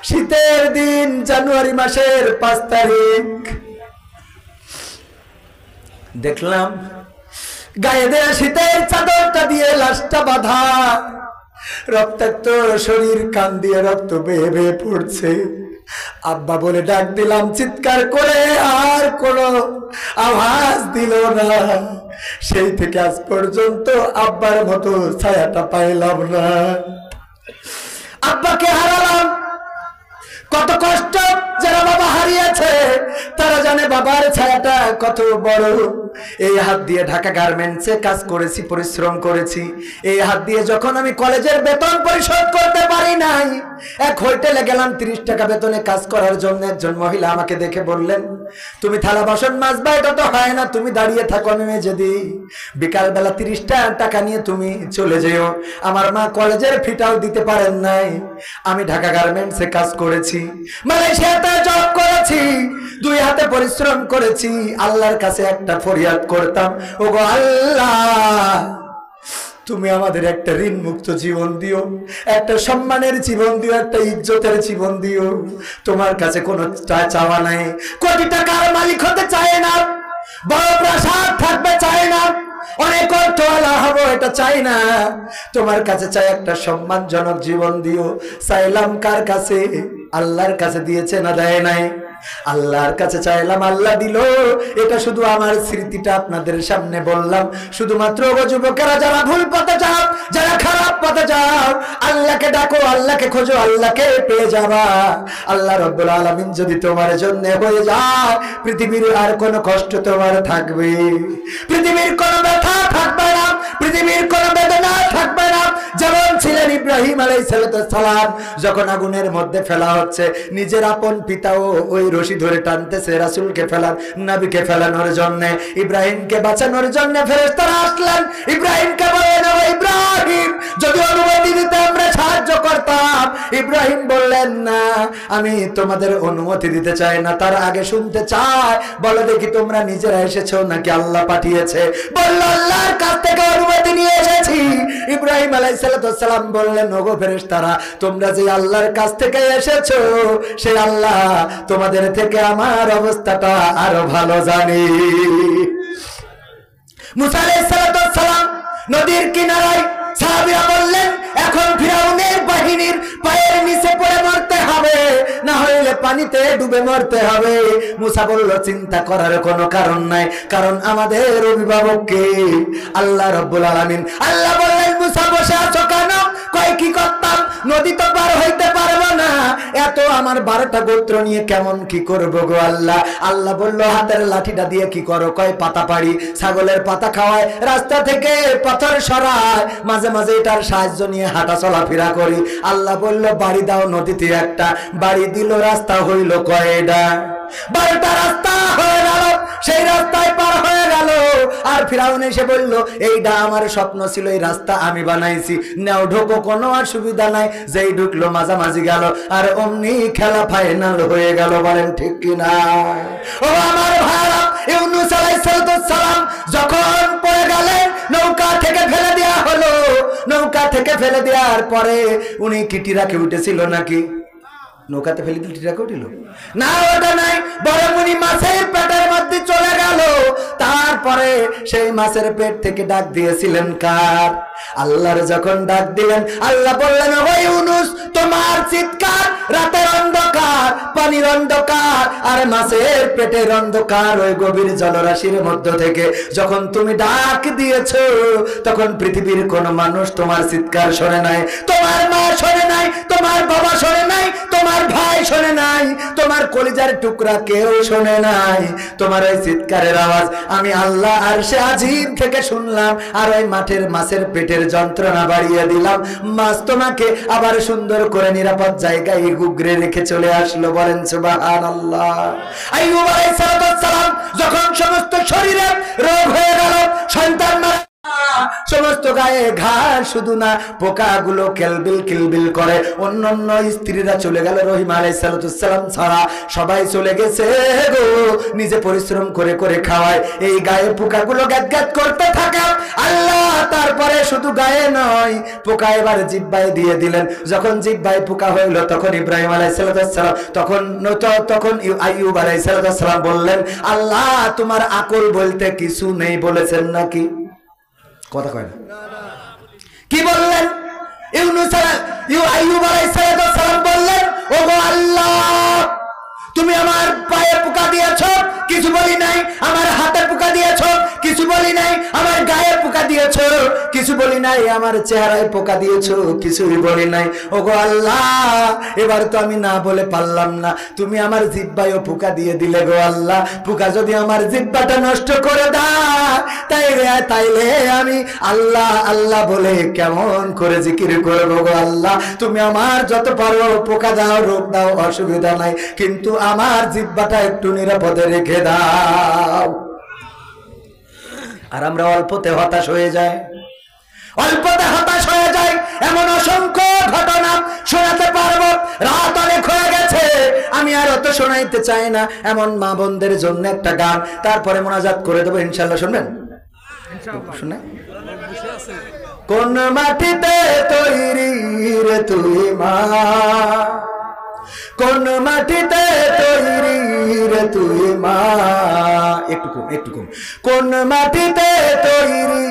A: শীতের দিন, জানুয়ারি মাসের 5 তারিখ। দেখলাম গায়ে দেয়া শীতের চাদরটা দিয়ে লাশটা বাঁধা, রক্তাক্ত শরীর, কান দিয়ে রক্ত বেয়ে বেয়ে পড়ছে। আব্বা বলে ডাক দিলাম, চিৎকার করে আর কোনো আওয়াজ দিল না। সেই থেকে আজ পর্যন্ত আব্বার মতো ছায়াটা পাইলাম না। আব্বাকে হারালাম, কত কষ্ট। যারা বাবা হারিয়েছে তারা জানে বাবার ছায়াটা কত বড়। এই হাত দিয়ে ঢাকা গার্মেন্টসে কাজ করেছি, পরিশ্রম করেছি। এই হাত দিয়ে যখন আমি কলেজের বেতন পরিশোধ করতে পারি নাই, এক হোটেলে গেলাম 30 টাকা বেতনে কাজ করার জন্য। একজন মহিলা আমাকে দেখে বললেন, তুমি থালা বাসন মাজবা, এটা তো হয় না, তুমি দাঁড়িয়ে থাকো, আমি মেজে দিই। বিকালবেলা 30 টাকা নিয়ে তুমি চলে যেও। আমার মা কলেজের ফিটাও দিতে পারেন নাই। আমি ঢাকা গার্মেন্টসে কাজ করেছি, মালয়েশিয়াতে জব করেছি, 2 হাতে পরিশ্রম করেছি। আল্লাহর কাছে একটা ফরিয়াদ করতাম, ওগো আল্লাহ, তুমি আমাদের একটা ঋণ মুক্ত জীবন দিও, একটা সম্মানের জীবন দিও, একটা ইজ্জতের জীবন দিও। তোমার কাছে কোনো চাওয়া নাই, কোটি টাকার মালিক হতে চায় না, বড় প্রাসাদ থাকবে চায় না, অনেক অর্থওয়ালা হবো এটা চাই না। তোমার কাছে চাই একটা সম্মানজনক জীবন দিও। চাইলাম কার কাছে? আল্লাহর কাছে দিয়েছে না দেয় নাই? আল্লাহর কাছে চাইলাম, আল্লাহ দিল। এটা শুধু আমার স্মৃতিটা আপনাদের সামনে বললাম। শুধুমাত্র যুবকেরা যারা ভুল পথে যাও, যারা খারাপ পথে যাও, আল্লাহকে ডাকো, আল্লাহকে খোঁজো, আল্লাহকে পেয়ে যাবা। আল্লাহ রাব্বুল আলামিন যদি তোমার জন্য হয়ে যায়, পৃথিবীর আর কোনো কষ্ট তোমার থাকবে, পৃথিবীর কোনো ব্যথা থাকবে না, পৃথিবীর কোনো বেদনা থাকবে না। যেমন ছিলেন ইব্রাহিম আলাইহিস সালাম, যখন আগুনের মধ্যে ফেলা হচ্ছে, নিজের আপন পিতাও ওই রশি ধরে টানতেছে রাসূলকে নবীকে ফেলানোর জন্য, ইব্রাহিমকে বাঁচানোর জন্য ফেরেশতারা আসলেন। ইব্রাহিমকে বললেন, ও ইব্রাহিম, যদি অনুমতি দিতে আমরা সাহায্য করতাম। ইব্রাহিম বললেন, না, আমি তোমাদের অনুমতি দিতে চাই না, তার আগে শুনতে চাই, বলো দেখি তোমরা নিজেরা এসেছো নাকি আল্লাহ পাঠিয়েছে? বলল, আল্লাহর কাছ থেকে আলাইহিস সালাম বললেন, ওগো ফেরেশতারা, তোমরা যে আল্লাহর কাছ থেকে এসেছো সেই আল্লাহ তোমাদের থেকে আমার অবস্থাটা আরো ভালো জানে। মুসা আলাইহিস সালাম নদীর কিনারায়, সাহাবীরা বললেন, এখন ফিরাউনের বাহিনীর পায়ের নিচে পড়ে মরতে হবে, না হইলে পানিতে ডুবে মরতে হবে। মুসা বলল, চিন্তা করার কোনো কারণ নাই, কারণ আমাদের অভিভাবক কে? আল্লাহ রাব্বুল আলামিন। আল্লাহ বললেন, মুসা বসে আছো কেন? কয়, কি করতাম, নদী তো পার হইতে পারবো না, এত আমার 12টা গোত্র নিয়ে কেমন কি করবো গো আল্লাহ। আল্লাহ বলল, হাতের লাঠিটা দিয়ে কি করো? কয়, পাতা পাড়ি, ছাগলের পাতা খাওয়ায়, রাস্তা থেকে পাথর সরায়, মাঝে মাঝে এটার সাহায্য নিয়ে হাঁটা চলাফেরা করি। আল্লাহ বলল, বাড়ি দাও নদীতে একটা। বাড়ি দিল, রাস্তা হইল কয়টা? 12টা রাস্তা হয়ে গেল, সেই রাস্তায় পার হয়ে গেল। আর ফিরাউন এসে বলল, এইটা আমার স্বপ্ন ছিল, এই রাস্তা আমি বানাইছি, নাও ঢোকো, কোনো অসুবিধা নাই। যেই ঢুকলো মাঝামাঝি গেল, আর অমনি খেলা ফাইনাল হয়ে গেল। বলেন ঠিক কিনা? ও আমার ভাইরা, ইউনূস আলাইহিস সালাম যখন পড়ে গেলেন, নৌকা থেকে ফেলে দেওয়া হলো। নৌকা থেকে ফেলে দেওয়ার পরে উনি কি টিরাকে উঠেছিল নাকি? নৌকাতে ফেলে দিল, টিরাকে উঠিল না? ওটা নাই, বরং উনি মাছের পেটের মধ্যে চলে গেল। তারপরে সেই মাছের পেট থেকে ডাক দিয়েছিলেন কার? আল্লাহর যখন ডাক দিলেন, আল্লাহ বললেন, ও ইউনূস, তোমার চিৎকার রাতের অন্ধকার, পানির অন্ধকার, আর মাছের পেটের অন্ধকার, ওই গভীর জলরাশির মধ্য থেকে যখন তুমি ডাক দিয়েছো, তখন পৃথিবীর কোন মানুষ তোমার চিৎকার শোনে নাই। তোমার মা শোনে নাই, তোমার বাবা শোনে নাই, তোমার ভাই শোনে নাই, তোমার কলিজার টুকরা কেউ শোনে নাই। তোমার ওই চিৎকারের আওয়াজ আমি আল্লাহ আরশে আজিম থেকে শুনলাম, আর ওই মাছের পেটের যন্ত্রণা বাড়িয়ে দিলাম। মাছ তোমাকে আবার সুন্দর করে নিরাপদ জায়গায় গুগরে রেখে চলে আসলো। বলেন সুবহানাল্লাহ। আইয়ুব আলাইহিস সালাম যখন সমস্ত শরীরে রোগ হয়ে গেল, সন্তান সমস্ত গায়ে ঘাড়, শুধু না পোকাগুলো কিলবিল কিলবিল করে। অন্যান্য স্ত্রীরা চলে গেল, রহিমা আলাইহিস সালাম ছাড়া সবাই চলে গেছে গো। নিজে পরিশ্রম করে করে খাওয়ায়, এই গায়ে পোকাগুলো গ্যাট গ্যাট করতে থাকে। আল্লাহ তারপরে শুধু গায়ে নয়, পোকা এবার জিহ্বায় দিয়ে দিলেন। যখন জিহ্বায় পোকা হইল, তখন ইব্রাহিম আলাইহিস সালাম তখন আইয়ুব আলাইহিস সালাম বললেন, আল্লাহ তোমার আকল বলতে কিছু নেই বলেছেন নাকি? কথা কয় না। কি বললেন? আইয়ুব আলাইহিস সালাম বললেন, ওগো আল্লাহ, তুমি আমার পায়ে পোকা দিয়েছো, কিছু বলি নাই। আমার হাতে পোকা দিয়েছো, কিছু বলি নাই। আমার গায়ে পোকা দিয়েছো, কিছু বলি নাই। আমার চেহারায় পোকা দিয়েছো, কিছুই বলি নাই। ওগো আল্লাহ, এবার তো আমি না বলে পারলাম না, তুমি আমার জিহ্বায়ও পোকা দিয়ে দিলে গো আল্লাহ। পোকা যদি আমার জিহ্বাটা নষ্ট করে দেয়, তাইলে আমি আল্লাহ আল্লাহ বলে কেমন করে জিকির করবো গো আল্লাহ। তুমি আমার যত পারো পোকা দাও, রোগ দাও, অসুবিধা নাই, কিন্তু আমার জিহ্বাটা একটু নিরাপদে রেখে দাও। আর আমরা অল্পতে হতাশ হয়ে যাই, অল্পতে হতাশ হয়ে যায়। এমন অসংখ্য ঘটনা শোনাতে পারবো, রাত অনেক হয়ে গেছে, আমি আর অত শোনাইতে চাই না। এমন মা বোনদের জন্য একটা গান, তারপরে মোনাজাত করে দেবো ইনশাল্লাহ। শুনবেন? শুনে, কোন মাটিতে তৈরি রে তুই মা, কোন মাটিতে তৈরি রে তুই মা, একটু কম, কোন মাটিতে তৈরি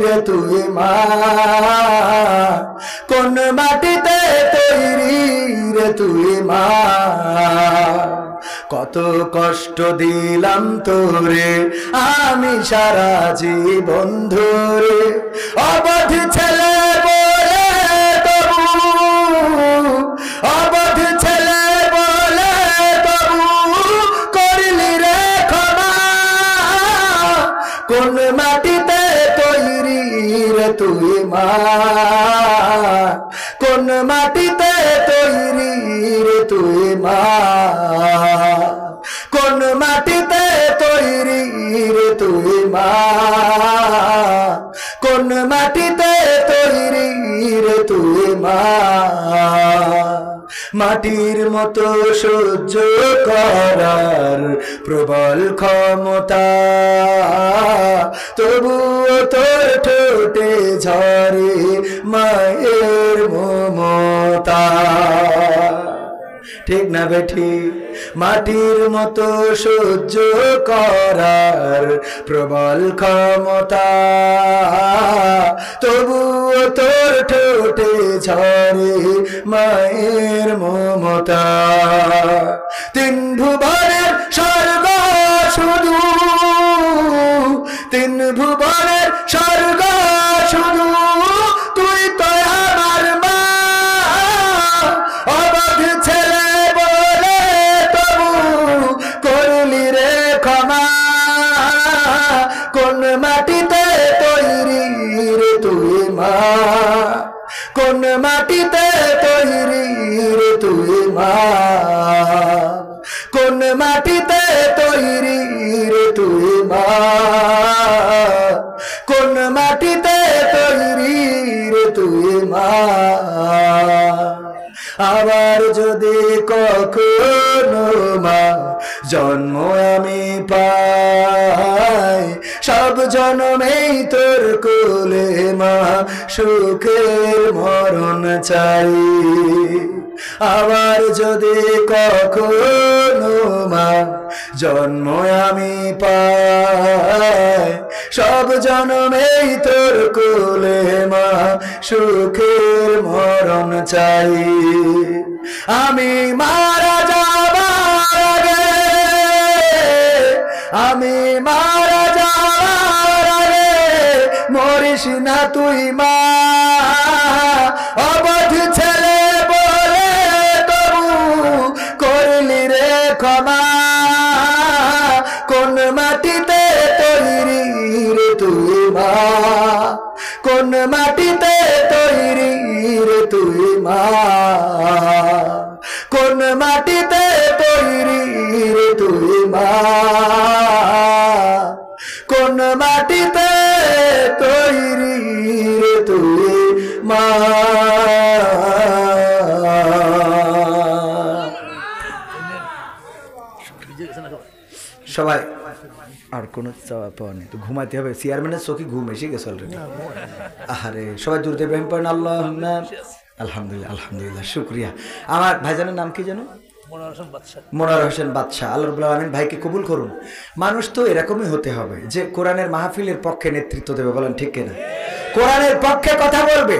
A: রে তুই মা, কোন মাটিতে তৈরি রে তুই মা, কত কষ্ট দিলাম তোরে আমি সারা জীবন ধরে, অবধ ছেলে বলে তবু, অবধ ছেলে বলে তবু করলি রে ক্ষমা, কোন মাটিতে তৈরি রে তুই মা, কোন মাটিতে তৈরি রে তুই মা, কোন মাটিতে তৈরি রে তুই মা, কোন মাটিতে তৈরি রে তুই মা, মাটির মতো সহ্য করার প্রবল ক্ষমতা, তবুও তোর ঠোঁটে ঝরে মায়ের মমতা। ঠিক না বেঠি? মাটির মতো সহ্য করার প্রবল ক্ষমতা, তবুও তোর ঠোঁটে ঝরে মায়ের মমতা। তিন ভুবনের স্বর্গ শুধু, তিন ভুবনের স্বর্গ শুধু, তুই তো আমার মা। অবাধ ছেলে বলে তবু করলি রে ক্ষমা। কোন মাটিতে তৈরি রে তুই মা, কোন মাটিতে তৈরি রে তুই মা, কোন মাটিতে তৈরি রে তুই মা, কোন মাটিতে তৈরি রে তুই মা। আবার যদি কখনো মা জন্ম আমি পাই, সব জন্মেই তোর কোলে মা সুখের মরণ চাই। আবার যদি কখনো মা জন্ম আমি পাই, সব জন্মেই তোর কোলে মা সুখের মরণ চাই। আমি মারা যাবার আগে, আমি মারা যাবার আগে মরিস না তুই মা। অবধ ছেলে বলে তবু করলি রে ক্ষমা। কোন মাটিতে তৈরি রে তুই মা, কোন মাটিতে তৈরি রে তুই মা, কোন মাটিতে তৈরি রে তুই মা, কোন মাটিতে তৈরি রে তুই মা। সবাই আর কোনো চাওয়া পাওয়া নেই, তো ঘুমাতে হবে। চেয়ারম্যানের চোখে ঘুম এসে গেছে অলরেডি। আরে সবাই দূরতে প্রেম পড়েন। আল্লাহ আলহামদুলিল্লাহ, আলহামদুলিল্লাহ, শুক্রিয়া। আমার ভাইজানের নাম কি জানো? মনোয়ার হোসেন বাদশাহ। আল্লাহ রাব্বুল আলামিন ভাইকে কবুল করুন। মানুষ তো এরকমই হতে হবে যে কোরআনের মাহফিলের পক্ষে নেতৃত্ব দেবে, বলেন ঠিক কিনা? কোরআনের পক্ষে কথা বলবে,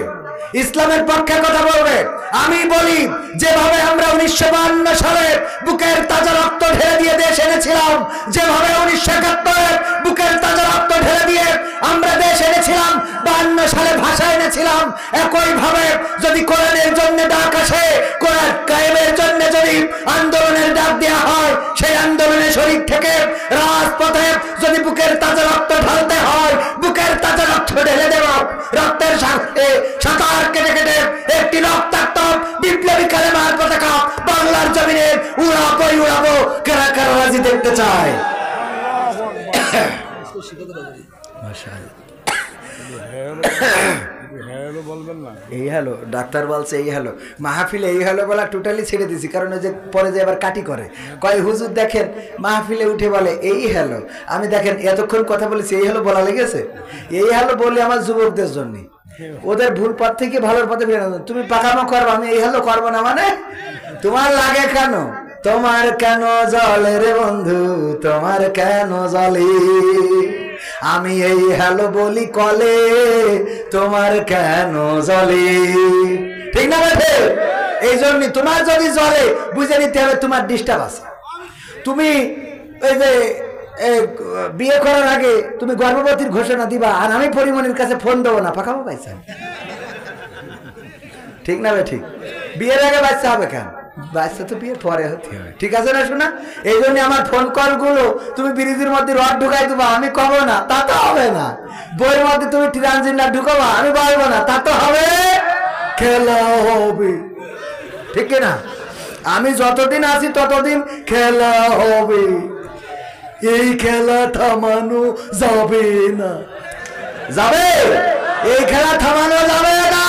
A: ইসলামের পক্ষে কথা বলবে। আমি বলি যেভাবে আমরা 1952 সালে বুকের তাজা রক্ত ঢেলে দিয়ে দেশ এনেছিলাম, যেভাবে 1971 বুকের তাজা রক্ত ঢেলে দিয়ে আমরা দেশ এনেছিলাম, 52 সালে ভাষা এনেছিলাম, একইভাবে যদি কোরআনের জন্য ডাক আসে, কোরআন কায়েমের জন্য যদি আন্দোলনের ডাক দেওয়া হয়, সেই আন্দোলনে শরীর থেকে রাজপথে যদি বুকের তাজা রক্ত ঢালতে হয়, বুকের তাজা রক্ত ঢেলে দেব। রক্তের সাথে সাঁতার কেটে কেটে একটি রক্তাক্ত বিপ্লবী কালেমার পতাকা বাংলার জমিনে উড়াবই উড়াবো। কারা কারা রাজি দেখতে চায়? এই হ্যালো ডাক্তার বলছে এই হ্যালো মাহফিলে এই হ্যালো বলা টোটালি ছেড়ে দিছি, কারণ ওই যে পরে যে আবার কাটি করে কয় হুজুর দেখেন মাহফিলে উঠে বলে এই হ্যালো। আমি দেখেন এতক্ষণ কথা বলেছি এই হ্যালো বলা লেগেছে। এই হ্যালো বললে আমার যুবকদের জন্য, ওদের ভুল পথ থেকে ভালোর পথে ফিরে। তুমি পাকামো করবো, আমি এই হ্যালো করবো না মানে তোমার লাগে কেন? তোমার কেন জলে রে বন্ধু, তোমার কেন জলে? আমি এই হ্যালো বলি কলে, তোমার কেন জলে? ঠিক না বেঠে? এই জন্য তোমার যদি জলে বুঝে নিতে হবে তোমার ডিস্টার্ব আছে। তুমি ওই যে বিয়ে করার আগে তুমি গর্ভবতীর ঘোষণা দিবা, আর আমি পরিমণির কাছে ফোন দেবো না, পাকাবো পাইছেন? ঠিক না বে ঠিক? বিয়ের আগে বাচ্চা হবে কেন? বাচ্চা তো বিয়ের পরে হতে হবে, ঠিক আছে না শোনা? এই জন্য আমার ফোন কল গুলো তুমি ব্রিজের মধ্যে রড ঢুকাই দেবা, আমি কব না, তা তো হবে না। বইয়ের মধ্যে তুমি ট্রানজিন্ডার ঢুকাবা, আমি বলবো না, তা তো হবে। খেলা হবে, ঠিক না? আমি যতদিন আছি ততদিন খেলা হবে, এই খেলা থামানো যাবে না। যাবে? এই খেলা থামানো যাবে না।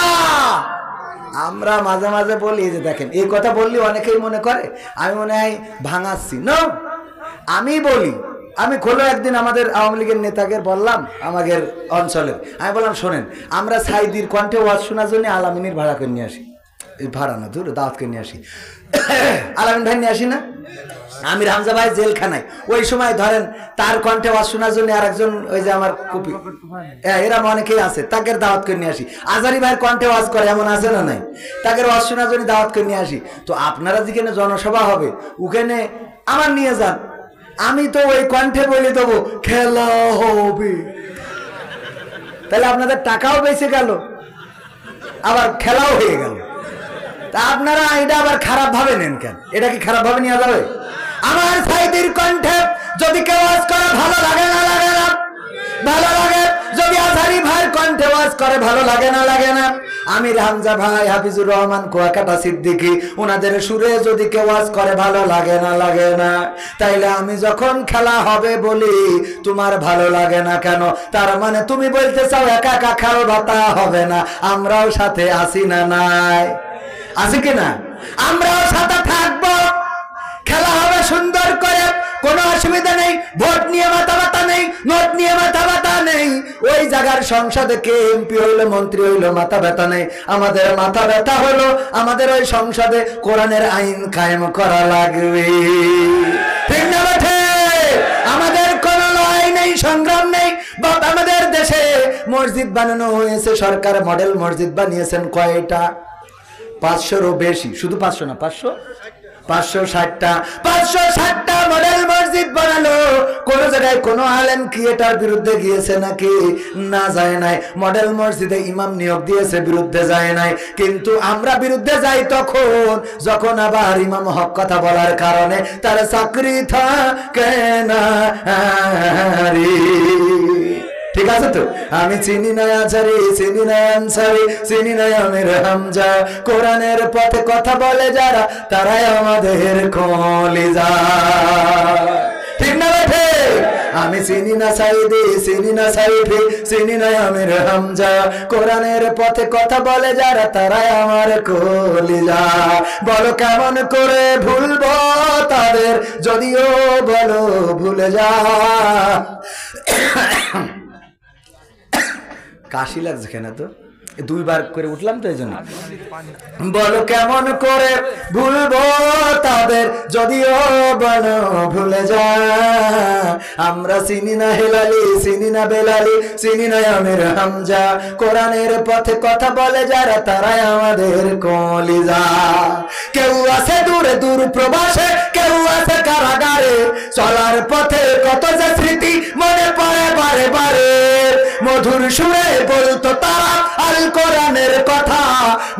A: আমরা মাঝে মাঝে বলি যে দেখেন এই কথা বললে অনেকেই মনে করে আমি মনে হয় ভাঙাচ্ছি। না, আমি বলি আমি খোলো একদিন আমাদের আওয়ামী লীগের নেতাকে বললাম আমাদের অঞ্চলের, আমি বললাম শোনেন আমরা সাইদির কণ্ঠে ওয়াজ শোনার জন্য আলামিনীর ভাড়া করে নিয়ে আসি, ভাড়া না দূর দাওয়াত করে নিয়ে আসি, আলামিন ভাই নিয়ে আসি না, আমির হামজা ভাই জেলখানায় ওই সময় ধরেন তার কণ্ঠে ওয়াজ শোনার জন্য আর একজন ওই যে আমার কপি এরকম অনেকেই আছে তাকে দাওয়াত করে নিয়ে আসি, আজারি ভাইয়ের কণ্ঠে ওয়াজ করে এমন আছে না নাই, তাকে ওয়াজ শোনার জন্য দাওয়াত করে নিয়ে আসি। তো আপনারা যেখানে জনসভা হবে ওখানে আমার নিয়ে যান, আমি তো ওই কণ্ঠে বলে দেবো খেলা হবে, তাহলে আপনাদের টাকাও বেঁচে গেল আবার খেলাও হয়ে গেল। তা আপনারা এটা আবার খারাপ ভাবে নেন কেন? এটা কি খারাপ ভাবে নেওয়া যাবে? আমার সাইদির কণ্ঠে যদি কেউ ওয়াজ করে ভালো লাগে না লাগে না? ভালো লাগে। যদি আজারি ভাইয়ের কণ্ঠে ওয়াজ করে ভালো লাগে না লাগে না? আমির হামজা ভাই, হাফিজুর রহমান, কুয়াকাটা সিদ্দিকী ওনাদের সুরে যদি কেউ ওয়াজ করে ভালো লাগে না লাগে না? তাইলে আমি যখন খেলা হবে বলি তোমার ভালো লাগে না কেন? তার মানে তুমি বলতে চাও একা একা খেলবাতা হবে না, আমরাও সাথে আসি না নাই? আছে কিনা? আমরাও সাথে থাকবো, খেলা হবে সুন্দর করে, কোনো অসুবিধা নেই, ভোট নিয়ে মাথা ব্যথা নেই, নোট নিয়ে মাথা ব্যথা নেই, ওই জায়গার সংসদে কে এমপি হইলো মন্ত্রী হইলো মাথা ব্যথা নেই, আমাদের মাথা ব্যথা হলো আমাদের ওই সংসদে কোরআনের আইন কায়েম করা লাগবে, ঠিক না বেঠে? আমাদের কোনো লড়াই নেই, সংগ্রাম নেই, আমাদের দেশে মসজিদ বানানো হয়েছে, সরকার মডেল মসজিদ বানিয়েছেন কয়টা? 500-রও বেশি, শুধু 500 না 560টা মডেল মসজিদ বানালো। কোন জায়গায় কোন আলেম কি এটার বিরুদ্ধে গিয়েছে নাকি? না যায় নাই। মডেল মসজিদে ইমাম নিয়োগ দিয়েছে, বিরুদ্ধে যায় নাই। কিন্তু আমরা বিরুদ্ধে যাই তখন যখন আবার ইমাম হক কথা বলার কারণে তার চাকরি থাকে না। ঠিক আছে তো? আমি চিনি না আচারি, চিনি না আনসারি, চিনি না আমির হামজা, কোরআনের পথে কথা বলে যারা তারাই আমাদের কলিজা, ঠিক না বেঠে? আমি চিনি না সাইদি, চিনি না সাইফি, চিনি না আমির হামজা, কোরআনের পথে কথা বলে যারা তারাই আমার কলিজা। বলো কেমন করে ভুলবো তাদের, যদিও বলো ভুলে যা। কাশি লাগছে কেন? তো 2 বার করে উঠলাম তো এই জন্য। বলো কেমন করে ভুলবো তাদের, যদিও বলো ভুলে যা। আমরা চিনি না হেলালি, চিনি না বেলালি, চিনি না আমির হামজা, কোরআনের পথে কথা বলে যারা তারাই আমাদের কলিজা। কেউ আছে দূরে দূর প্রবাসে, কেউ আছে কারাগারে, চলার পথে কত যে স্মৃতি মনে পড়ে বারে বারে। মধুর সুরে বলতো তারা আল কোরআনের কথা,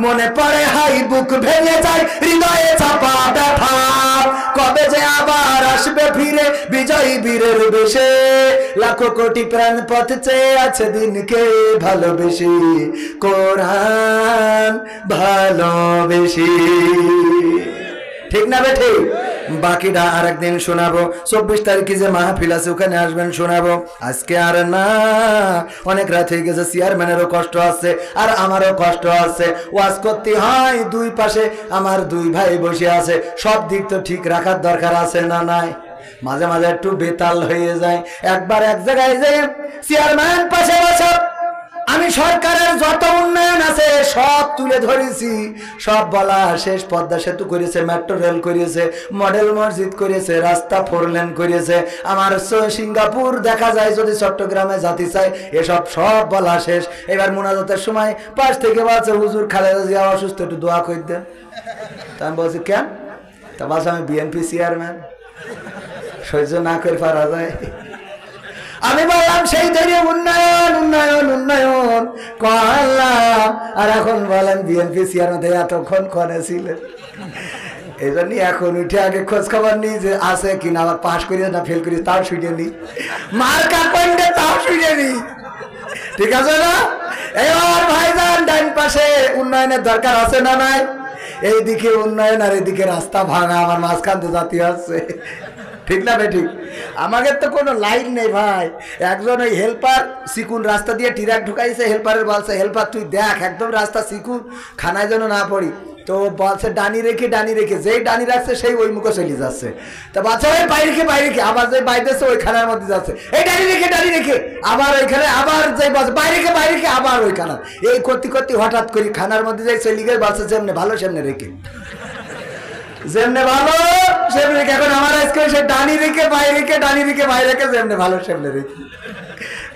A: মনে পড়ে হাই বুক ভেঙে যায়, হৃদয়ে চাপা ব্যথা। কবে যে আবার আসবে ফিরে বিজয়ী বীরের বেশে, লাখো কোটি প্রাণ পথ চেয়ে আছে দিনকে ভালোবেসে, কোরআন ভালোবেসে, ঠিক না বেঠে? বাকিটা আর একদিন শোনাবো। 24 তারিখে যে মাহফিল আছে ওখানে আসবেন, শোনাবো। আজকে আর না, অনেক রাত হয়ে গেছে, চেয়ারম্যানেরও কষ্ট আছে আর আমারও কষ্ট আছে। ওয়াজ করতে হয়, 2 পাশে আমার 2 ভাই বসে আছে, সব দিক তো ঠিক রাখার দরকার আছে না নাই? মাঝে মাঝে একটু বেতাল হয়ে যায়। একবার এক জায়গায় যে চেয়ারম্যান পাশে বসে আমি সরকারের যত উন্নয়ন আছে সব তুলে ধরেছি, সব বলা শেষ। পদ্মা সেতু করেছে, মেট্রো রেল করেছে, মডেল মসজিদ করেছে, রাস্তা 4 লেন করেছে। আমার সিঙ্গাপুর দেখা যায় যদি চট্টগ্রামে জাতি চাই, এসব সব বলা শেষ। এবার মোনাজাতের সময় পাশ থেকে বলছে হুজুর খালেদা জিয়া অসুস্থ, একটু দোয়া করে দেন। তা আমি বলছি কেন? তা বলছে আমি বিএনপি চেয়ারম্যান, সহ্য না করে পারা যায়। আমি বললাম সেই ধরে উন্নয়ন উন্নয়ন উন্নয়ন করলাম, আর এখন বলেন বিএনপি চেয়ারম্যান এতক্ষণ করে ছিলেন। এই জন্যই এখন উঠে আগে খোঁজ খবর নিই যে আছে কিনা, আবার পাশ করিয়ে না ফেল করি তাও শুনে নি, মার্কা পয়েন্টে তাও শুনে নি, ঠিক আছে না? এবার ভাইজান ডাইন পাশে উন্নয়নের দরকার আছে না নাই? এইদিকে উন্নয়ন আর এইদিকে রাস্তা ভাঙা, আমার মাঝখান দিয়ে জাতি আছে, ঠিক না ভাই? ঠিক। আমাদের তো কোনো লাইন নেই ভাই। একজন ওই হেল্পার সিকুন রাস্তা দিয়ে টিরাক ঢুকাইছে, হেল্পারের বলছে হেল্পার তুই দেখ একদম রাস্তা সিকুন, খানায় যেন না পড়ি। তো বলছে ডানি রেখে যেই ডানি রাখছে সেই ওই মুখে চলে যাচ্ছে। তা বাচ্চা ওই বাইরে রেখে আবার যে বাইরেছে ওই খানার মধ্যে যাচ্ছে, এই ডানি রেখে আবার ওইখানে আবার যে বলছে বাইরে রেখে আবার ওই খানা, এই করতে হঠাৎ করে খানার মধ্যে যাই চলে গিয়ে বাচ্চা যেমনি ভালো সেমনি রেখে ভালো সেমনি রেখে। এখন আমার আজকে সে ডানি রেখে বাইরে যেমনি ভালো সেমনি রেখে।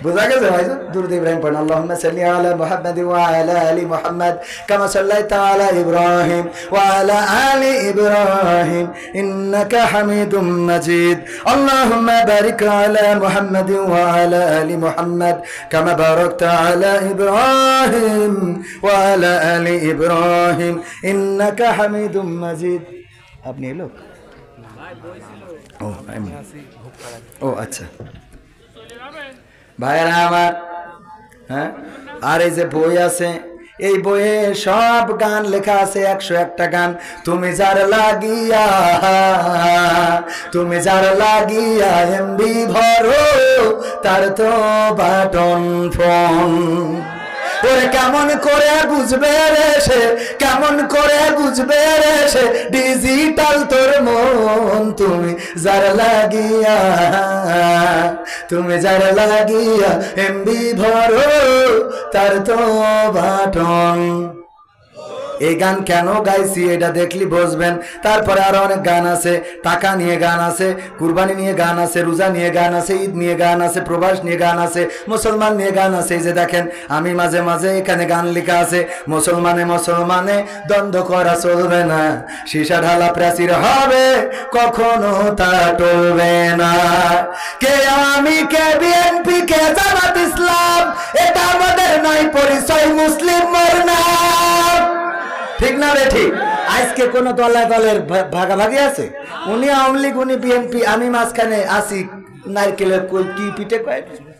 A: বুঝা গেছে ভাই? দুরূদ ইব্রাহিম পড়েন, আল্লাহুম্মা সাল্লি আলা মুহাম্মাদ ওয়া আলা আলি মুহাম্মাদ কামা সাল্লাইতা আলা ইব্রাহিম ওয়া আলা আলি ইব্রাহিম ইন্নাকা হামিদুম মাজিদ। আল্লাহুম্মা বারিক আলা মুহাম্মাদ ওয়া আলা আলি মুহাম্মাদ কামা বারাকতা আলা ইব্রাহিম ওয়া আলা আলি ইব্রাহিম ইন্নাকা হামিদুম মাজিদ। আপনি এলো? ও আচ্ছা ভাইরা আমার, হ্যাঁ। আর এই যে বই আছে, এই বইয়ে সব গান লেখা আছে, 101টা গান। তুমি যার লাগিয়া এমবি ভরো, তার তো বাটন ফোন। ওরে কেমন করে বুঝবে রে সে ডিজিটাল তোর মন। তুমি যার লাগিয়া এমবি ভরো, তার তো বাটন। এই গান কেন গাইছি এটা দেখলি বুঝবেন। তারপরে আরো অনেক গান আছে, টাকা নিয়ে গান আছে, কুরবানি নিয়ে গান আছে, রোজা নিয়ে গান আছে, ঈদ নিয়ে গান আছে, প্রবাস নিয়ে গান আছে, মুসলমান নিয়ে গান আছে। এই যে দেখেন আমি মাঝে মাঝে এখানে গান লেখা আছে, মুসলমানে দ্বন্দ্ব করা চলবে না, সীসা ঢালা প্রাচীর হবে কখনো তা টলবে না। কে আমি, কে বিএনপি, কে জামাত ইসলাম, এটা আমাদের নয় পরিচয়, মুসলিম মোর নাম। ঠিক না রে? ঠিক। আজকে কোন দলের ভাগাভাগি আছে? উনি আওয়ামী লীগ, উনি বিএনপি, আমি মাঝখানে আসি নারকেলের কি পিঠে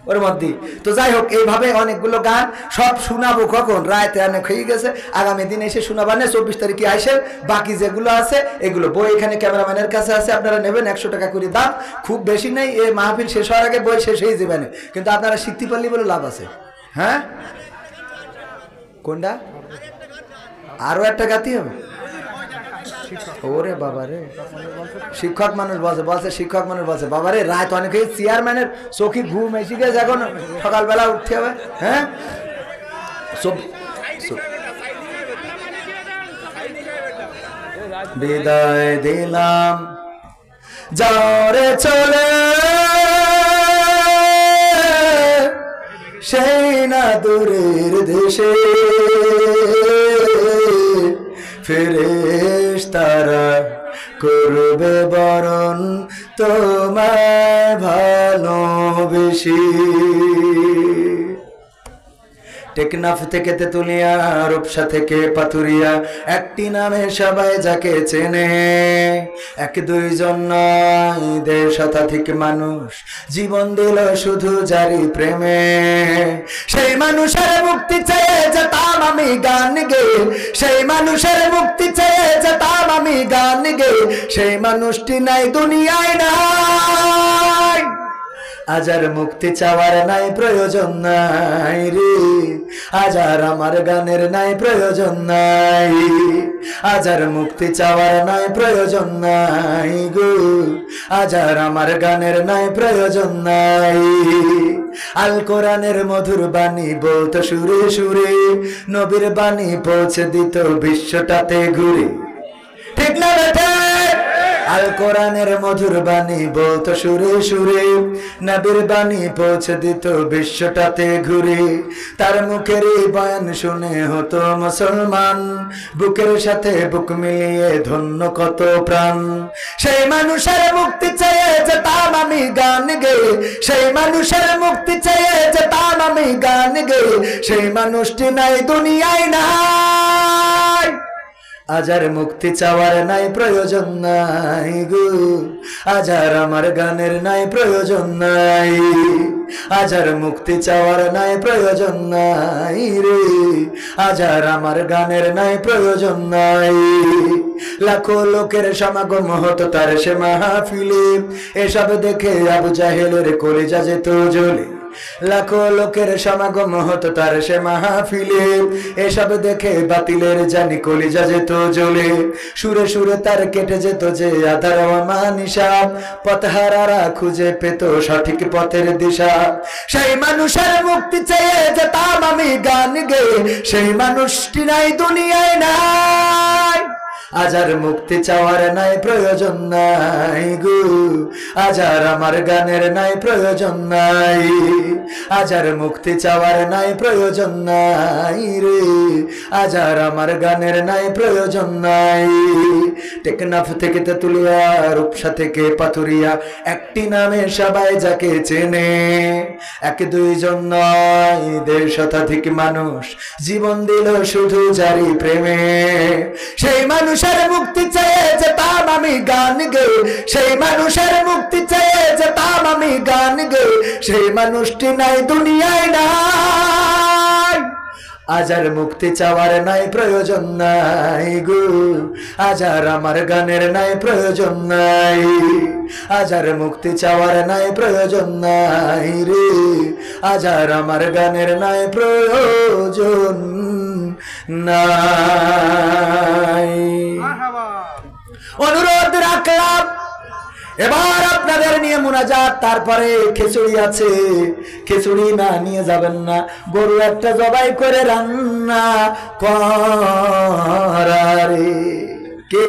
A: ওর মধ্যে। তো যাই হোক, এইভাবে অনেকগুলো গান সব শোনাবো, কখন রাতে অনেক হয়ে গেছে, আগামী দিন এসে শোনাবানে। 24 তারিখে আসে বাকি যেগুলো আছে এগুলো বই এখানে ক্যামেরাম্যানের কাছে আছে, আপনারা নেবেন 100 টাকা করে দাম, খুব বেশি নেই। এই মাহফিল শেষ হওয়ার আগে বই শেষ হয়ে যাবে না, কিন্তু আপনারা শিখতে পারলে বলে লাভ আছে। হ্যাঁ, কোনটা? আরো একটা গাতি হবে। ওরে বাবা রে, শিক্ষক মানুষ বলছে বাবা রে, রাত অনেক চেয়ারম্যানের চোখে ঘুম এসে গেছে, এখন সকালবেলা উঠতে হবে। হ্যাঁ, বিদায় দিলাম যাওরে চলে, সেই না দূরের দেশে ফেরেশতারা করবে বরণ তোমায় ভালোবেসে। টেকনাফ থেকে তেতুলিয়া, রূপসা থেকে পাথুরিয়া, একটি নামে সবাই যাকে চেনে, 1-2 জন নয়, 1.5 শতাধিক মানুষ জীবন দিল শুধু জারি প্রেমে। সেই মানুষের মুক্তি চেয়ে যেতাম আমি গান গে, সেই মানুষের মুক্তি চেয়ে যেতাম আমি গান গে, সেই মানুষটি নাই দুনিয়ায় নাই। আজ আর মুক্তি চাওয়ার নাই প্রয়োজন নাই রে, আজ আর আমার গানের নাই প্রয়োজন নাই, আজ আর মুক্তি চাওয়ার নাই প্রয়োজন নাই গো, আজ আর আমার গানের নাই প্রয়োজন নাই। আল কোরআনের মধুর বাণী বলতো সুরে সুরে, নবীর বাণী পৌঁছে দিত বিশ্বটাতে ঘুরে। ঠিক না বেটা? আল কোরআনের মধুর বাণী বলতো সুরে সুরে, নবীর বাণী পৌঁছে দিত বিশ্বটাতে ঘুরে। তার মুখের বয়ান শুনে হতো মুসলমান, বুকের সাথে বুক মিলিয়ে ধন্য কত প্রাণ। সেই মানুষের মুক্তি চেয়ে যেতাম আমি গান গে, সেই মানুষের মুক্তি চেয়ে যেতাম আমি গান গে, সেই মানুষটি নাই দুনিয়ায় নাই। আজ আর মুক্তি চাওয়ার নাই প্রয়োজন নাই গো, আজ আর আমার গানের নাই প্রয়োজন নাই, আজ আর মুক্তি চাওয়ার নাই প্রয়োজন নাই রে, আজ আর আমার গানের নাই প্রয়োজন নাই। লাখো লোকের সমাগম হতো তার সে মাহফিলে, এসব দেখে আবু জাহেলের কলিজা যেত জ্বলে। লাখো লোকের সমাগম হতো তার সে মাহফিলে, এসব দেখে বাতিলের জানি কলিজা যেত জ্বলে, সুরে সুরে তার কেটে যেত যে আধার মানিসা, পথহারারা খুঁজে পেত সঠিক পথের দিশা। সেই মানুষের মুক্তি চেয়ে যেতাম আমি গান গেয়ে, সেই মানুষটি নাই দুনিয়ায় নাই। আজ আর মুক্তি চাওয়ার নাই প্রয়োজন নাই গো, আজ আর আমার গানের নাই প্রয়োজন নাই, আজ আর মুক্তি চাওয়ার নাই প্রয়োজন নাই রে, আজ আর আমার গানের নাই প্রয়োজন নাই। টেকনাফ থেকে তেতুলিয়া, রূপসা থেকে পাথুরিয়া, একটি নামে সবাই যাকে চেনে, এক দুইজন নয় ১.৫ শতাধিক মানুষ জীবন দিল শুধু যারি প্রেমে। সেই মানুষের মুক্তি চেয়ে যেতাম আমি গান গেয়ে, সেই মানুষের মুক্তি চেয়ে যেতাম আমি গান গেয়ে, সেই মানুষটি নাই দুনিয়ায় নাই। আজ আর মুক্তি চাওয়ার নাই প্রয়োজন নাই গো, আজ আর আমার গানের নাই প্রয়োজন নাই, আজ আর মুক্তি চাওয়ার নাই প্রয়োজন নাই রে, আজ আর আমার গানের নাই প্রয়োজন নাই। অনুরোধ রাখলাম এবার আপনাদের নিয়ে মুনাজাত, তারপরে খিচুড়ি আছে, খিচুড়ি না নিয়ে যাবেন না, গরু একটা জবাই করে রান্না করা রে।